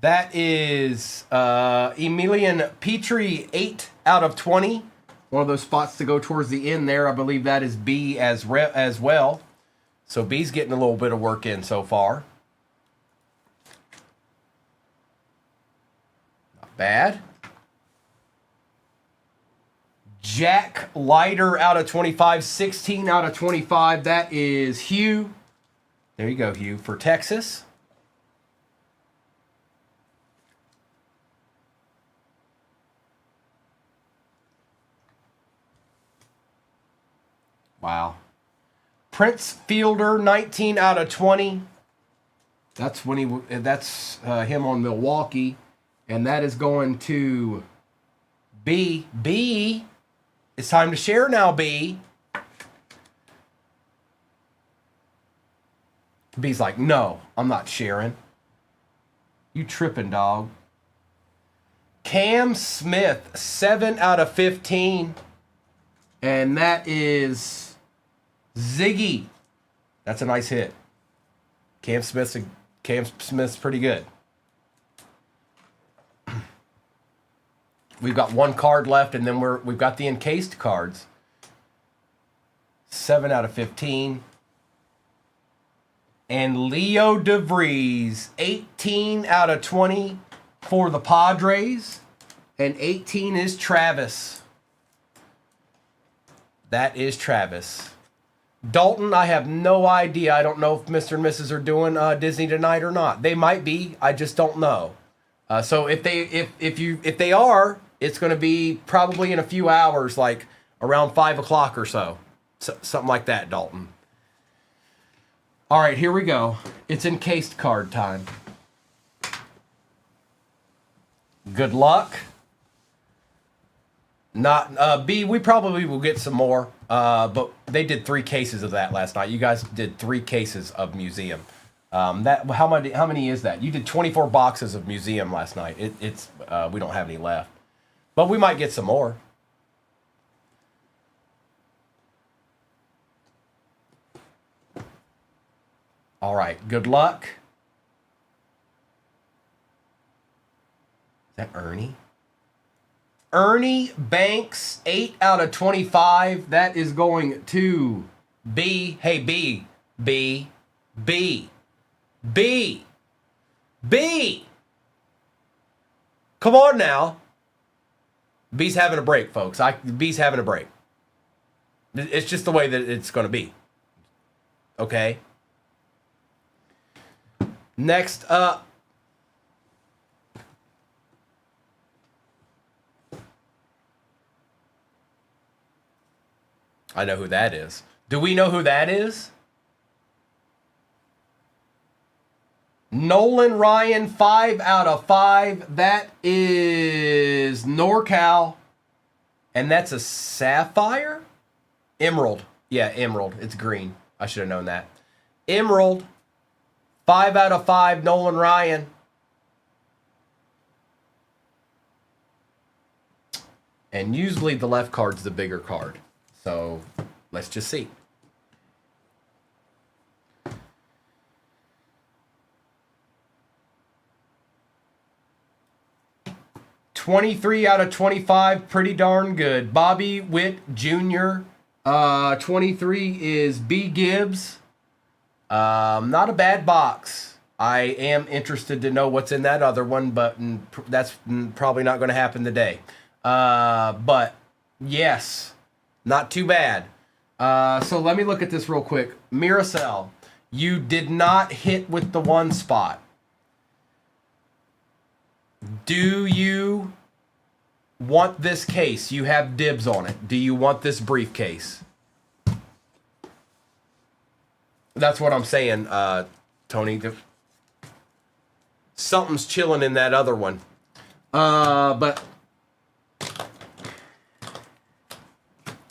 That is Emilian Petrie, 8 out of 20. One of those spots to go towards the end there. I believe that is B as well. So B's getting a little bit of work in so far. Not bad. Jack Leiter out of 25, 16 out of 25. That is Hugh. There you go, Hugh, for Texas. Wow. Prince Fielder, 19 out of 20. That's him on Milwaukee, and that is going to B. B. It's time to share now, B. B's like, no, I'm not sharing. You tripping, dog. Cam Smith, 7 out of 15, and that is Ziggy. That's a nice hit. Cam Smith's pretty good. We've got 1 card left, and then we've got the encased cards. 7 out of 15. And Leo DeVries, 18 out of 20 for the Padres. And 18 is Travis. That is Travis. Dalton, I have no idea. I don't know if Mr. and Mrs. are doing Disney tonight or not. They might be. I just don't know. So if they are, it's going to be probably in a few hours, like around 5 o'clock or so. Something like that, Dalton. All right, here we go. It's encased card time. Good luck. Not B. We probably will get some more. But they did 3 cases of that last night. You guys did 3 cases of museum. How many is that? You did 24 boxes of museum last night. We don't have any left, but we might get some more. All right. Good luck. That Ernie? Ernie Banks, 8 out of 25. That is going to B. Hey, B. B. B. B. B. Come on now. B's having a break, folks. B's having a break. It's just the way that it's going to be. Okay. Next up. I know who that is. Do we know who that is? Nolan Ryan, 5 out of 5. That is NorCal. And that's a sapphire? Emerald. Yeah, emerald. It's green. I should have known that. Emerald. 5 out of 5. Nolan Ryan. And usually the left card's the bigger card. So let's just see. $23 out of 25, pretty darn good. Bobby Witt Jr. 23 is B. Gibbs. Not a bad box. I am interested to know what's in that other one, but that's probably not going to happen today. But yes, not too bad. So let me look at this real quick. Miracel, you did not hit with the one spot. Do you want this case? You have dibs on it. Do you want this briefcase? That's what I'm saying, Tony. Something's chilling in that other one. But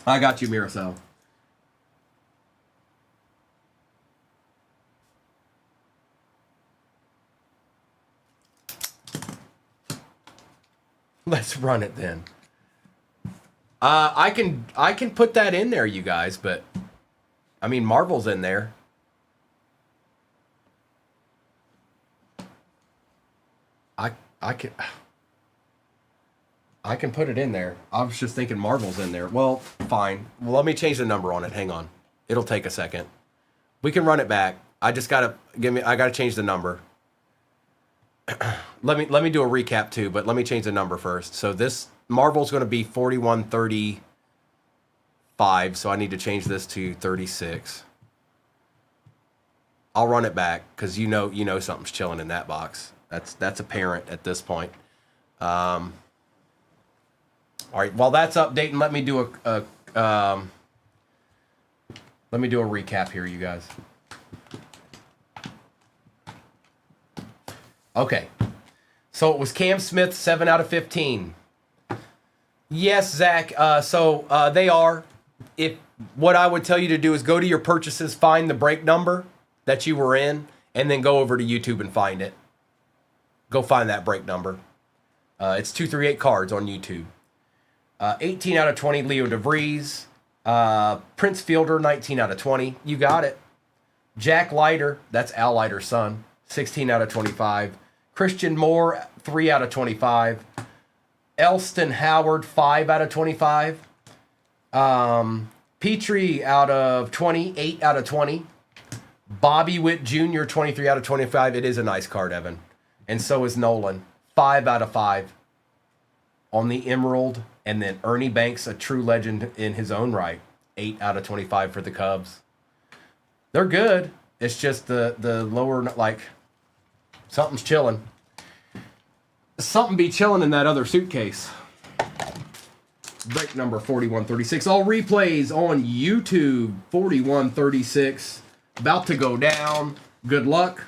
I got you, Miracel. Let's run it then. I can put that in there, you guys, but I mean Marvel's in there. I can put it in there. I was just thinking Marvel's in there. Well, fine. Well, let me change the number on it. Hang on. It'll take a second. We can run it back. I gotta change the number. Let me do a recap too, but let me change the number first. So this Marvel's going to be 4135, so I need to change this to 36. I'll run it back because you know something's chilling in that box. That's apparent at this point. All right, while that's updating, let me do a recap here, you guys. Okay, so it was Cam Smith, 7 out of 15. Yes, Zach. So they are. If what I would tell you to do is go to your purchases, find the break number that you were in, and then go over to YouTube and find it. Go find that break number. It's 238 cards on YouTube. 18 out of 20, Leo DeVries. Prince Fielder, 19 out of 20. You got it. Jack Leiter, that's Al Leiter's son, 16 out of 25. Christian Moore, 3 out of 25. Elston Howard, 5 out of 25. Petrie out of 20, 8 out of 20. Bobby Witt Jr., 23 out of 25. It is a nice card, Evan. And so is Nolan, 5 out of 5 on the Emerald. And then Ernie Banks, a true legend in his own right, 8 out of 25 for the Cubs. They're good. It's just the lower, like, something's chilling. Something be chilling in that other suitcase. Break number 4136. All replays on YouTube. 4136. About to go down. Good luck.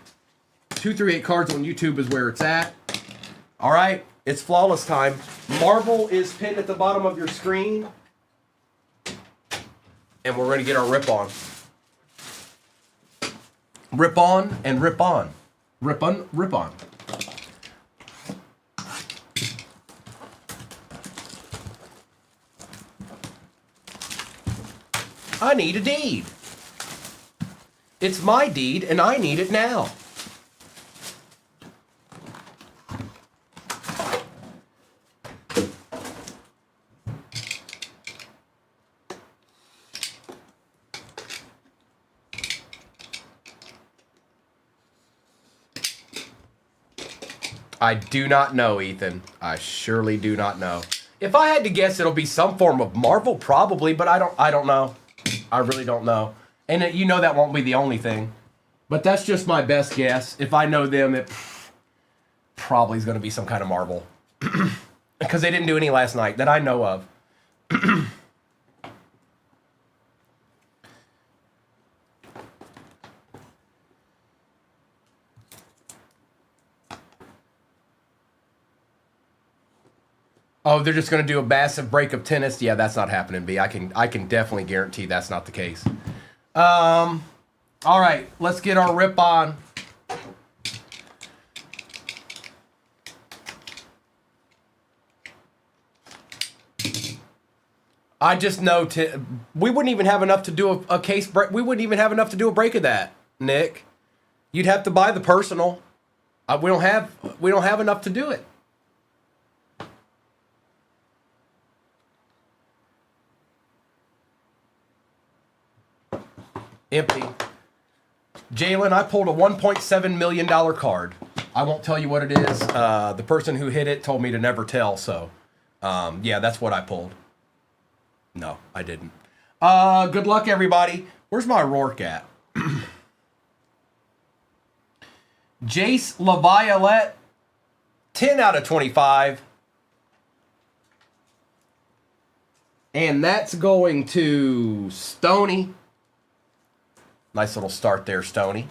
238 cards on YouTube is where it's at. All right. It's flawless time. Marvel is pinned at the bottom of your screen. And we're going to get our rip on. Rip on and rip on. Rip on, rip on. I need a deed. It's my deed and I need it now. I do not know, Ethan. I surely do not know. If I had to guess, it'll be some form of Marvel, probably, but I don't know. I really don't know. And you know that won't be the only thing. But that's just my best guess. If I know them, it probably is going to be some kind of Marvel. Because they didn't do any last night that I know of. Oh, they're just going to do a massive break of tennis? Yeah, that's not happening, B. I can definitely guarantee that's not the case. All right, let's get our rip on. I just know we wouldn't even have enough to do a case break. We wouldn't even have enough to do a break of that, Nick. You'd have to buy the personal. We don't have enough to do it. Empty. Jalen, I pulled a $1.7 million card. I won't tell you what it is. The person who hit it told me to never tell, so yeah, that's what I pulled. No, I didn't. Good luck, everybody. Where's my Rourke at? Jace LaViolette, 10 out of 25. And that's going to Stoney. Nice little start there, Stoney.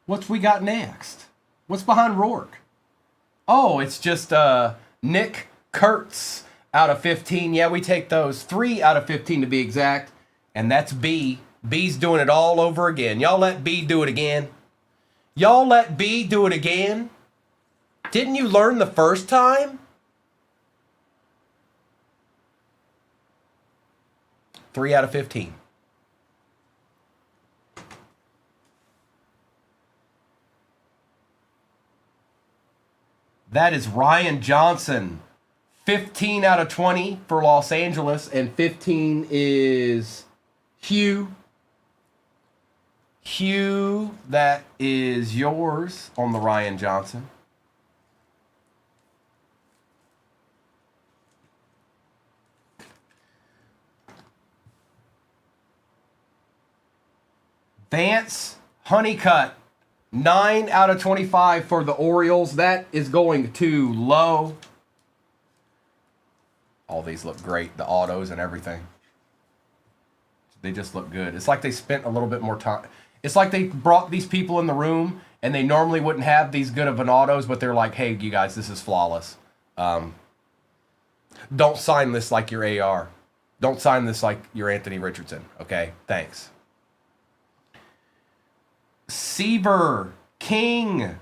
What's we got next? What's behind Rourke? Oh, it's just Nick Kurtz out of 15. Yeah, we take those. 3 out of 15 to be exact. And that's B. B's doing it all over again. Y'all let B do it again. Y'all let B do it again. Didn't you learn the first time? 3 out of 15. That is Ryan Johnson. 15 out of 20 for Los Angeles. And 15 is Hugh. Hugh, that is yours on the Ryan Johnson. Vance Honeycutt, 9 out of 25 for the Orioles. That is going to Low. All these look great, the autos and everything. They just look good. It's like they spent a little bit more time. It's like they brought these people in the room and they normally wouldn't have these good of an autos, but they're like, hey, you guys, this is flawless. Don't sign this like your AR. Don't sign this like your Anthony Richardson. Okay, thanks. Seaver King,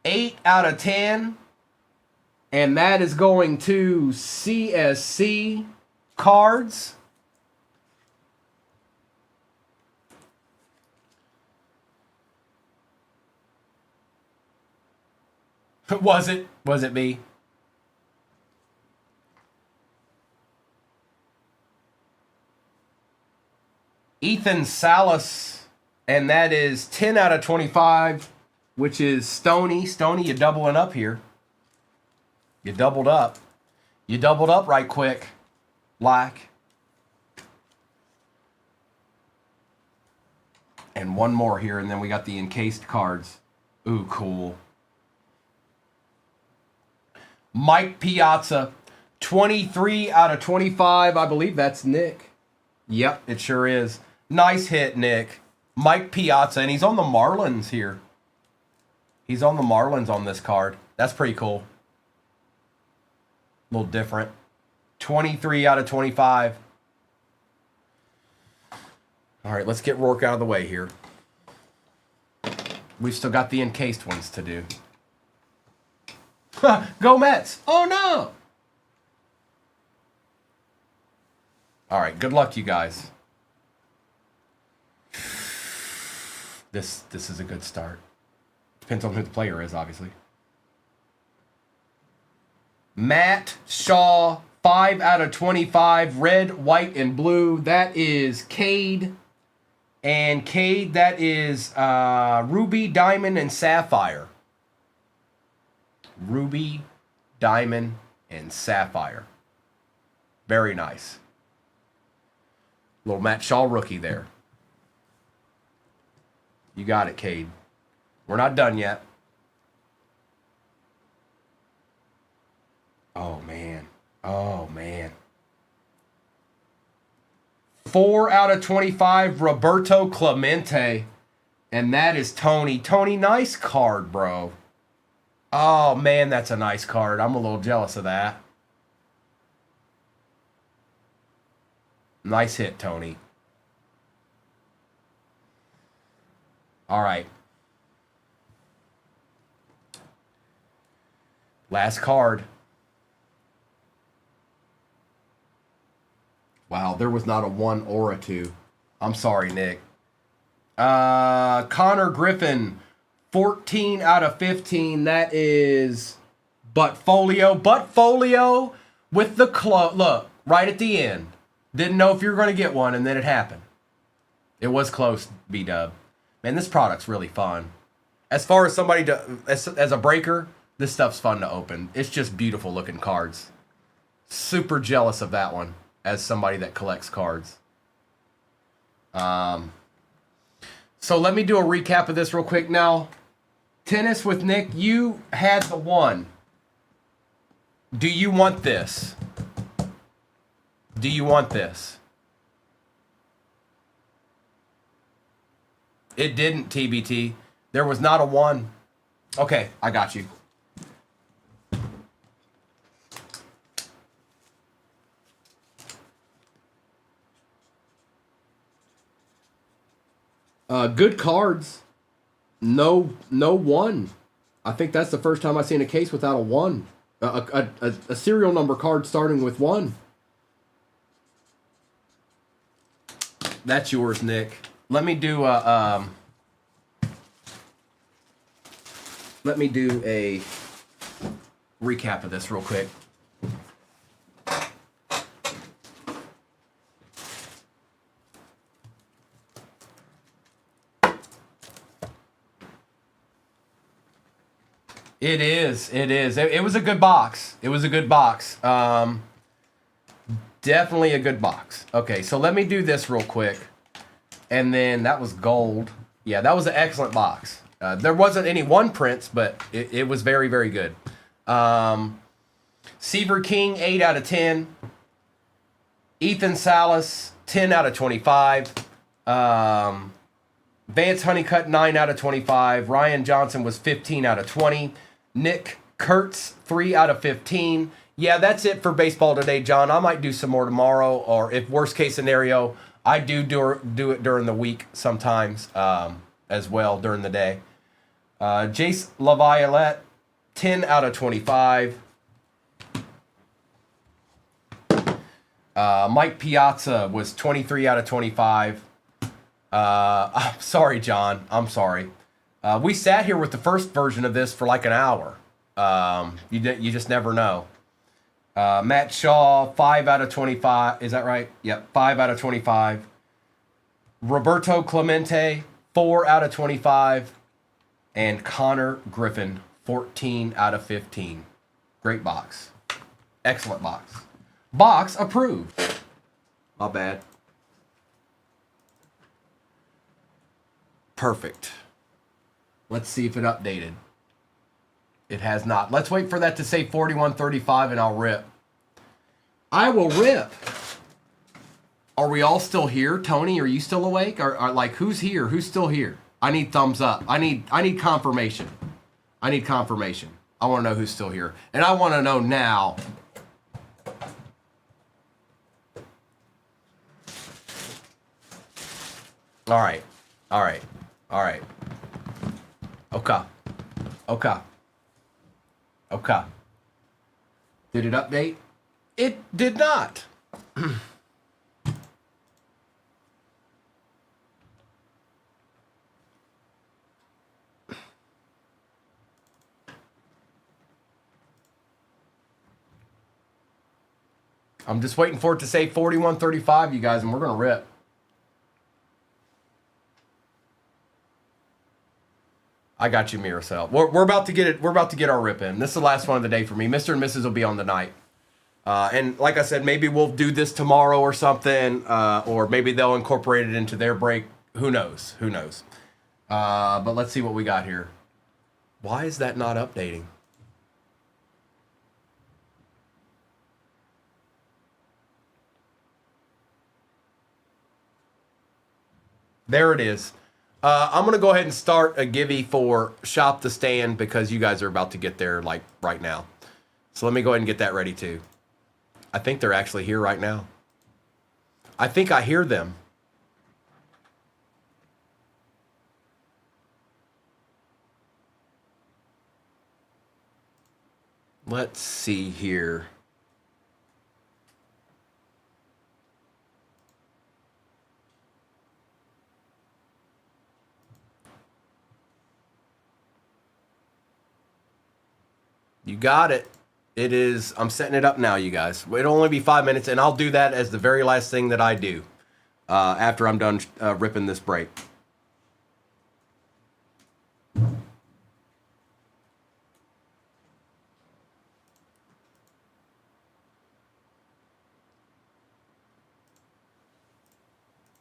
8 out of 10. And that is going to CSC Cards. Was it? Was it me? Ethan Salas, and that is 10 out of 25, which is Stoney. Stoney, you're doubling up here. You doubled up. You doubled up right quick. Like. And one more here, and then we got the encased cards. Ooh, cool. Mike Piazza, 23 out of 25. I believe that's Nick. Yep, it sure is. Nice hit, Nick. Mike Piazza, and he's on the Marlins here. He's on the Marlins on this card. That's pretty cool. A little different. 23 out of 25. All right, let's get Rourke out of the way here. We've still got the encased ones to do. Go Mets! Oh no! All right, good luck, you guys. This is a good start. Depends on who the player is, obviously. Matt Shaw, 5 out of 25, red, white, and blue. That is Cade. And Cade, that is Ruby, Diamond, and Sapphire. Ruby, Diamond, and Sapphire. Very nice. Little Matt Shaw rookie there. You got it, Cade. We're not done yet. Oh, man. Oh, man. 4 out of 25, Roberto Clemente. And that is Tony. Tony, nice card, bro. Oh, man, that's a nice card. I'm a little jealous of that. Nice hit, Tony. All right. Last card. Wow, there was not a 1 or a 2. I'm sorry, Nick. Connor Griffin, 14 out of 15. That is Buttfolio. Buttfolio with the look, right at the end. Didn't know if you were going to get one, and then it happened. It was close, B-Dub. Man, this product's really fun. As far as somebody as a breaker, this stuff's fun to open. It's just beautiful looking cards. Super jealous of that one as somebody that collects cards. So let me do a recap of this real quick now. Tennis with Nick, you had the 1. Do you want this? Do you want this? It didn't, TBT. There was not a 1. Okay, I got you. Good cards. No 1. I think that's the first time I've seen a case without a 1. A serial number card starting with 1. That's yours, Nick. Let me do a recap of this real quick. It is. It was a good box. It was a good box. Definitely a good box. Okay, so let me do this real quick. And then that was gold. Yeah, that was an excellent box. There wasn't any 1 prints, but it was very, very good. Seaver King, 8 out of 10. Ethan Salas, 10 out of 25. Vance Honeycutt, 9 out of 25. Ryan Johnson was 15 out of 20. Nick Kurtz, 3 out of 15. Yeah, that's it for baseball today, John. I might do some more tomorrow, or if worst case scenario, I do it during the week sometimes as well during the day. Jace LaViolette, 10 out of 25. Mike Piazza was 23 out of 25. I'm sorry, John. I'm sorry. We sat here with the first version of this for like an hour. You just never know. Matt Shaw, 5 out of 25. Is that right? Yep, 5 out of 25. Roberto Clemente, 4 out of 25. And Connor Griffin, 14 out of 15. Great box. Excellent box. Box approved. Not bad. Perfect. Let's see if it updated. It has not. Let's wait for that to say 4135 and I'll rip. I will rip. Are we all still here? Tony, are you still awake? Or like, who's here? Who's still here? I need thumbs up. I need confirmation. I need confirmation. I want to know who's still here. And I want to know now. All right. All right. All right. Okay. Okay. Okay. Did it update? It did not. I'm just waiting for it to say 41.35, you guys, and we're going to rip. I got you, Miracell. We're about to get it. We're about to get our rip in. This is the last one of the day for me. Mr. and Mrs. will be on the night. And like I said, maybe we'll do this tomorrow or something, or maybe they'll incorporate it into their break. Who knows? Who knows? But let's see what we got here. Why is that not updating? There it is. I'm going to go ahead and start a givey for Shop the Stand because you guys are about to get there like right now. So let me go ahead and get that ready too. I think they're actually here right now. I think I hear them. Let's see here. You got it. It is, I'm setting it up now, you guys. It'll only be 5 minutes, and I'll do that as the very last thing that I do after I'm done ripping this break.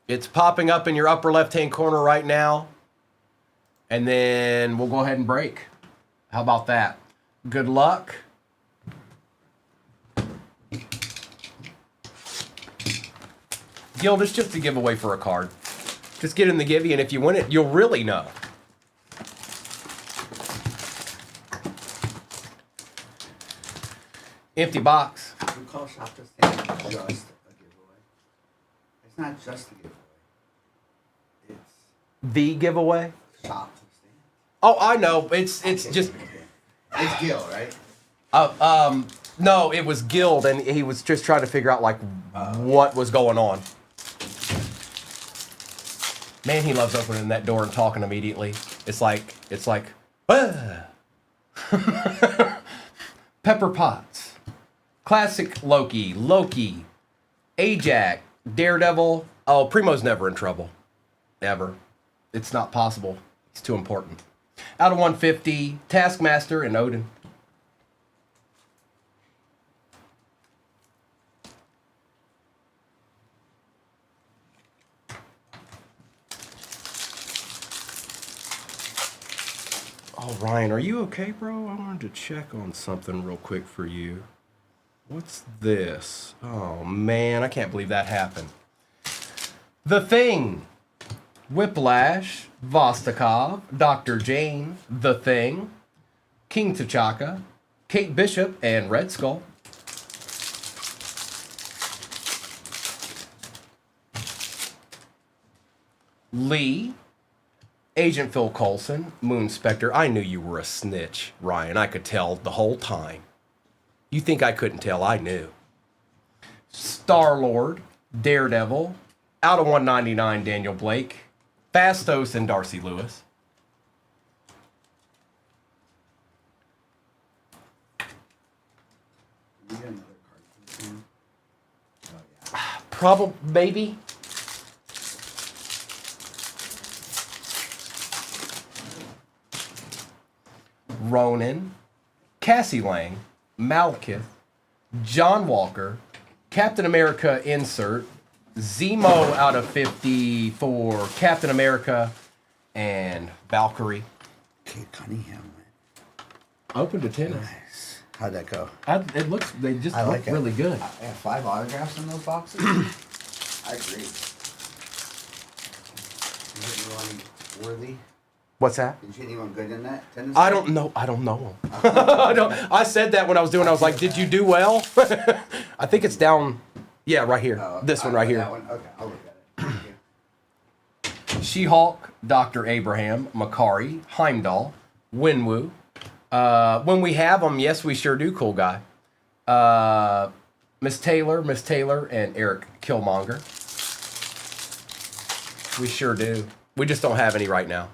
It's popping up in your upper left-hand corner right now. And then we'll go ahead and break. How about that? Good luck. Guild, it's just a giveaway for a card. Just get in the givey, and if you win it, you'll really know. Empty box. We call Shop the Stand just a giveaway. It's not just a giveaway. It's The giveaway? Shop the Stand. Oh, I know. It's just... It's Gil, right? No, it was Guild, and he was just trying to figure out, like, what was going on. Man, he loves opening that door and talking immediately. It's like, ah. Pepper Potts. Classic Loki, Ajax, Daredevil. Oh, Primo's never in trouble. Ever. It's not possible. It's too important. Out of 150, Taskmaster and Odin. Oh, Ryan, are you okay, bro? I wanted to check on something real quick for you. What's this? Oh, man, I can't believe that happened. The Thing. Whiplash, Vostokov, Dr. Jane, The Thing, King T'Chaka, Kate Bishop, and Red Skull. Lee, Agent Phil Coulson, Moon Spectre. I knew you were a snitch, Ryan. I could tell the whole time. You think I couldn't tell? I knew. Star-Lord, Daredevil, out of 199, Daniel Blake, Fastos, and Darcy Lewis. You got another card for this one? Oh, yeah. Probably, maybe. Ronan, Cassie Lang, Malekith, John Walker, Captain America insert, Zemo out of 50 for Captain America, and Valkyrie. Kate Cunningham went. Open to tennis. Nice. How'd that go? It looks, they just I look like it. really good. I have 5 autographs in those boxes. I agree. Did you hit anyone worthy? What's that? Did you hit anyone good in that tennis? I don't know. I don't know. I said that when I was doing. I was like, "Did you do well?" I think it's down. Yeah, right here. This one right here. That one? Okay, I'll look at it. Thank you. She-Hulk, Dr. Abraham, Makari, Heimdall, Winwoo. When we have them, yes, we sure do, cool guy. Miss Taylor, and Eric Killmonger. We sure do. We just don't have any right now.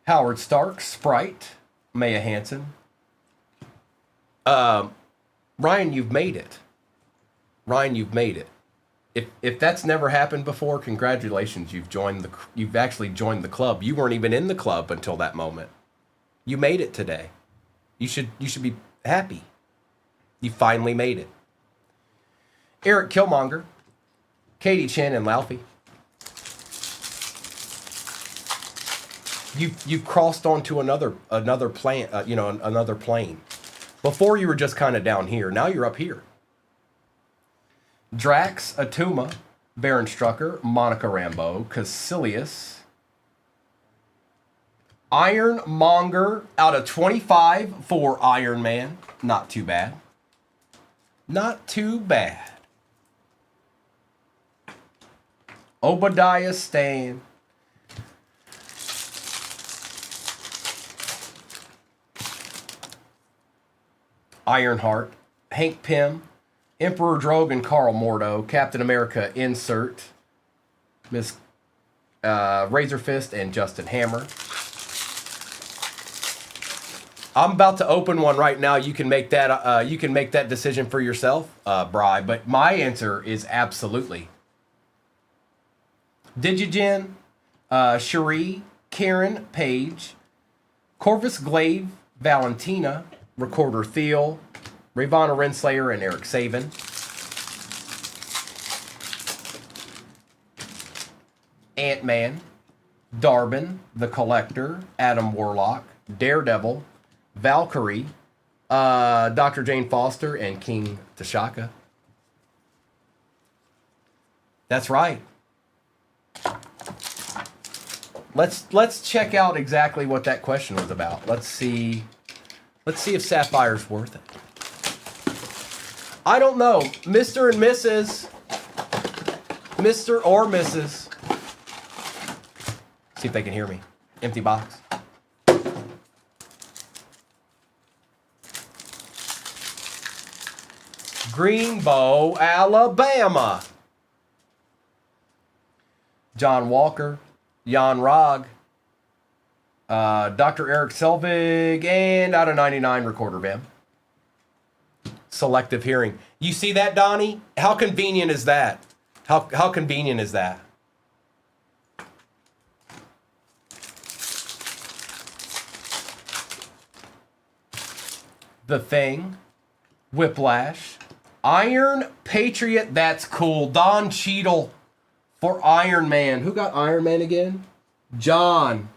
Howard Stark, Sprite, Maya Hansen. Ryan, you've made it. Ryan, you've made it. If that's never happened before, congratulations. You've actually joined the club. You weren't even in the club until that moment. You made it today. You should be happy. You finally made it. Eric Killmonger, Katie Chen, and Laufey. You've crossed onto another plane, another plane. Before you were just kind of down here. Now you're up here. Drax, Atuma, Baron Strucker, Monica Rambeau, Caecilius, Ironmonger out of 25 for Iron Man. Not too bad. Not too bad. Obadiah Stan. Ironheart, Hank Pym, Emperor Drogue and Carl Mordo, Captain America Insert, Miss Razor Fist, and Justin Hammer. I'm about to open one right now. You can make that. You can make that decision for yourself, Bri. But my answer is absolutely. Digigen, Cherie, Karen, Paige, Corvus Glaive, Valentina, Recorder Thiel, Ravonna Renslayer, and Eric Saban. Ant-Man, Darbin, The Collector, Adam Warlock, Daredevil, Valkyrie, Dr. Jane Foster, and King T'Chaka. That's right. Let's check out exactly what that question was about. Let's see if Sapphire's worth it. I don't know. Mr. and Mrs. Mr. or Mrs. See if they can hear me. Empty box. Greenbow, Alabama. John Walker, Jan Rog, Dr. Eric Selvig, and out of 99, Recorder Bam. Selective hearing. You see that, Donnie? How convenient is that? How convenient is that? The Thing, Whiplash, Iron Patriot. That's cool. Don Cheadle for Iron Man. Who got Iron Man again? John.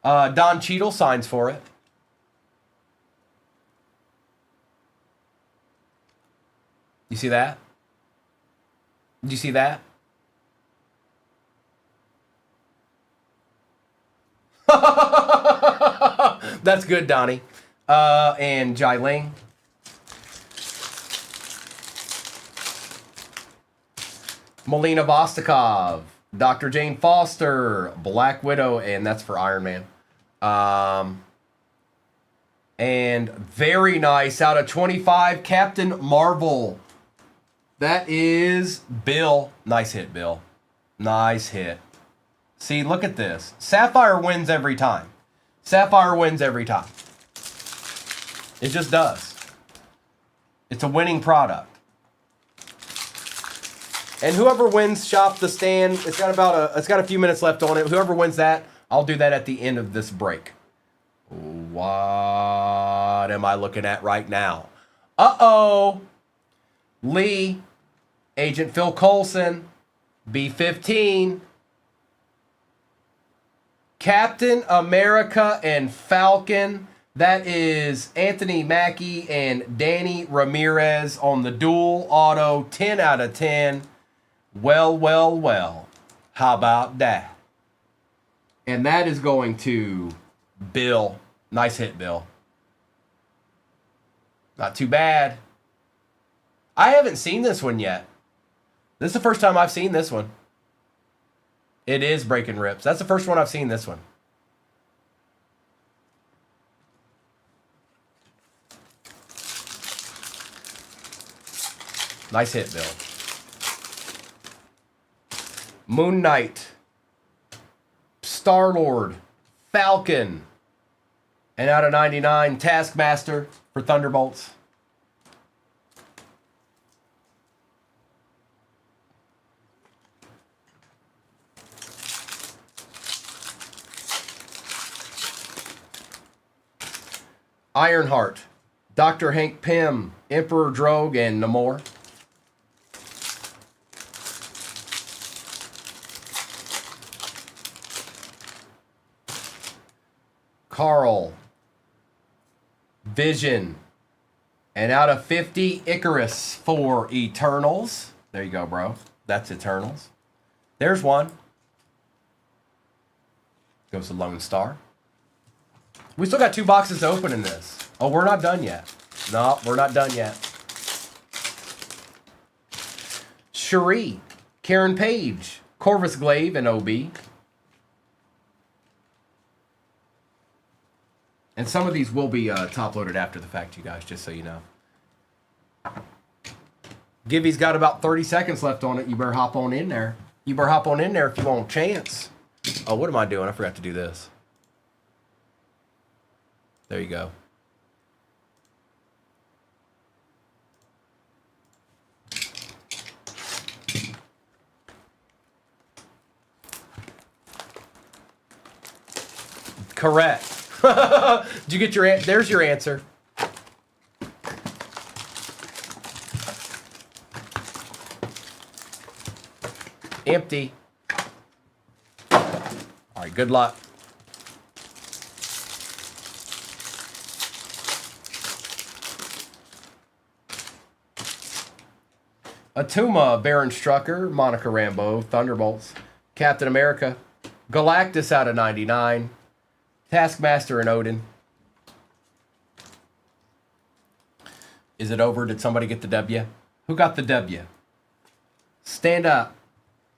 Don Cheadle signs for it. You see that? Did you see that? That's good, Donnie. And Jai Ling. Melina Vostokov. Dr. Jane Foster. Black Widow. And that's for Iron Man. And very nice. Out of 25, Captain Marvel. That is Bill. Nice hit, Bill. Nice hit. See, look at this. Sapphire wins every time. Sapphire wins every time. It just does. It's a winning product. And whoever wins Shop the Stand, it's got a few minutes left on it. Whoever wins that, I'll do that at the end of this break. What am I looking at right now? Uh-oh. Lee, Agent Phil Coulson, B-15, Captain America and Falcon. That is Anthony Mackie and Danny Ramirez on the dual auto, 10 out of 10. Well, well, well. How about that? And that is going to Bill. Nice hit, Bill. Not too bad. I haven't seen this one yet. This is the first time I've seen this one. It is Breaking Rips. That's the first one I've seen this one. Nice hit, Bill. Moon Knight. Star-Lord. Falcon. And out of 99, Taskmaster for Thunderbolts. Ironheart, Dr. Hank Pym, Emperor Drogue, and Namor. Carl, Vision, and out of 50, Icarus for Eternals. There you go, bro. That's Eternals. There's one. Goes to Lone Star. We still got 2 boxes to open in this. Oh, we're not done yet. No, we're not done yet. Cherie, Karen Page, Corvus Glaive, and OB. And some of these will be top-loaded after the fact, you guys, just so you know. Gibby's got about 30 seconds left on it. You better hop on in there. You better hop on in there if you want a chance. Oh, what am I doing? I forgot to do this. There you go. Correct. Did you get your answer? There's your answer. Empty. All right, good luck. Atuma, Baron Strucker, Monica Rambeau, Thunderbolts, Captain America, Galactus out of 99, Taskmaster and Odin. Is it over? Did somebody get the W? Who got the W? Stand up.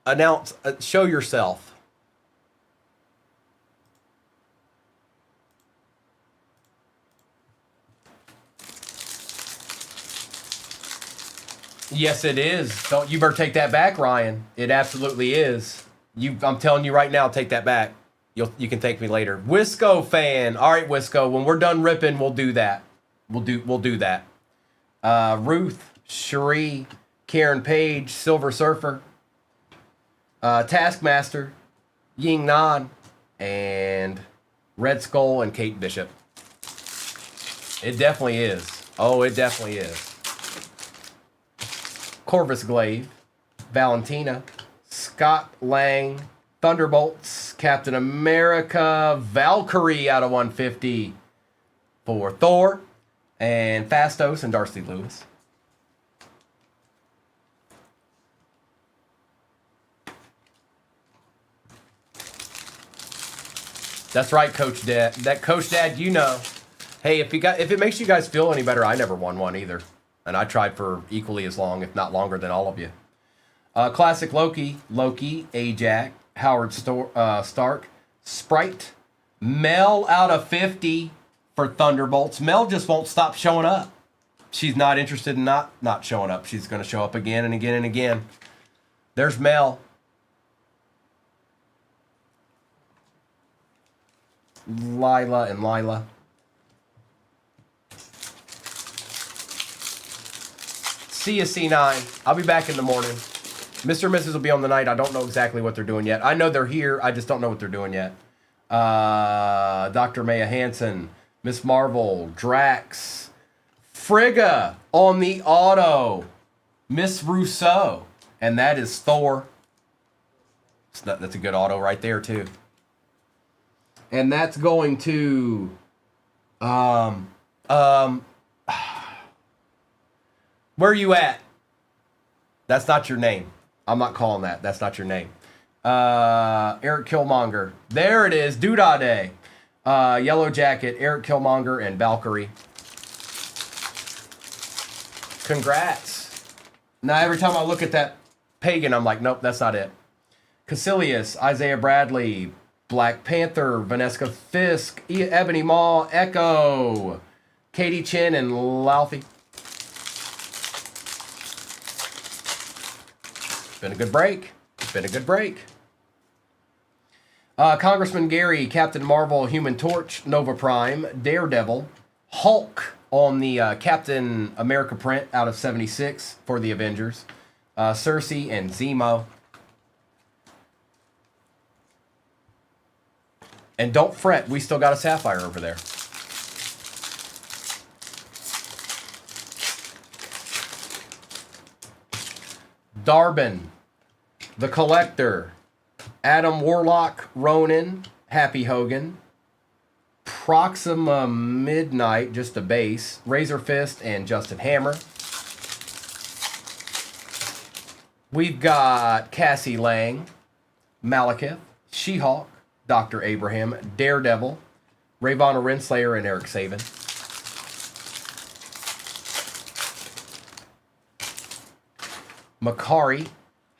Announce. Show yourself. Yes, it is. Don't you better take that back, Ryan. It absolutely is. I'm telling you right now, take that back. You can thank me later. Wisco fan. All right, Wisco. When we're done ripping, we'll do that. We'll do that. Ruth, Cherie, Karen Page, Silver Surfer, Taskmaster, Ying Nan, and Red Skull and Kate Bishop. It definitely is. Oh, it definitely is. Corvus Glaive, Valentina, Scott Lang, Thunderbolts, Captain America, Valkyrie out of 150 for Thor, and Fastos and Darcy Lewis. That's right, Coach Dad. That Coach Dad, you know. Hey, if it makes you guys feel any better, I never won one either. And I tried for equally as long, if not longer, than all of you. Classic Loki, Ajax, Howard Stark, Sprite, Mel out of 50 for Thunderbolts. Mel just won't stop showing up. She's not interested in not showing up. She's going to show up again and again and again. There's Mel. Lila and Lila. See you, C9. I'll be back in the morning. Mr. and Mrs. will be on the night. I don't know exactly what they're doing yet. I know they're here. I just don't know what they're doing yet. Dr. Maya Hansen, Miss Marvel, Drax, Frigga on the auto, Miss Rousseau, and that is Thor. That's a good auto right there too. And that's going to where are you at? That's not your name. I'm not calling that. That's not your name. Eric Killmonger. There it is. Doodah Day. Yellow Jacket, Eric Killmonger, and Valkyrie. Congrats. Now, every time I look at that pagan, I'm like, nope, that's not it. Caecilius, Isaiah Bradley, Black Panther, Vanessa Fisk, Ebony Maw, Echo, Katie Chin, and Laufey. Been a good break. Been a good break. Congressman Gary, Captain Marvel, Human Torch, Nova Prime, Daredevil, Hulk on the Captain America print out of 76 for the Avengers, Cersei and Zemo. And don't fret, we still got a Sapphire over there. Darbin, The Collector, Adam Warlock, Ronan, Happy Hogan, Proxima Midnight, just a base, Razor Fist, and Justin Hammer. We've got Cassie Lang, Malekith, She-Hulk, Dr. Abraham, Daredevil, Ravonna Renslayer, and Eric Saban. Makari,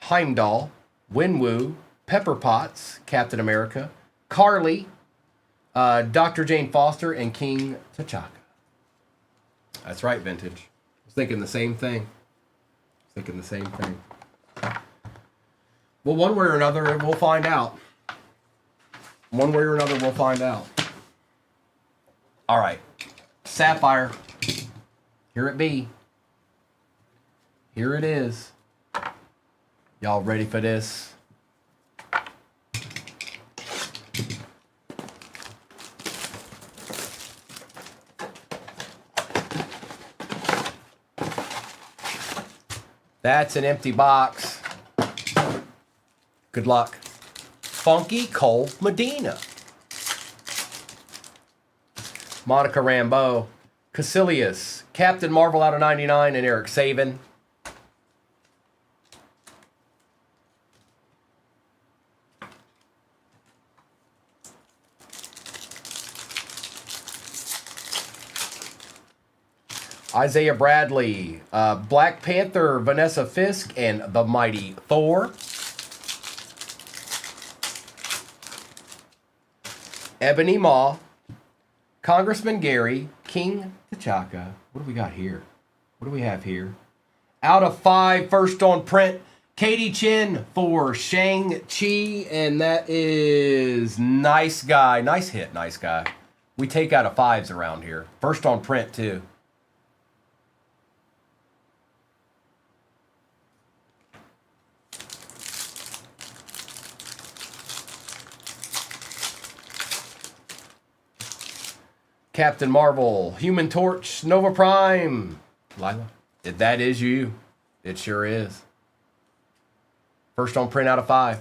Heimdall, Winwoo, Pepper Potts, Captain America, Carly, Dr. Jane Foster, and King T'Chaka. That's right, Vintage. I was thinking the same thing. Well, one way or another, we'll find out. All right. Sapphire. Here it be. Here it is. Y'all ready for this? That's an empty box. Good luck. Funky Cole Medina. Monica Rambeau. Caecilius. Captain Marvel out of 99 and Eric Saban. Isaiah Bradley, Black Panther, Vanessa Fisk, and the Mighty Thor. Ebony Maw, Congressman Gary, King T'Chaka. What do we got here? What do we have here? Out of 5, first on print, Katie Chin for Shang-Chi, and that is nice guy. Nice hit, nice guy. We take out of 5s around here. First on print, too. Captain Marvel, Human Torch, Nova Prime. Lila, that is you. It sure is. First on print out of 5.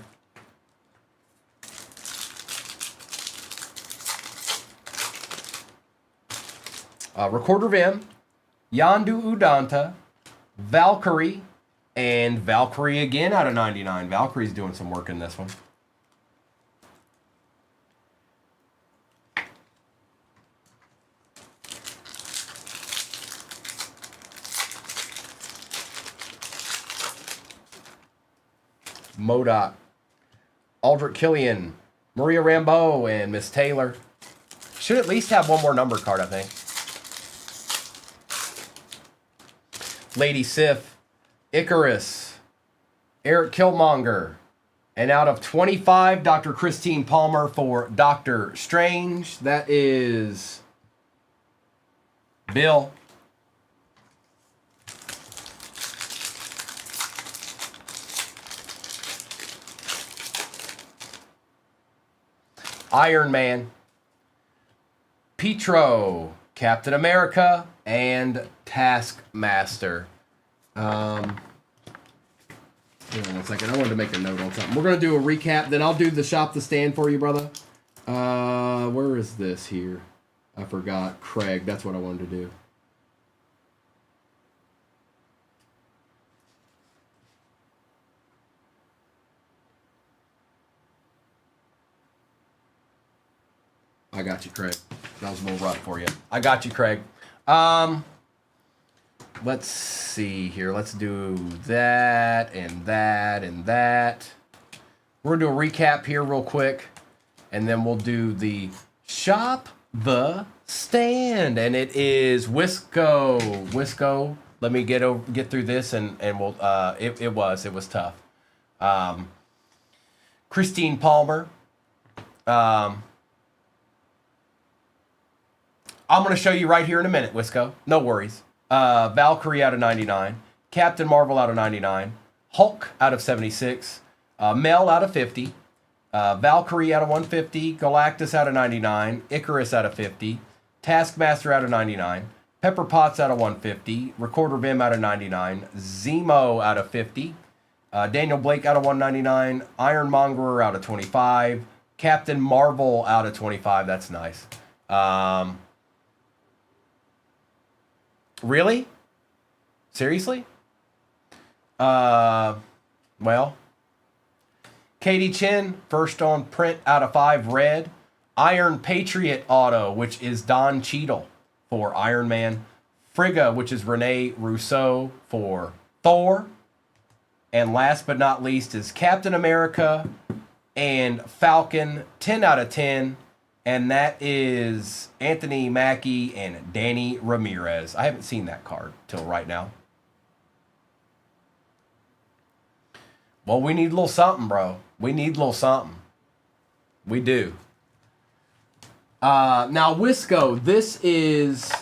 Recorder Vim, Yandu Udanta, Valkyrie, and Valkyrie again out of 99. Valkyrie's doing some work in this one. MODOK, Aldrich Killian, Maria Rambeau, and Miss Taylor. Should at least have one more number card, I think. Lady Sif, Icarus, Eric Killmonger, and out of 25, Dr. Christine Palmer for Doctor Strange. That is Bill. Iron Man, Petro, Captain America, and Taskmaster. Hold on 1 second. I wanted to make a note on something. We're going to do a recap. Then I'll do the shop the stand for you, brother. Where is this here? I forgot. Craig. That's what I wanted to do. I got you, Craig. That was a little rough for you. I got you, Craig. Let's see here. Let's do that and that and that. We're going to do a recap here real quick. And then we'll do the shop the stand. And it is Wisco. Wisco. Let me get through this and we'll it was tough. Christine Palmer. I'm going to show you right here in a minute, Wisco. No worries. Valkyrie out of 99. Captain Marvel out of 99. Hulk out of 76. Mel out of 50. Valkyrie out of 150. Galactus out of 99. Icarus out of 50. Taskmaster out of 99. Pepper Potts out of 150. Recorder Vim out of 99. Zemo out of 50. Daniel Blake out of 199. Ironmonger out of 25. Captain Marvel out of 25. That's nice. Really? Seriously? Well, Katie Chin, first on print out of 5 red. Iron Patriot auto, which is Don Cheadle for Iron Man. Frigga, which is Rene Rousseau for Thor. And last but not least is Captain America and Falcon, 10 out of 10. And that is Anthony Mackie and Danny Ramirez. I haven't seen that card till right now. Well, we need a little something, bro. We need a little something. We do. Now, Wisco, this is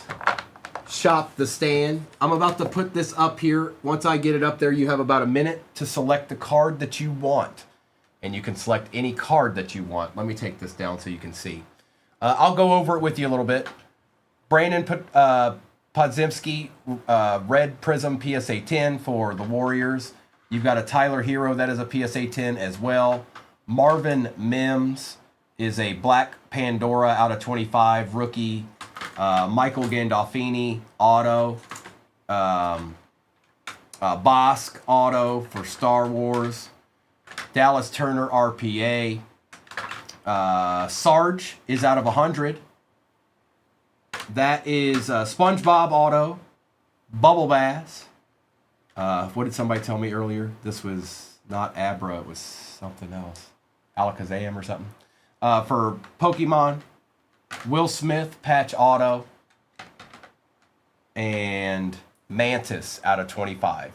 Shop the Stand. I'm about to put this up here. Once I get it up there, you have about a minute to select the card that you want. And you can select any card that you want. Let me take this down so you can see. I'll go over it with you a little bit. Brandon Podziemski, Red Prism PSA 10 for the Warriors. You've got a Tyler Hero that is a PSA 10 as well. Marvin Mims is a Black Pandora out of 25 rookie. Michael Gandolfini auto. Bosk auto for Star Wars. Dallas Turner RPA. Sarge is out of 100. That is SpongeBob auto. Bubble Bass. What did somebody tell me earlier? This was not Abra, it was something else. Alakazam or something. For Pokemon, Will Smith, patch auto. And Mantis out of 25.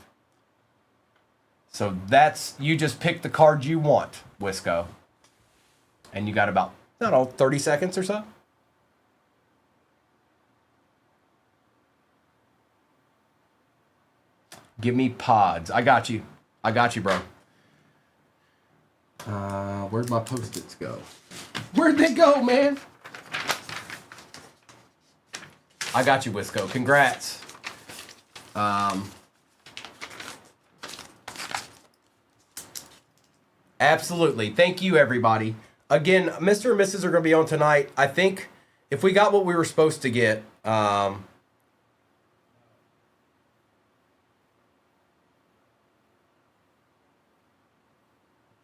So that's, you just pick the card you want, Wisco. And you got about, I don't know, 30 seconds or so. Give me pods. I got you. I got you, bro. Where'd my Post-its go? Where'd they go, man? I got you, Wisco. Congrats. Absolutely. Thank you, everybody. Again, Mr. and Mrs. are going to be on tonight. I think if we got what we were supposed to get, let's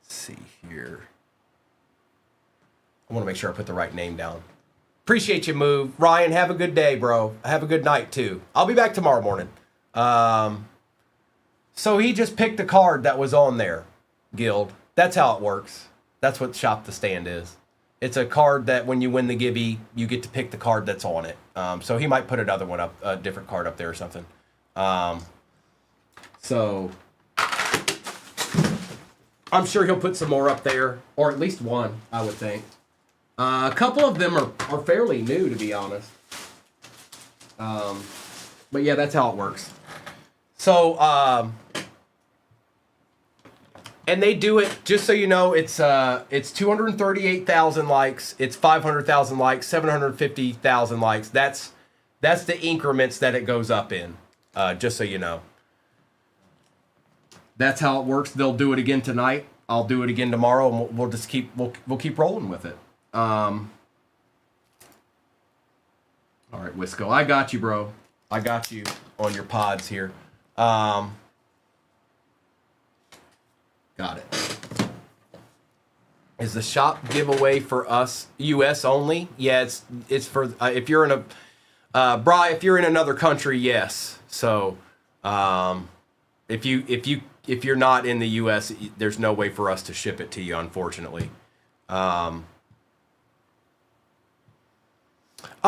see here. I want to make sure I put the right name down. Appreciate you, Move. Ryan, have a good day, bro. Have a good night, too. I'll be back tomorrow morning. So he just picked a card that was on there, Guild. That's how it works. That's what Shop the Stand is. It's a card that when you win the Gibby, you get to pick the card that's on it. So he might put another one up, a different card up there or something. So I'm sure he'll put some more up there, or at least one, I would think. A couple of them are fairly new, to be honest. But yeah, that's how it works. So, and they do it, just so you know, it's 238,000 likes, it's 500,000 likes, 750,000 likes. That's the increments that it goes up in, just so you know. That's how it works. They'll do it again tonight. I'll do it again tomorrow, and we'll just keep rolling with it. All right, Wisco, I got you, bro. I got you on your pods here. Got it. Is the shop giveaway for us US only? Yeah, it's for if you're in a Bri, if you're in another country, yes. So if you're not in the US, there's no way for us to ship it to you, unfortunately. Oh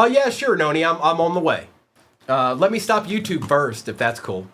yeah, sure, Noni, I'm on the way. Let me stop YouTube first, if that's cool.